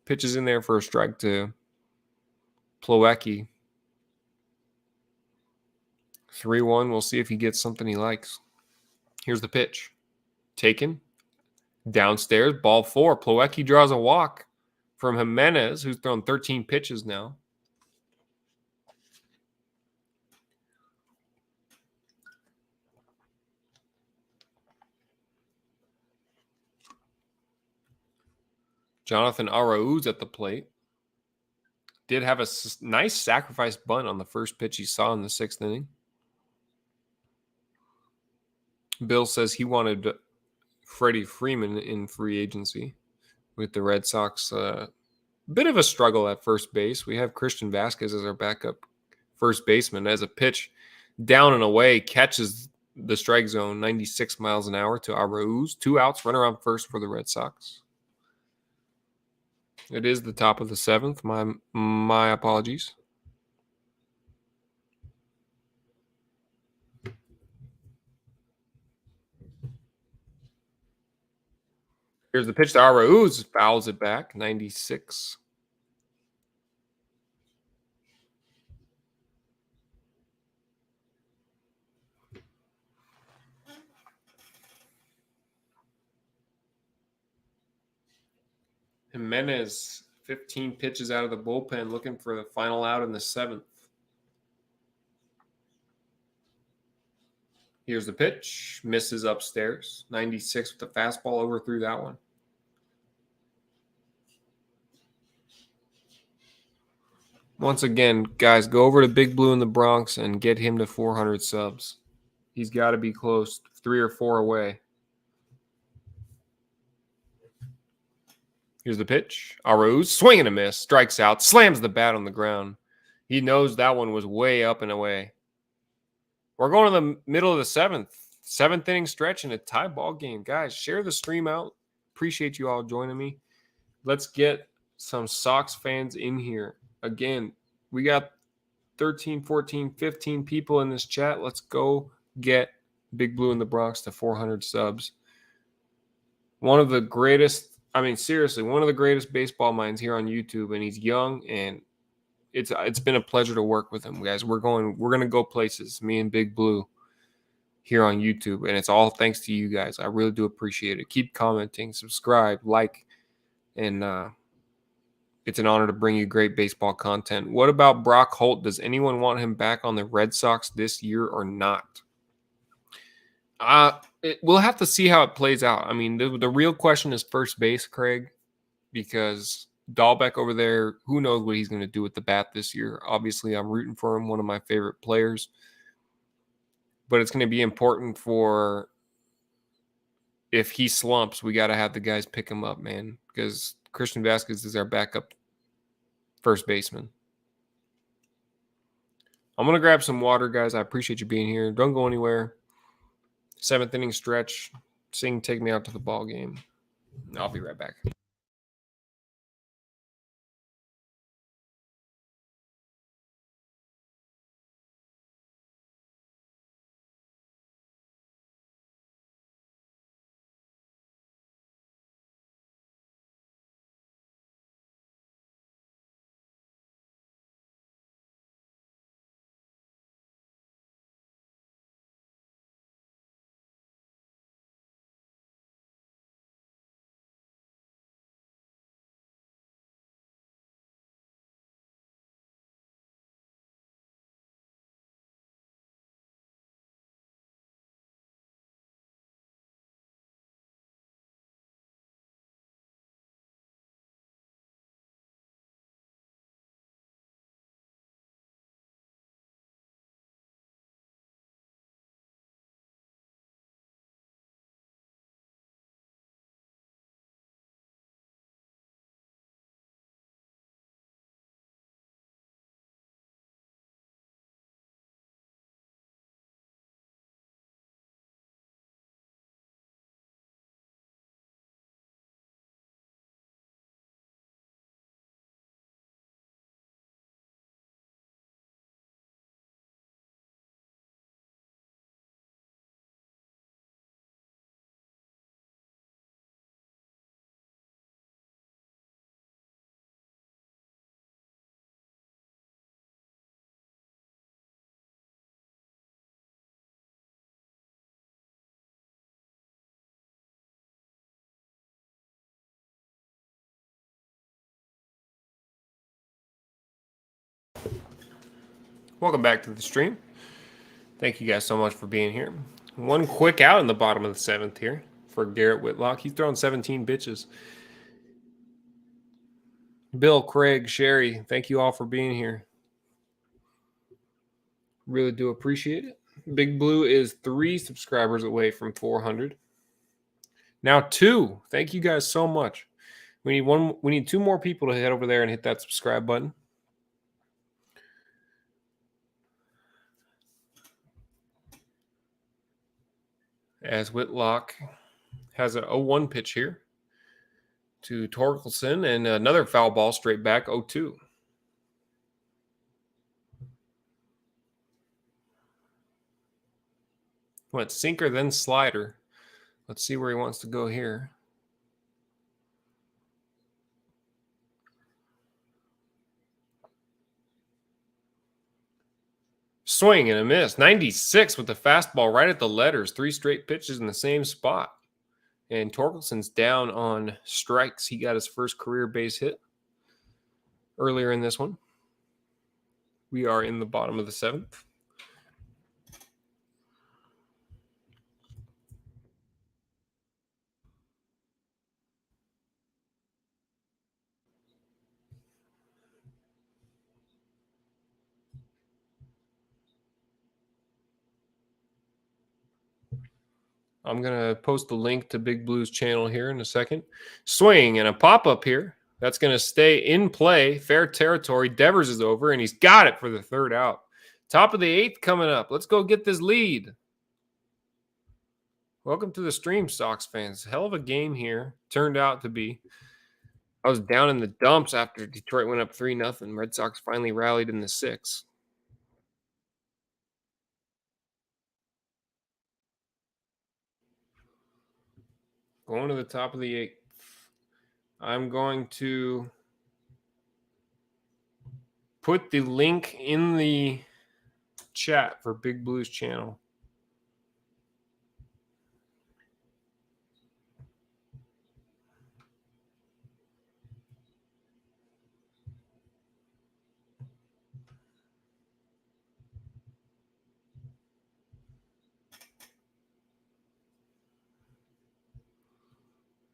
Pitches in there for a strike to Plawecki. 3-1. We'll see if he gets something he likes. Here's the pitch. Taken. Downstairs. Ball 4. Plawecki draws a walk from Jimenez, who's thrown 13 pitches now. Jonathan Arauz at the plate. Did have a nice sacrifice bunt on the first pitch he saw in the 6th inning. Bill says he wanted Freddie Freeman in free agency with the Red Sox. Bit of a struggle at first base. We have Christian Vasquez as our backup first baseman. As a pitch down and away, catches the strike zone, 96 miles an hour to Arauz. 2 outs, run around first for the Red Sox. It is the top of the 7th. My apologies. Here's the pitch to Arauz. Fouls it back, 96. Jimenez, 15 pitches out of the bullpen, looking for the final out in the 7th. Here's the pitch. Misses upstairs. 96 with the fastball. Overthrew that one. Once again, guys, go over to Big Blue in the Bronx and get him to 400 subs. He's got to be close, 3 or 4 away. Here's the pitch. Arauz, swing and a miss. Strikes out. Slams the bat on the ground. He knows that one was way up and away. We're going to the middle of the 7th inning stretch in a tie ball game. Guys, share the stream out. Appreciate you all joining me. Let's get some Sox fans in here. Again, we got 13, 14, 15 people in this chat. Let's go get Big Blue in the Bronx to 400 subs. One of the greatest, seriously, one of the greatest baseball minds here on YouTube, and he's young, and it's been a pleasure to work with him, guys. We're going to go places, me and Big Blue here on YouTube, and it's all thanks to you guys. I really do appreciate it. Keep commenting, subscribe, like, and it's an honor to bring you great baseball content. What about Brock Holt? Does anyone want him back on the Red Sox this year or not? We'll have to see how it plays out. I mean, the real question is first base, Craig, because Dahlbeck over there, who knows what he's going to do with the bat this year. Obviously, I'm rooting for him, one of my favorite players. But it's going to be important for, if he slumps, we got to have the guys pick him up, man, because Christian Vasquez is our backup first baseman. I'm going to grab some water, guys. I appreciate you being here. Don't go anywhere. 7th inning stretch. Sing, take me out to the ball game. I'll be right back. Welcome back to the stream. Thank you guys so much for being here. One quick out in the bottom of the 7th here for Garrett Whitlock. He's throwing 17 bitches. Bill, Craig, Sherry, thank you all for being here. Really do appreciate it. Big Blue is 3 subscribers away from 400. Now 2. Thank you guys so much. We need one. We need 2 more people to head over there and hit that subscribe button. As Whitlock has a 0-1 pitch here to Torkelson and another foul ball straight back 0-2. Went sinker, then slider. Let's see where he wants to go here. Swing and a miss. 96 with the fastball right at the letters. 3 straight pitches in the same spot. And Torkelson's down on strikes. He got his first career base hit earlier in this one. We are in the bottom of the 7th. I'm going to post the link to Big Blue's channel here in a second. Swing and a pop-up here. That's going to stay in play. Fair territory. Devers is over, and he's got it for the 3rd out. Top of the 8th coming up. Let's go get this lead. Welcome to the stream, Sox fans. Hell of a game here. Turned out to be. I was down in the dumps after Detroit went up 3-0. Red Sox finally rallied in the 6th. Going to the top of the 8th. I'm going to put the link in the chat for Big Blue's channel.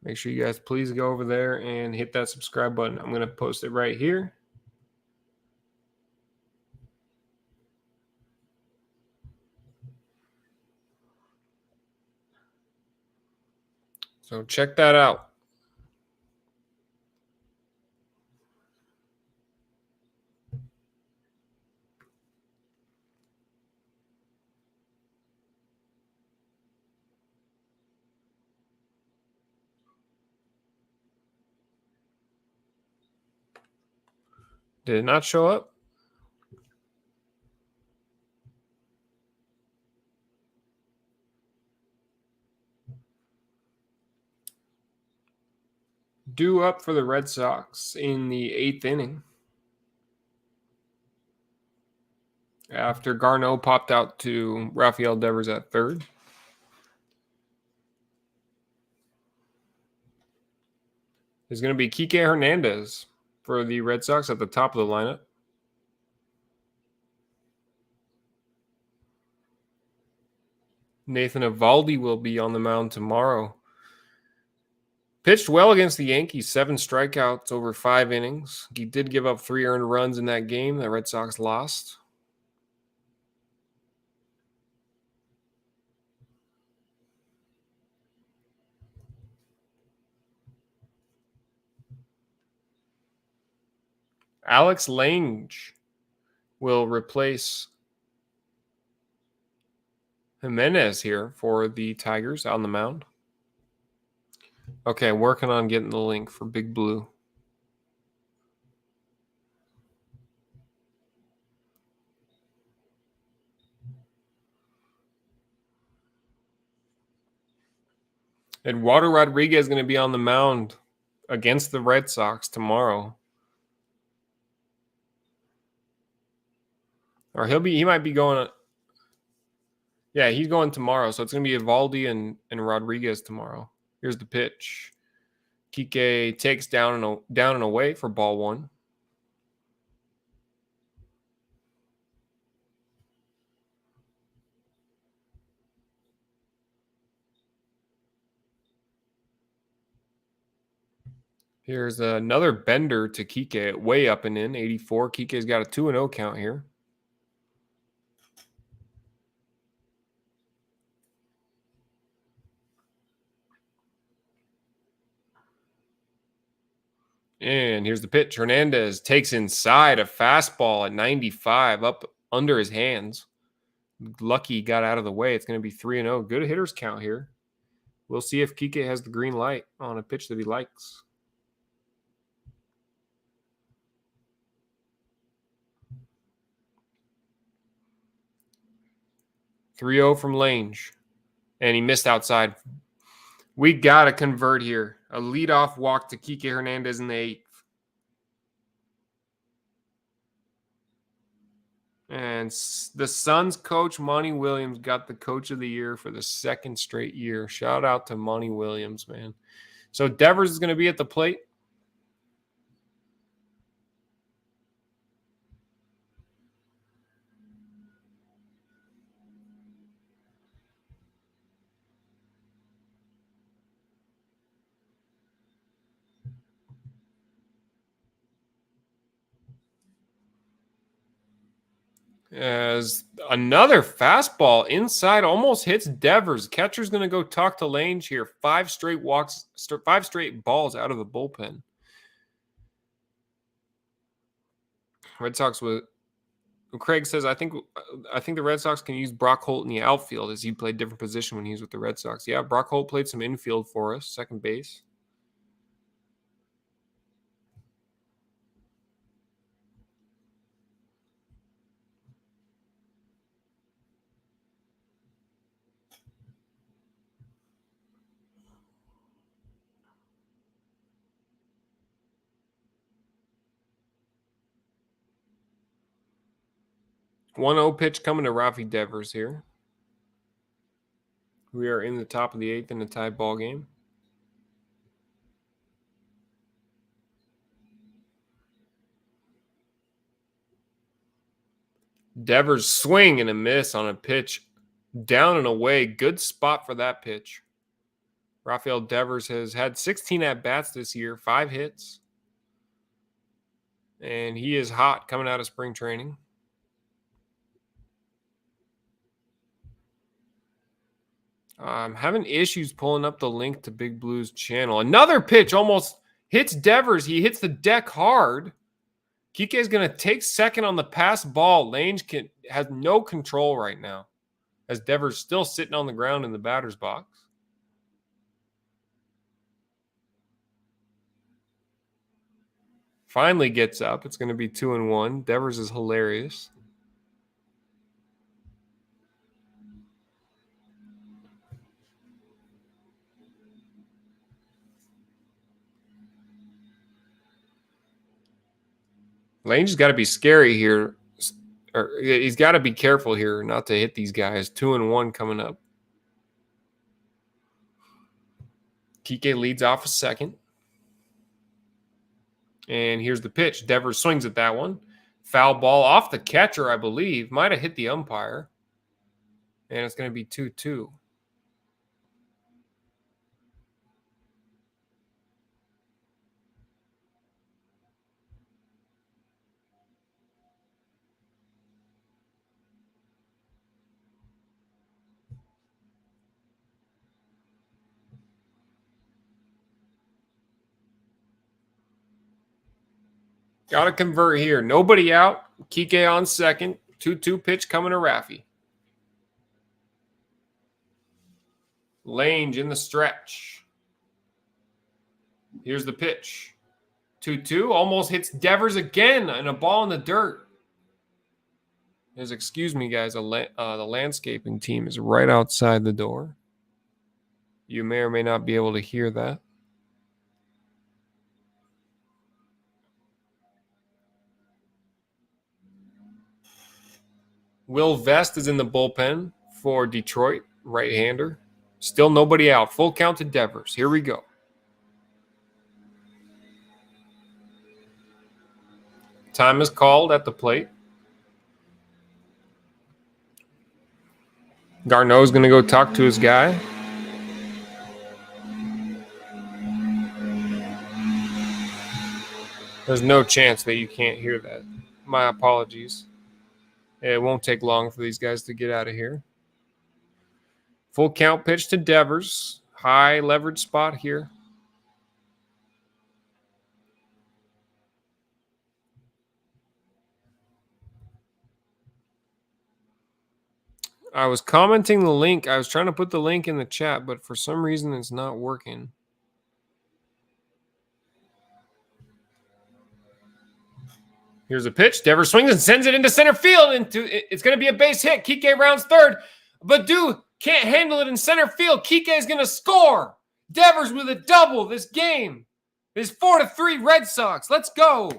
Make sure you guys please go over there and hit that subscribe button. I'm going to post it right here. So check that out. Did it not show up? Due up for the Red Sox in the 8th inning. After Garneau popped out to Rafael Devers at 3rd. There's going to be Kike Hernandez for the Red Sox at the top of the lineup. Nathan Eovaldi will be on the mound tomorrow. Pitched well against the Yankees, 7 strikeouts over 5 innings. He did give up 3 earned runs in that game. The Red Sox lost. Alex Lange will replace Jimenez here for the Tigers on the mound. Okay, working on getting the link for Big Blue. Eduardo Rodriguez is going to be on the mound against the Red Sox tomorrow. Or he might be going. Yeah, he's going tomorrow. So it's going to be Eovaldi and Rodriguez tomorrow. Here's the pitch. Kike takes down and away for ball 1. Here's another bender to Kike, way up and in, 84. Kike's got a 2-0 count here. And here's the pitch. Hernandez takes inside a fastball at 95 up under his hands. Lucky got out of the way. It's going to be 3-0. Good hitters count here. We'll see if Kike has the green light on a pitch that he likes. 3-0 from Lange. And he missed outside. We got to convert here. A leadoff walk to Kike Hernandez in the 8th. And the Suns coach, Monty Williams, got the coach of the year for the 2nd straight year. Shout out to Monty Williams, man. So Devers is going to be at the plate. As another fastball inside almost hits Devers. Catcher's going to go talk to Lange here. 5 straight walks, 5 straight balls out of the bullpen. Red Sox with Craig says, I think the Red Sox can use Brock Holt in the outfield as he played different position when he was with the Red Sox. Yeah, Brock Holt played some infield for us, second base. One 0 pitch coming to Rafi Devers here. We are in the top of the 8th in a tied ball game. Devers swing and a miss on a pitch down and away. Good spot for that pitch. Rafael Devers has had 16 at-bats this year, 5 hits. And he is hot coming out of spring training. I'm having issues pulling up the link to Big Blue's channel. Another pitch almost hits Devers. He hits the deck hard. Kike is going to take second on the pass ball. Lange has no control right now as Devers still sitting on the ground in the batter's box. Finally gets up. It's going to be 2-1. Devers is hilarious. Lange's got to be scary here. Or he's got to be careful here not to hit these guys. 2-1 coming up. Kike leads off a second. And here's the pitch. Devers swings at that one. Foul ball off the catcher, I believe. Might have hit the umpire. And it's going to be 2-2. Got to convert here. Nobody out. Kike on second. 2-2 pitch coming to Rafi. Lange in the stretch. Here's the pitch. 2-2. Almost hits Devers again and a ball in the dirt. Excuse me, guys. The landscaping team is right outside the door. You may or may not be able to hear that. Will Vest is in the bullpen for Detroit, right-hander. Still nobody out. Full count to Devers. Here we go. Time is called at the plate. Garneau's going to go talk to his guy. There's no chance that you can't hear that. My apologies. It won't take long for these guys to get out of here. Full count pitch to Devers. High leverage spot here. I was commenting the link. I was trying to put the link in the chat, but for some reason it's not working. Here's a pitch. Devers swings and sends it into center field. It's going to be a base hit. Kike rounds third. Badu can't handle it in center field. Kike is going to score. Devers with a double this game. It's 4-3 Red Sox. Let's go.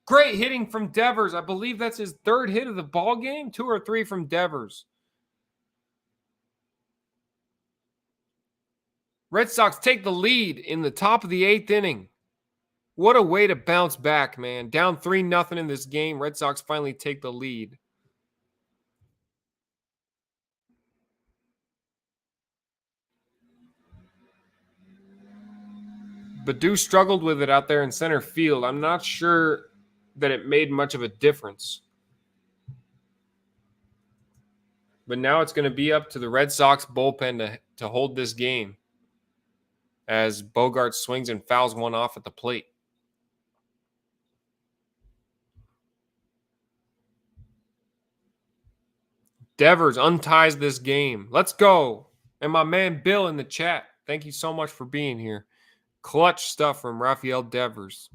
Great hitting from Devers. I believe that's his third hit of the ball game. 2 or 3 from Devers. Red Sox take the lead in the top of the 8th inning. What a way to bounce back, man. Down 3-0 in this game. Red Sox finally take the lead. Badu struggled with it out there in center field. I'm not sure that it made much of a difference. But now it's going to be up to the Red Sox bullpen to hold this game as Bogart swings and fouls one off at the plate. Devers unties this game. Let's go. And my man Bill in the chat, thank you so much for being here. Clutch stuff from Rafael Devers.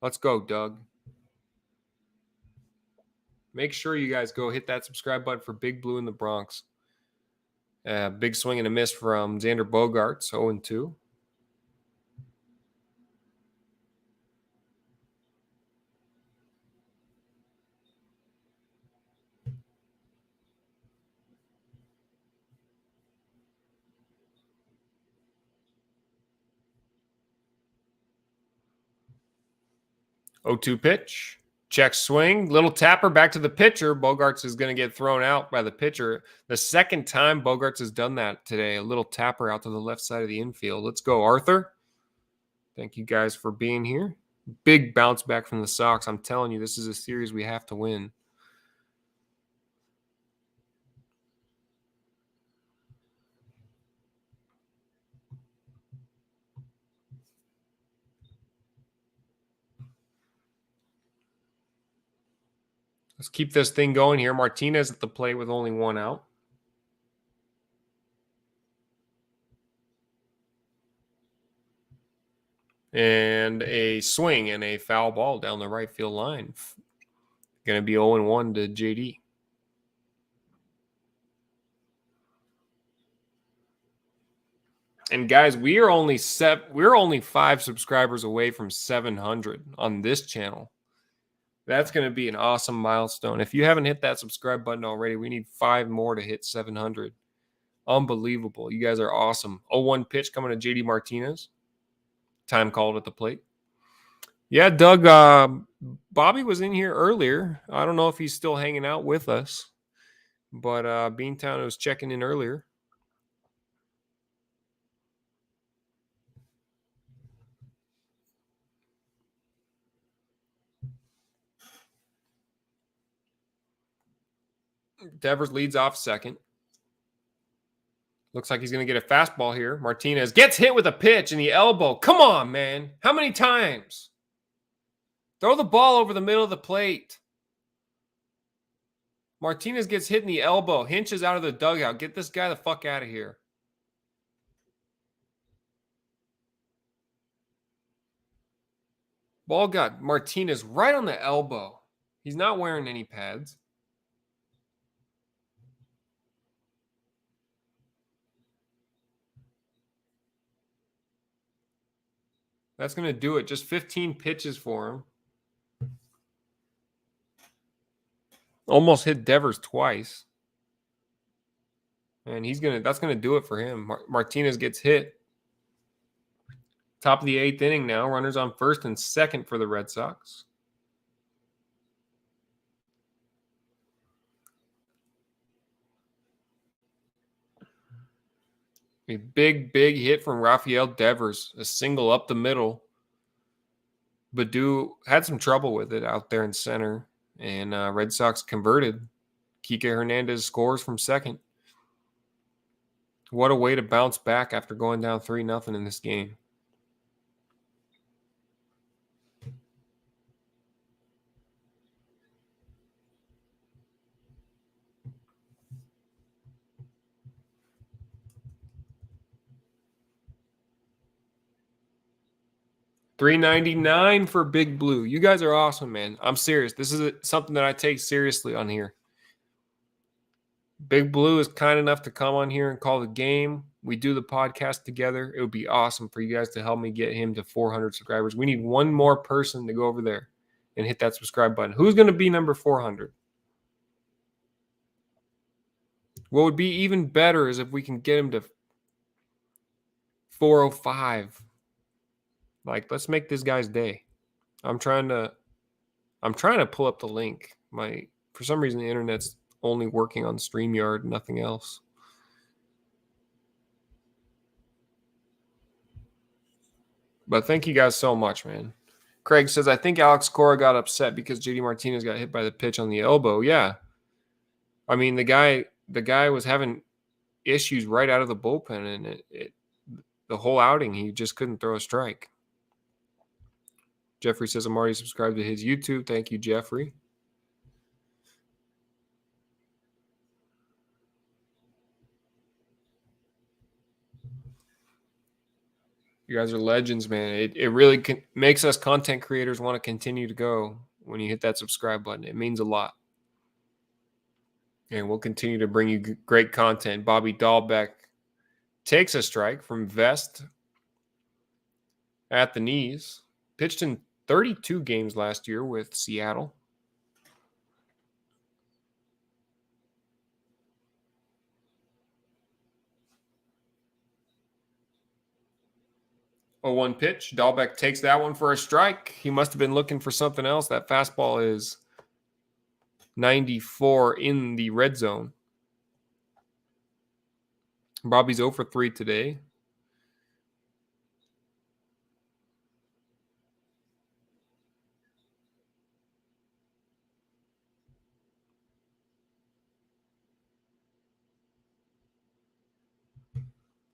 Let's go, Doug. Make sure you guys go hit that subscribe button for Big Blue in the Bronx. Big swing and a miss from Xander Bogaerts, 0-2. Pitch. Check swing. Little tapper back to the pitcher. Bogaerts is going to get thrown out by the pitcher. The second time Bogaerts has done that today. A little tapper out to the left side of the infield. Let's go, Arthur. Thank you guys for being here. Big bounce back from the Sox. I'm telling you, this is a series we have to win. Let's keep this thing going here. Martinez at the plate with only 1 out. And a swing and a foul ball down the right field line. Going to be 0-1 to JD. And guys, we're only 5 subscribers away from 700 on this channel. That's going to be an awesome milestone. If you haven't hit that subscribe button already, we need 5 more to hit 700. Unbelievable. You guys are awesome. 0-1 pitch coming to JD Martinez. Time called at the plate. Yeah, Doug, Bobby was in here earlier. I don't know if he's still hanging out with us, but Beantown was checking in earlier. Devers leads off second. Looks like he's going to get a fastball here. Martinez gets hit with a pitch in the elbow. Come on, man. How many times? Throw the ball over the middle of the plate. Martinez gets hit in the elbow. Hinch is out of the dugout. Get this guy the fuck out of here. Ball got Martinez right on the elbow. He's not wearing any pads. That's going to do it. Just 15 pitches for him. Almost hit Devers twice. And that's going to do it for him. Martinez gets hit. Top of the 8th inning now. Runners on first and second for the Red Sox. A big hit from Rafael Devers. A single up the middle. Baду had some trouble with it out there in center. And Red Sox converted. Kike Hernandez scores from second. What a way to bounce back after going down 3-0 in this game. $3.99 for Big Blue. You guys are awesome, man. I'm serious. This is something that I take seriously on here. Big Blue is kind enough to come on here and call the game. We do the podcast together. It would be awesome for you guys to help me get him to 400 subscribers. We need one more person to go over there and hit that subscribe button. Who's going to be number 400? What would be even better is if we can get him to 405. Like, let's make this guy's day. I'm trying to pull up the link. For some reason the internet's only working on StreamYard, nothing else. But thank you guys so much, man. Craig says, I think Alex Cora got upset because JD Martinez got hit by the pitch on the elbow. Yeah. I mean, the guy was having issues right out of the bullpen, and the whole outing, he just couldn't throw a strike. Jeffrey says, I'm already subscribed to his YouTube. Thank you, Jeffrey. You guys are legends, man. It really makes us content creators want to continue to go when you hit that subscribe button. It means a lot. And we'll continue to bring you great content. Bobby Dahlbeck takes a strike from Vest at the knees. Pitched in 32 games last year with Seattle. Oh, 1 pitch. Dahlbeck takes that one for a strike. He must have been looking for something else. That fastball is 94 in the red zone. Bobby's 0 for 3 today.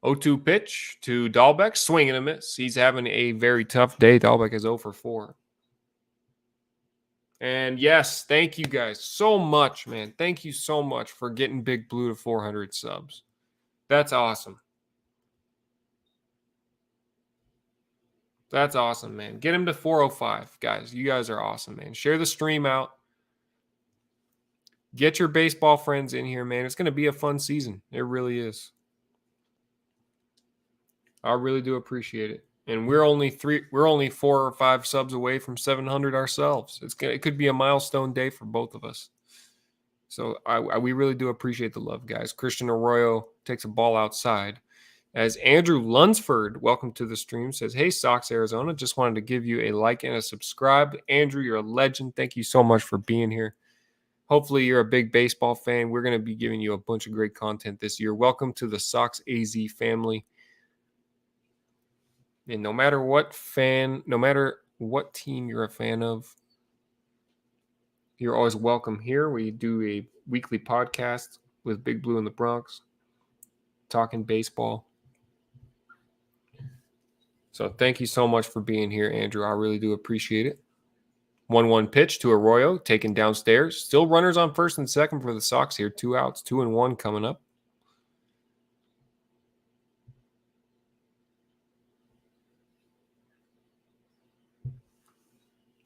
O2 pitch to Dahlbeck. Swing and a miss. He's having a very tough day. Dahlbeck is 0 for 4. And yes, thank you guys so much, man. Thank you so much for getting Big Blue to 400 subs. That's awesome. That's awesome, man. Get him to 405, guys. You guys are awesome, man. Share the stream out. Get your baseball friends in here, man. It's going to be a fun season. It really is. I really do appreciate it. And we're only 4 or 5 subs away from 700 ourselves. It could be a milestone day for both of us. So we really do appreciate the love, guys. Christian Arroyo takes a ball outside. As Andrew Lunsford, welcome to the stream, says, hey, SoxArizona, just wanted to give you a like and a subscribe. Andrew, you're a legend. Thank you so much for being here. Hopefully you're a big baseball fan. We're going to be giving you a bunch of great content this year. Welcome to the Sox AZ family. And no matter what team you're a fan of, you're always welcome here. We do a weekly podcast with Big Blue in the Bronx, talking baseball. So thank you so much for being here, Andrew. I really do appreciate it. 1-1 pitch to Arroyo, taken downstairs. Still runners on first and second for the Sox here. 2 outs, 2-1 coming up.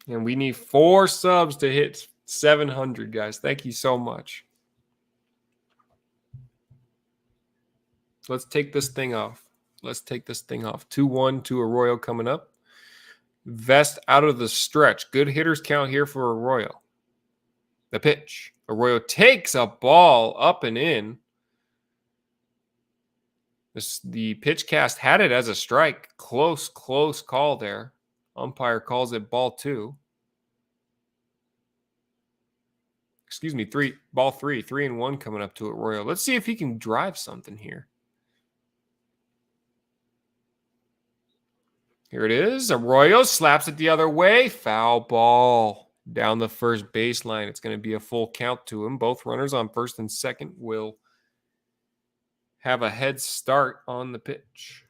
And we need 4 subs to hit 700, guys. Thank you so much. Let's take this thing off. 2-1 to Arroyo coming up. Vest out of the stretch. Good hitters count here for Arroyo. The pitch. Arroyo takes a ball up and in. The pitch cast had it as a strike. Close call there. Umpire calls it ball 2. Excuse me, ball 3. 3-1 coming up to Arroyo. Let's see if he can drive something here. Here it is. Arroyo slaps it the other way. Foul ball down the first baseline. It's going to be a full count to him. Both runners on first and second will have a head start on the pitch.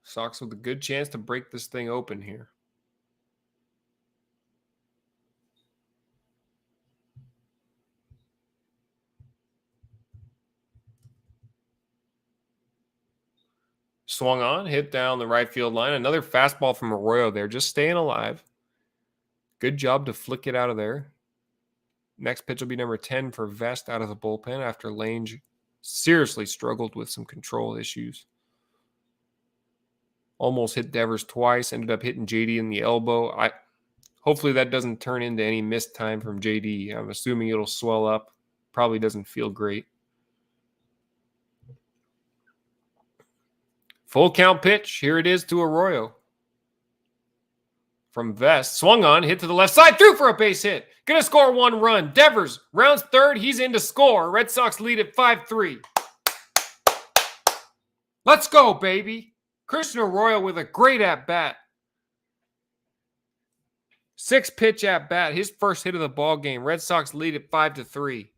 Sox with a good chance to break this thing open here. Swung on, hit down the right field line. Another fastball from Arroyo there, just staying alive. Good job to flick it out of there. Next pitch will be number 10 for Vest out of the bullpen after Lange seriously struggled with some control issues. Almost hit Devers twice, ended up hitting JD in the elbow. Hopefully that doesn't turn into any missed time from JD. I'm assuming it'll swell up. Probably doesn't feel great. Full count pitch. Here it is to Arroyo. From Vest. Swung on, hit to the left side, threw for a base hit. Gonna score one run. Devers rounds third. He's in to score. Red Sox lead at 5-3. Let's go, baby. Christian Arroyo with a great at-bat. 6-pitch at-bat. His first hit of the ball game. Red Sox lead at 5-3.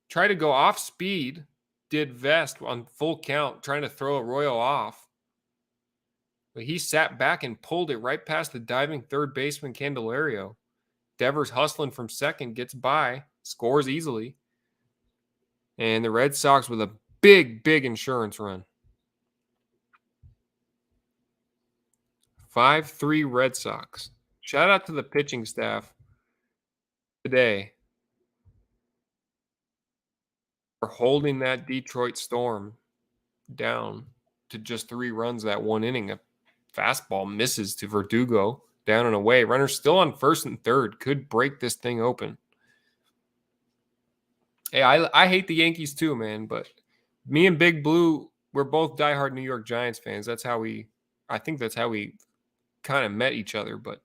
Try to go off speed. Did Vest on full count, trying to throw Arroyo off. But he sat back and pulled it right past the diving third baseman Candelario. Devers hustling from second, gets by, scores easily. And the Red Sox with a big, big insurance run. 5-3 Red Sox. Shout out to the pitching staff today for holding that Detroit Storm down to just 3 runs that one inning. A fastball misses to Verdugo, down and away. Runner still on first and third. Could break this thing open. Hey, I hate the Yankees too, man, but me and Big Blue, we're both diehard New York Giants fans. I think that's how we kind of met each other, but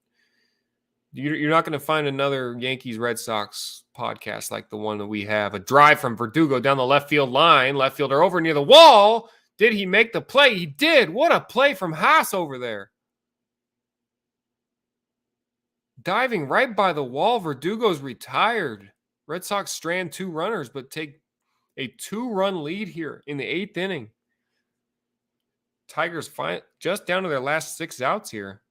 you're not going to find another Yankees Red Sox podcast like the one that we have. A drive from Verdugo down the left field line. Left fielder over near the wall. Did he make the play? He did. What a play from Haas over there. Diving right by the wall. Verdugo's retired. Red Sox strand 2 runners, but take a 2-run lead here in the 8th inning. Tigers just down to their last 6 outs here.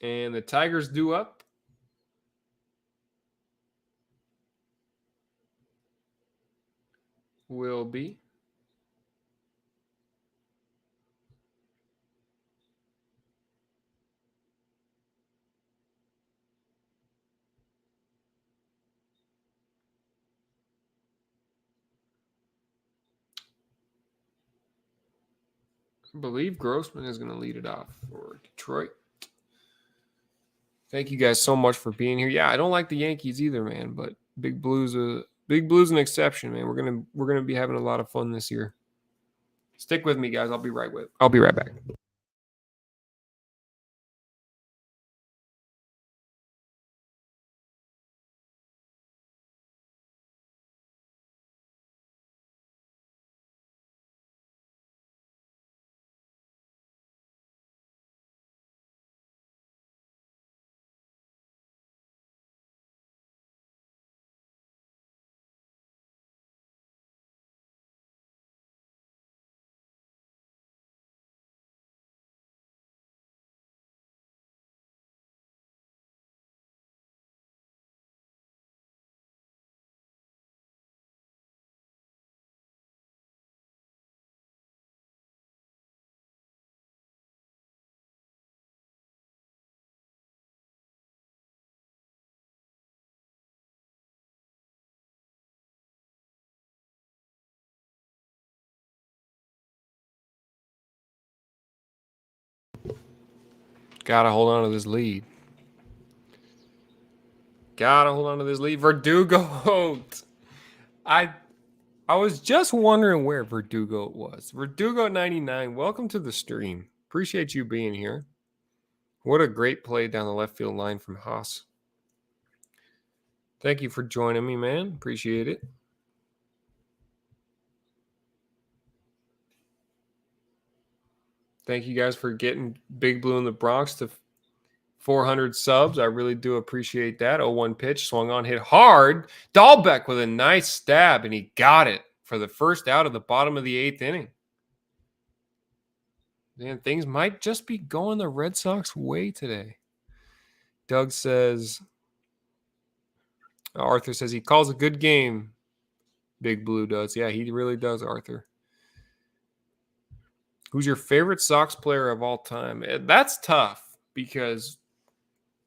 And the Tigers due up. Will be I believe Grossman is going to lead it off for Detroit. Thank you guys so much for being here. Yeah, I don't like the Yankees either, man, but Big Blue's an exception, man. We're gonna be having a lot of fun this year. Stick with me, guys. I'll be right back. Gotta hold on to this lead. Verdugo. I was just wondering where Verdugo was. Verdugo 99, welcome to the stream. Appreciate you being here. What a great play down the left field line from Haas. Thank you for joining me, man. Appreciate it. Thank you guys for getting Big Blue in the Bronx to 400 subs. I really do appreciate that. 0-1 pitch, swung on, hit hard. Dahlbeck with a nice stab, and he got it for the first out of the bottom of the 8th inning. Man, things might just be going the Red Sox way today. Doug says, Arthur says he calls a good game. Big Blue does. Yeah, he really does, Arthur. Who's your favorite Sox player of all time? That's tough because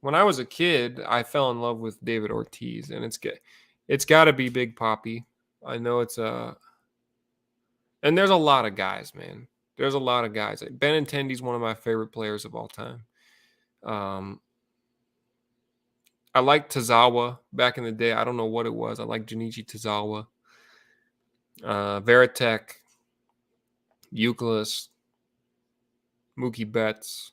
when I was a kid, I fell in love with David Ortiz, and it's got to be Big Papi. I know it's and there's a lot of guys, man. There's a lot of guys. Benintendi's one of my favorite players of all time. I liked Tazawa back in the day. I don't know what it was. I like Junichi Tazawa, Veritek, Euclid, Mookie Betts.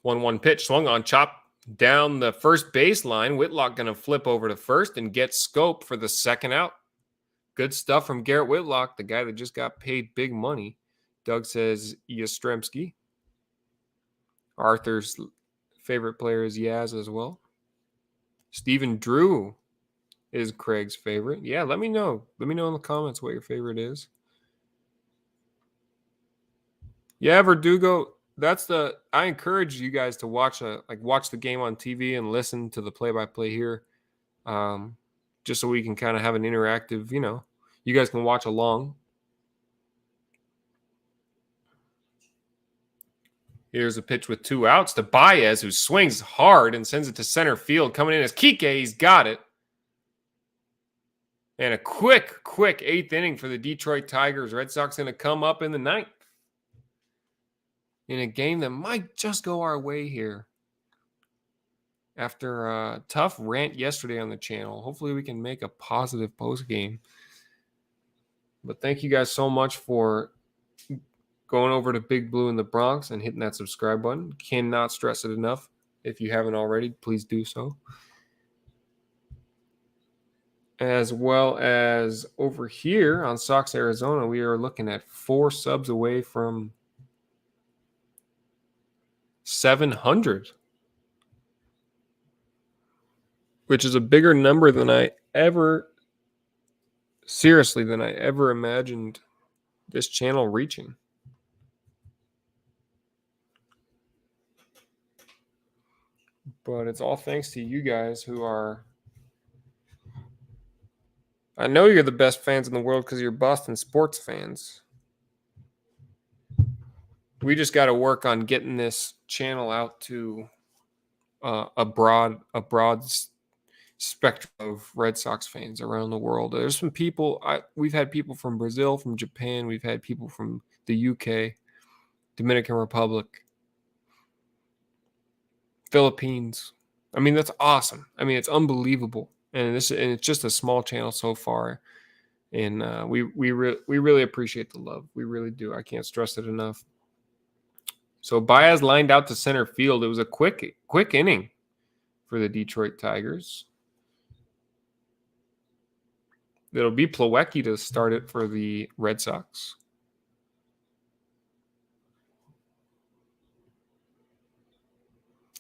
1-1 pitch, swung on, chop down the first baseline. Whitlock going to flip over to first and get scope for the second out. Good stuff from Garrett Whitlock, the guy that just got paid big money. Doug says Yastrzemski. Arthur's favorite player is Yaz as well. Stephen Drew is Craig's favorite. Yeah, let me know. Let me know in the comments what your favorite is. Yeah, Verdugo. I encourage you guys to watch the game on TV and listen to the play-by-play here, just so we can kind of have an interactive. You guys can watch along. Here's a pitch with 2 outs to Baez, who swings hard and sends it to center field. Coming in as Kike, he's got it. And a quick 8th inning for the Detroit Tigers. Red Sox going to come up in the 9th. In a game that might just go our way here. After a tough rant yesterday on the channel, hopefully we can make a positive post game. But thank you guys so much for going over to Big Blue in the Bronx and hitting that subscribe button. Cannot stress it enough. If you haven't already, please do so. As well as over here on SoxArizona, we are looking at 4 subs away from 700, which is a bigger number than I ever imagined this channel reaching. But it's all thanks to you guys who are... I know you're the best fans in the world because you're Boston sports fans. We just got to work on getting this channel out to a broad spectrum of Red Sox fans around the world. There's some people, we've had people from Brazil, from Japan, we've had people from the UK, Dominican Republic, Philippines. I mean, that's awesome. I mean, it's unbelievable. And it's just a small channel so far. And we really appreciate the love. We really do. I can't stress it enough. So Baez lined out to center field. It was a quick inning for the Detroit Tigers. It'll be Plawecki to start it for the Red Sox.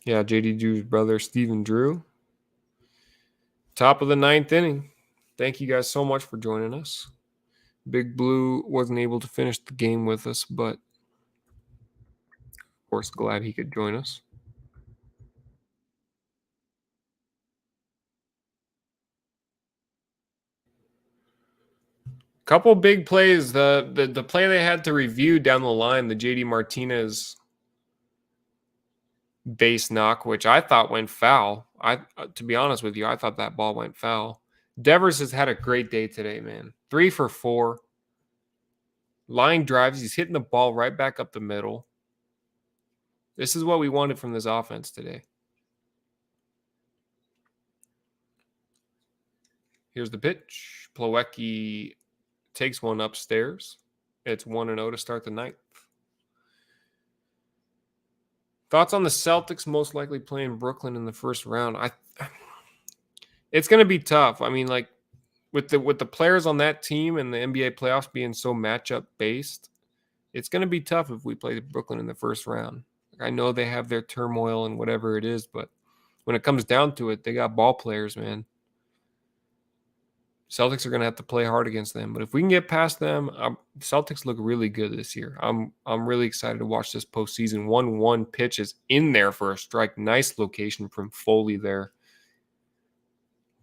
Yeah, JD Drew's brother, Stephen Drew. Top of the 9th inning. Thank you guys so much for joining us. Big Blue wasn't able to finish the game with us, but of course, glad he could join us. Couple big plays. The play they had to review down the line, the JD Martinez base knock, which I thought went foul. To be honest with you, I thought that ball went foul. Devers has had a great day today, man. 3 for 4. Line drives. He's hitting the ball right back up the middle. This is what we wanted from this offense today. Here's the pitch. Plawecki takes one upstairs. It's 1-0 to start the ninth. Thoughts on the Celtics most likely playing Brooklyn in the first round? It's going to be tough. I mean, like with the players on that team and the NBA playoffs being so matchup based, it's going to be tough if we play Brooklyn in the first round. I know they have their turmoil and whatever it is, but when it comes down to it, they got ball players, man. Celtics are going to have to play hard against them, but if we can get past them, Celtics look really good this year. I'm really excited to watch this postseason. 1-1 pitch is in there for a strike. Nice location from Foley there.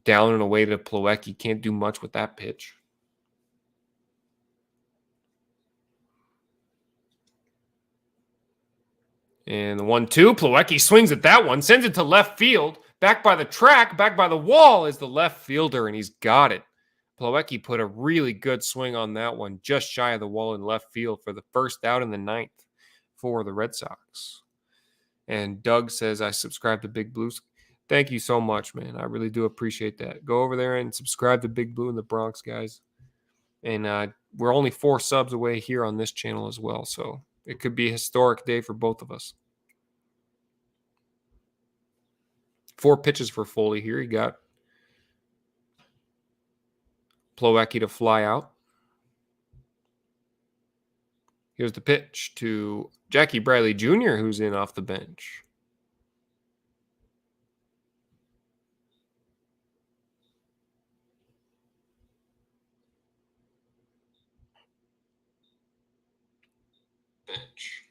Down and away to Plawecki. Can't do much with that pitch. And the 1-2, Plawecki swings at that one, sends it to left field. Back by the track, back by the wall is the left fielder, and he's got it. Plawecki put a really good swing on that one, just shy of the wall in left field for the first out in the ninth for the Red Sox. And Doug says, I subscribe to Big Blues. Thank you so much, man. I really do appreciate that. Go over there and subscribe to Big Blue in the Bronx, guys. And we're only 4 subs away here on this channel as well, so it could be a historic day for both of us. 4 pitches for Foley here. He got Plawecki to fly out. Here's the pitch to Jackie Bradley Jr., who's in off the bench. Bench.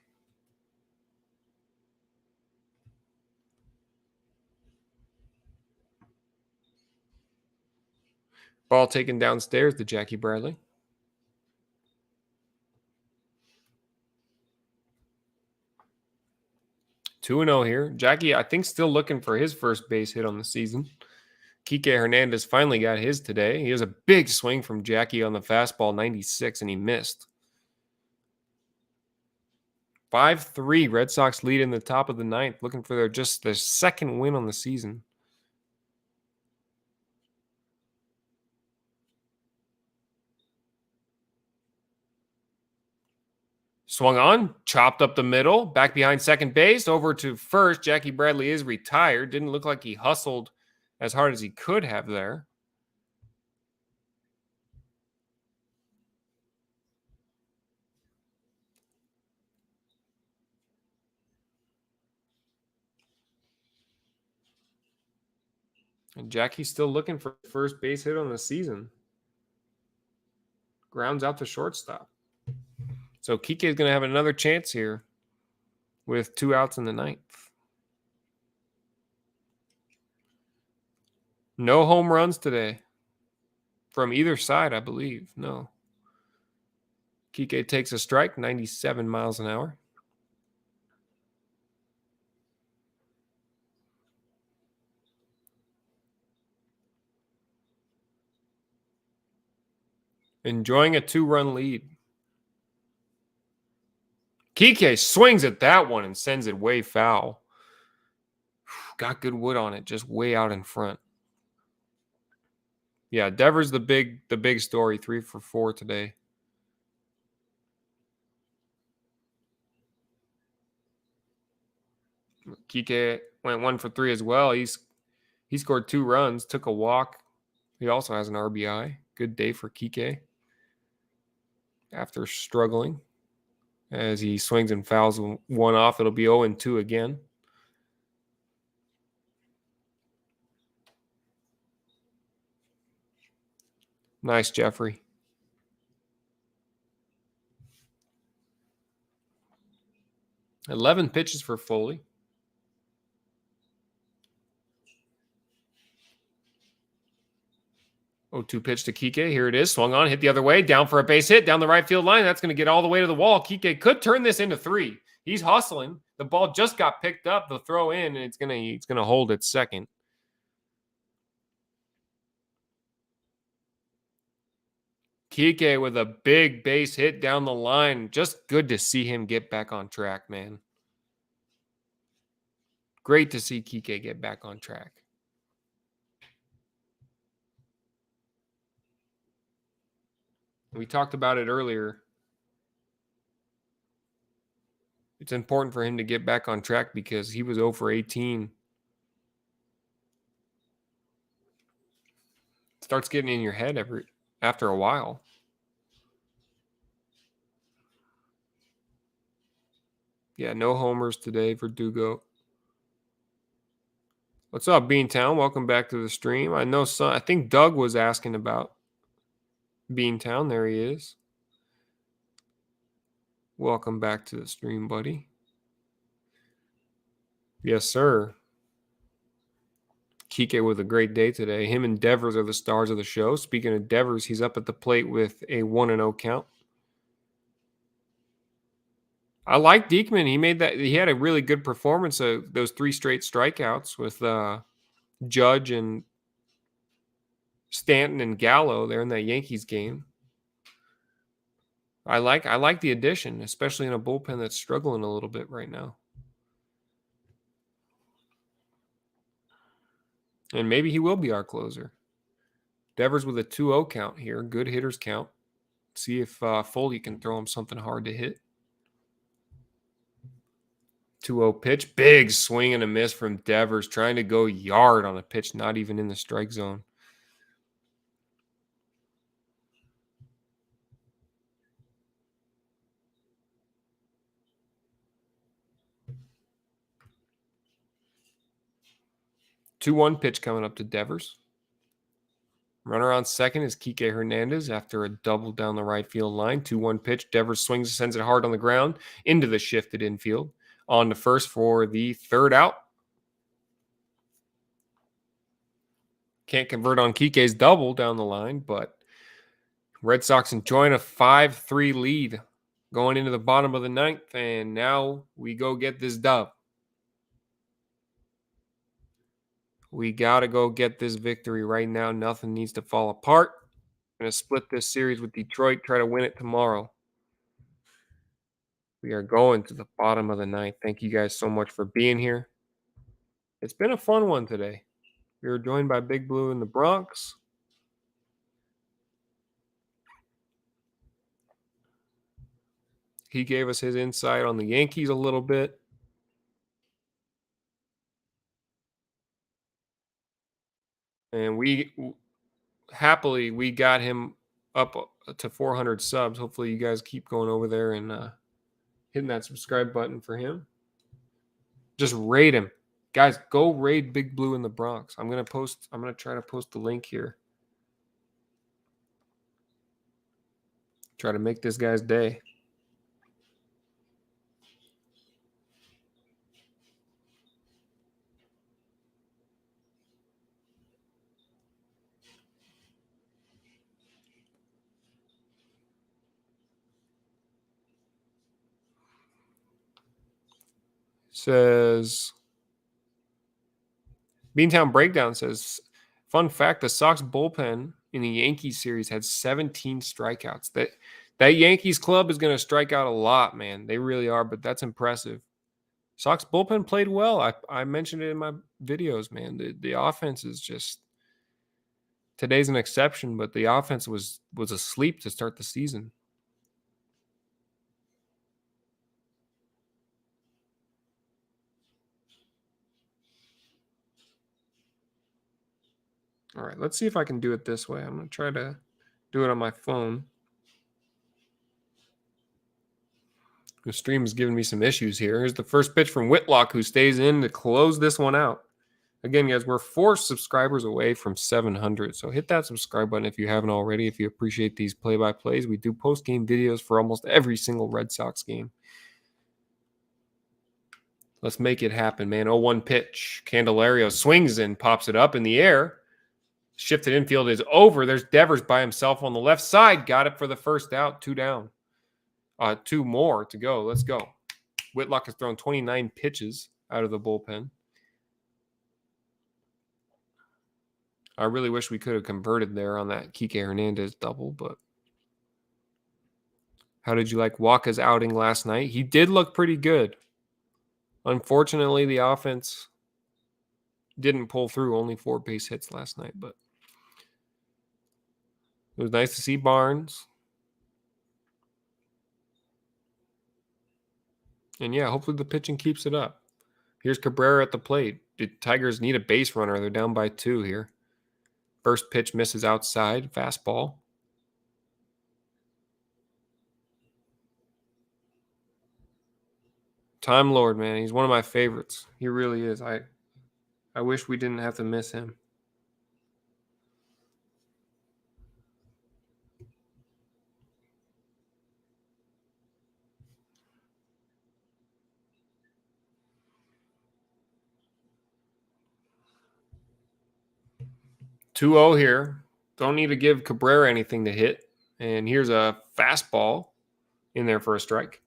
Ball taken downstairs to Jackie Bradley. Two 2-0 here. Jackie, I think, still looking for his first base hit on the season. Kike Hernandez finally got his today. He has a big swing from Jackie on the fastball, 96, and he missed. 5-3, Red Sox lead in the top of the ninth, looking for their second win on the season. Swung on, chopped up the middle, back behind second base, over to first. Jackie Bradley is retired. Didn't look like he hustled as hard as he could have there. And Jackie's still looking for first base hit on the season. Grounds out to shortstop. So Kike is going to have another chance here with 2 outs in the ninth. No home runs today from either side, I believe. No. Kike takes a strike, 97 miles an hour. Enjoying a 2-run lead. Kike swings at that one and sends it way foul. Got good wood on it, just way out in front. Yeah, Devers the big story, 3 for 4 today. Kike went 1 for 3 as well. He scored 2 runs, took a walk. He also has an RBI. Good day for Kike after struggling. As he swings and fouls one off, it'll be 0-2 again. Nice, Jeffrey. $11 pitches for Foley. 0-2 pitch to Kike. Here it is. Swung on, hit the other way, down for a base hit, down the right field line. That's going to get all the way to the wall. Kike could turn this into 3. He's hustling. The ball just got picked up. The throw in, and it's gonna hold at second. Kike with a big base hit down the line. Just good to see him get back on track, man. Great to see Kike get back on track. We talked about it earlier. It's important for him to get back on track because he was 0 for 18. Starts getting in your head after a while. Yeah, no homers today for Dugo. What's up, Beantown? Welcome back to the stream. I think Doug was asking about Beantown. There he is. Welcome back to the stream, buddy. Yes, sir. Kike with a great day today. Him and Devers are the stars of the show. Speaking of Devers, he's up at the plate with a 1-0 count. I like Diekman. He had a really good performance of those 3 straight strikeouts with Judge and Stanton and Gallo there in that Yankees game. I like the addition, especially in a bullpen that's struggling a little bit right now. And maybe he will be our closer. Devers with a 2-0 count here. Good hitters count. See if Foley can throw him something hard to hit. 2-0 pitch. Big swing and a miss from Devers. Trying to go yard on a pitch not even in the strike zone. Two-one pitch coming up to Devers. Runner on second is Kike Hernandez after a double down the right field line. 2-1 pitch. Devers swings, sends it hard on the ground into the shifted infield. On to first for the third out. Can't convert on Kike's double down the line, but Red Sox enjoying a 5-3 lead going into the bottom of the ninth, and now we go get this dub. We got to go get this victory right now. Nothing needs to fall apart. Going to split this series with Detroit, try to win it tomorrow. We are going to the bottom of the ninth. Thank you guys so much for being here. It's been a fun one today. We were joined by Big Blue in the Bronx. He gave us his insight on the Yankees a little bit. And we got him up to 400 subs. Hopefully you guys keep going over there and hitting that subscribe button for him. Just raid him. Guys, go raid Big Blue in the Bronx. I'm going to try to post the link here. Try to make this guy's day. Says Beantown Breakdown says, fun fact, the Sox bullpen in the Yankees series had 17 strikeouts. That Yankees club is going to strike out a lot, man. They really are, but that's impressive. Sox bullpen played well. I mentioned it in my videos, man. The offense is just today's an exception, but the offense was asleep to start the season. All right, let's see if I can do it this way. I'm going to try to do it on my phone. The stream is giving me some issues here. Here's the first pitch from Whitlock, who stays in to close this one out. Again, guys, we're 4 subscribers away from 700. So hit that subscribe button if you haven't already. If you appreciate these play-by-plays, we do post-game videos for almost every single Red Sox game. Let's make it happen, man. 0-1 pitch. Candelario swings and pops it up in the air. Shifted infield is over. There's Devers by himself on the left side. Got it for the first out. 2 down. 2 more to go. Let's go. Whitlock has thrown 29 pitches out of the bullpen. I really wish we could have converted there on that Kike Hernandez double, but how did you like Waka's outing last night? He did look pretty good. Unfortunately, the offense didn't pull through. Only 4 base hits last night, but it was nice to see Barnes. And yeah, hopefully the pitching keeps it up. Here's Cabrera at the plate. The Tigers need a base runner. They're down by 2 here. First pitch misses outside. Fastball. Time Lord, man. He's one of my favorites. He really is. I wish we didn't have to miss him. Two 0 here. Don't need to give Cabrera anything to hit. And here's a fastball in there for a strike.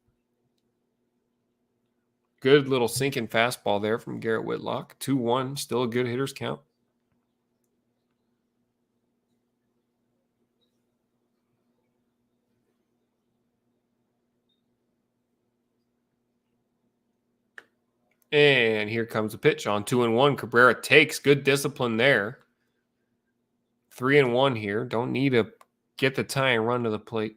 Good little sinking fastball there from Garrett Whitlock. 2-1. Still a good hitter's count. And here comes the pitch on 2-1. Cabrera takes. Good discipline there. 3-1 here. Don't need to get the tie and run to the plate.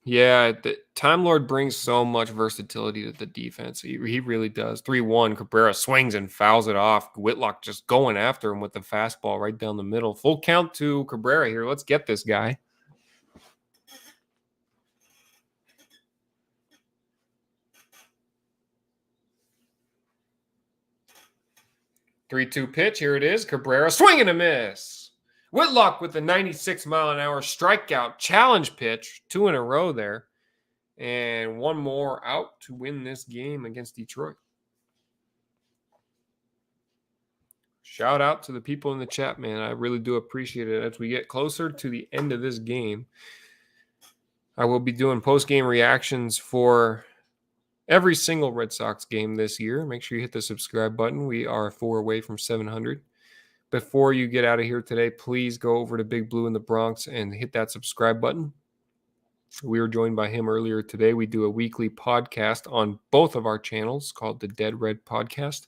Yeah, the Time Lord brings so much versatility to the defense. He really does. 3-1. Cabrera swings and fouls it off. Whitlock just going after him with the fastball right down the middle. Full count to Cabrera here. Let's get this guy. Three-two pitch. Here it is. Cabrera swing and a miss. Whitlock with the 96-mile-an-hour strikeout challenge pitch. 2 in a row there. And one more out to win this game against Detroit. Shout out to the people in the chat, man. I really do appreciate it. As we get closer to the end of this game, I will be doing post-game reactions for every single Red Sox game this year. Make sure you hit the subscribe button. We are 4 away from 700. Before you get out of here today, please go over to Big Blue in the Bronx and hit that subscribe button. We were joined by him earlier today. We do a weekly podcast on both of our channels called the Dead Red Podcast.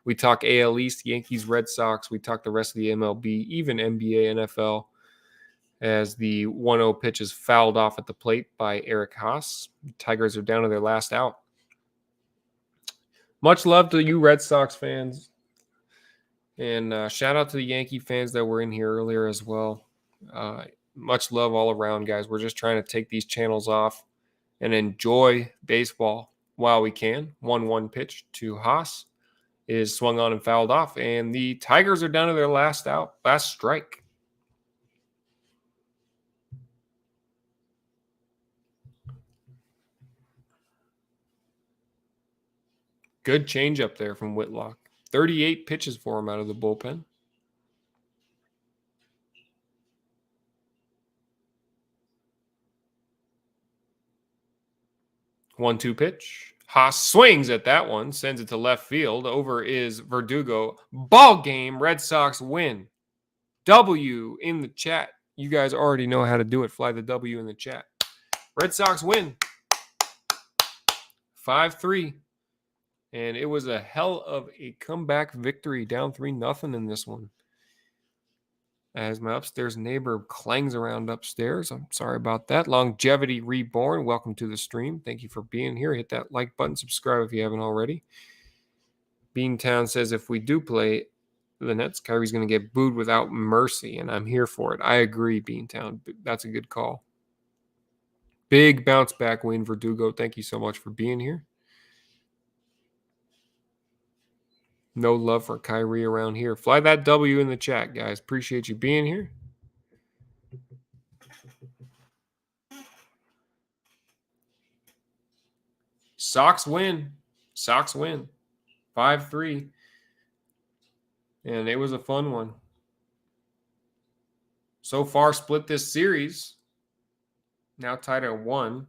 We talk AL East, Yankees, Red Sox. We talk the rest of the MLB, even NBA, NFL, as the 1-0 pitch is fouled off at the plate by Eric Haas. The Tigers are down to their last out. Much love to you Red Sox fans. And shout out to the Yankee fans that were in here earlier as well. Much love all around, guys. We're just trying to take these channels off and enjoy baseball while we can. 1-1 pitch to Haas is swung on and fouled off. And the Tigers are down to their last out, last strike. Good change up there from Whitlock. 38 pitches for him out of the bullpen. 1-2 pitch. Haas swings at that one, sends it to left field. Over is Verdugo. Ball game. Red Sox win. W in the chat. You guys already know how to do it. Fly the W in the chat. Red Sox win. 5-3. And it was a hell of a comeback victory. Down 3-0 in this one. As my upstairs neighbor clangs around upstairs. I'm sorry about that. Longevity Reborn, welcome to the stream. Thank you for being here. Hit that like button. Subscribe if you haven't already. Beantown says if we do play the Nets, Kyrie's going to get booed without mercy, and I'm here for it. I agree, Beantown. That's a good call. Big bounce back win, Verdugo. Thank you so much for being here. No love for Kyrie around here. Fly that W in the chat, guys. Appreciate you being here. Sox win. Sox win. 5-3. And it was a fun one. So far, split this series. Now tied at 1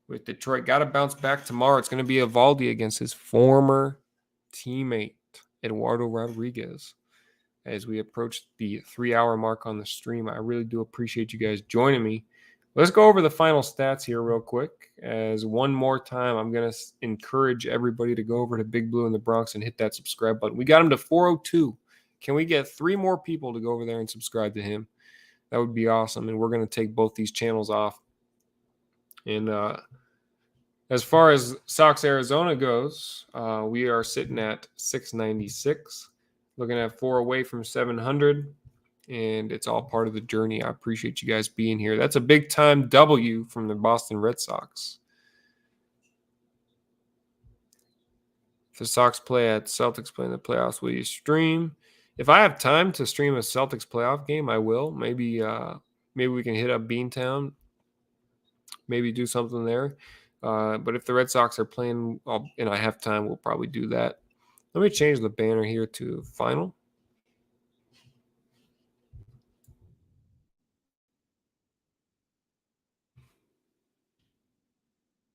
with Detroit. Got to bounce back tomorrow. It's going to be Evaldi against his former teammate, Eduardo Rodriguez. As we approach the 3-hour mark on the stream, I really do appreciate you guys joining me. Let's go over the final stats here real quick. As one more time, I'm going to encourage everybody to go over to Big Blue in the Bronx and hit that subscribe button. We got him to 402. Can we get 3 more people to go over there and subscribe to him? That would be awesome. And we're going to take both these channels off. And as far as SoxArizona goes, we are sitting at 696, looking at 4 away from 700. And it's all part of the journey. I appreciate you guys being here. That's a big time W from the Boston Red Sox. If the Sox play at Celtics play in the playoffs, will you stream? If I have time to stream a Celtics playoff game, I will. Maybe we can hit up Beantown. Maybe do something there. But if the Red Sox are playing and I have time, we'll probably do that. Let me change the banner here to final.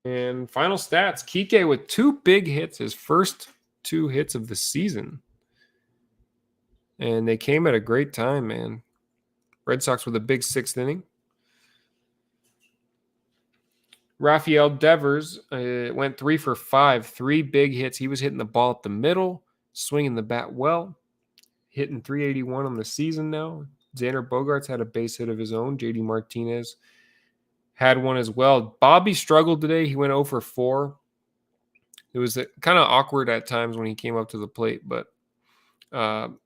And final stats, Kike with 2 big hits, his first 2 hits of the season. And they came at a great time, man. Red Sox with a big 6th inning. Rafael Devers went 3 for 5, 3 big hits. He was hitting the ball at the middle, swinging the bat well, hitting 381 on the season now. Xander Bogaerts had a base hit of his own. JD Martinez had one as well. Bobby struggled today. He went 0 for 4. It was kind of awkward at times when he came up to the plate, but him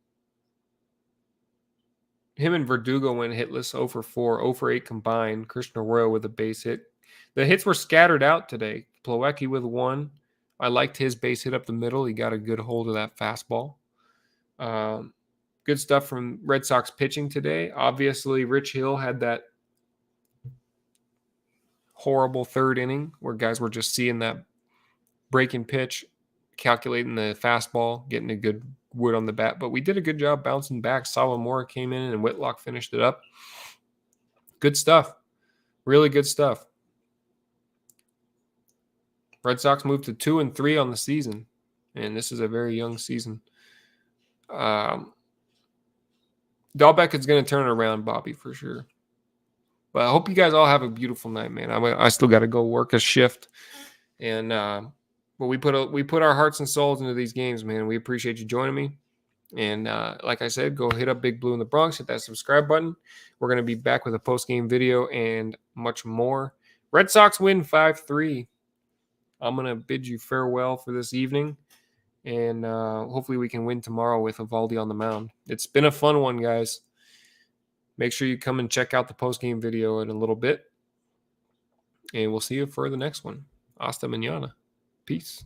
and Verdugo went hitless, 0 for 4, 0 for 8 combined. Christian Arroyo with a base hit. The hits were scattered out today. Plawecki with 1. I liked his base hit up the middle. He got a good hold of that fastball. Good stuff from Red Sox pitching today. Obviously, Rich Hill had that horrible 3rd inning where guys were just seeing that breaking pitch, calculating the fastball, getting a good wood on the bat. But we did a good job bouncing back. Sawamura came in and Whitlock finished it up. Good stuff. Really good stuff. Red Sox moved to 2-3 on the season, and this is a very young season. Dahlbeck is going to turn it around, Bobby, for sure. But I hope you guys all have a beautiful night, man. I still got to go work a shift, and but we put our hearts and souls into these games, man. We appreciate you joining me. And like I said, go hit up Big Blue in the Bronx, hit that subscribe button. We're going to be back with a post-game video and much more. Red Sox win 5-3. I'm going to bid you farewell for this evening. And hopefully we can win tomorrow with Evaldi on the mound. It's been a fun one, guys. Make sure you come and check out the post-game video in a little bit. And we'll see you for the next one. Hasta mañana. Peace.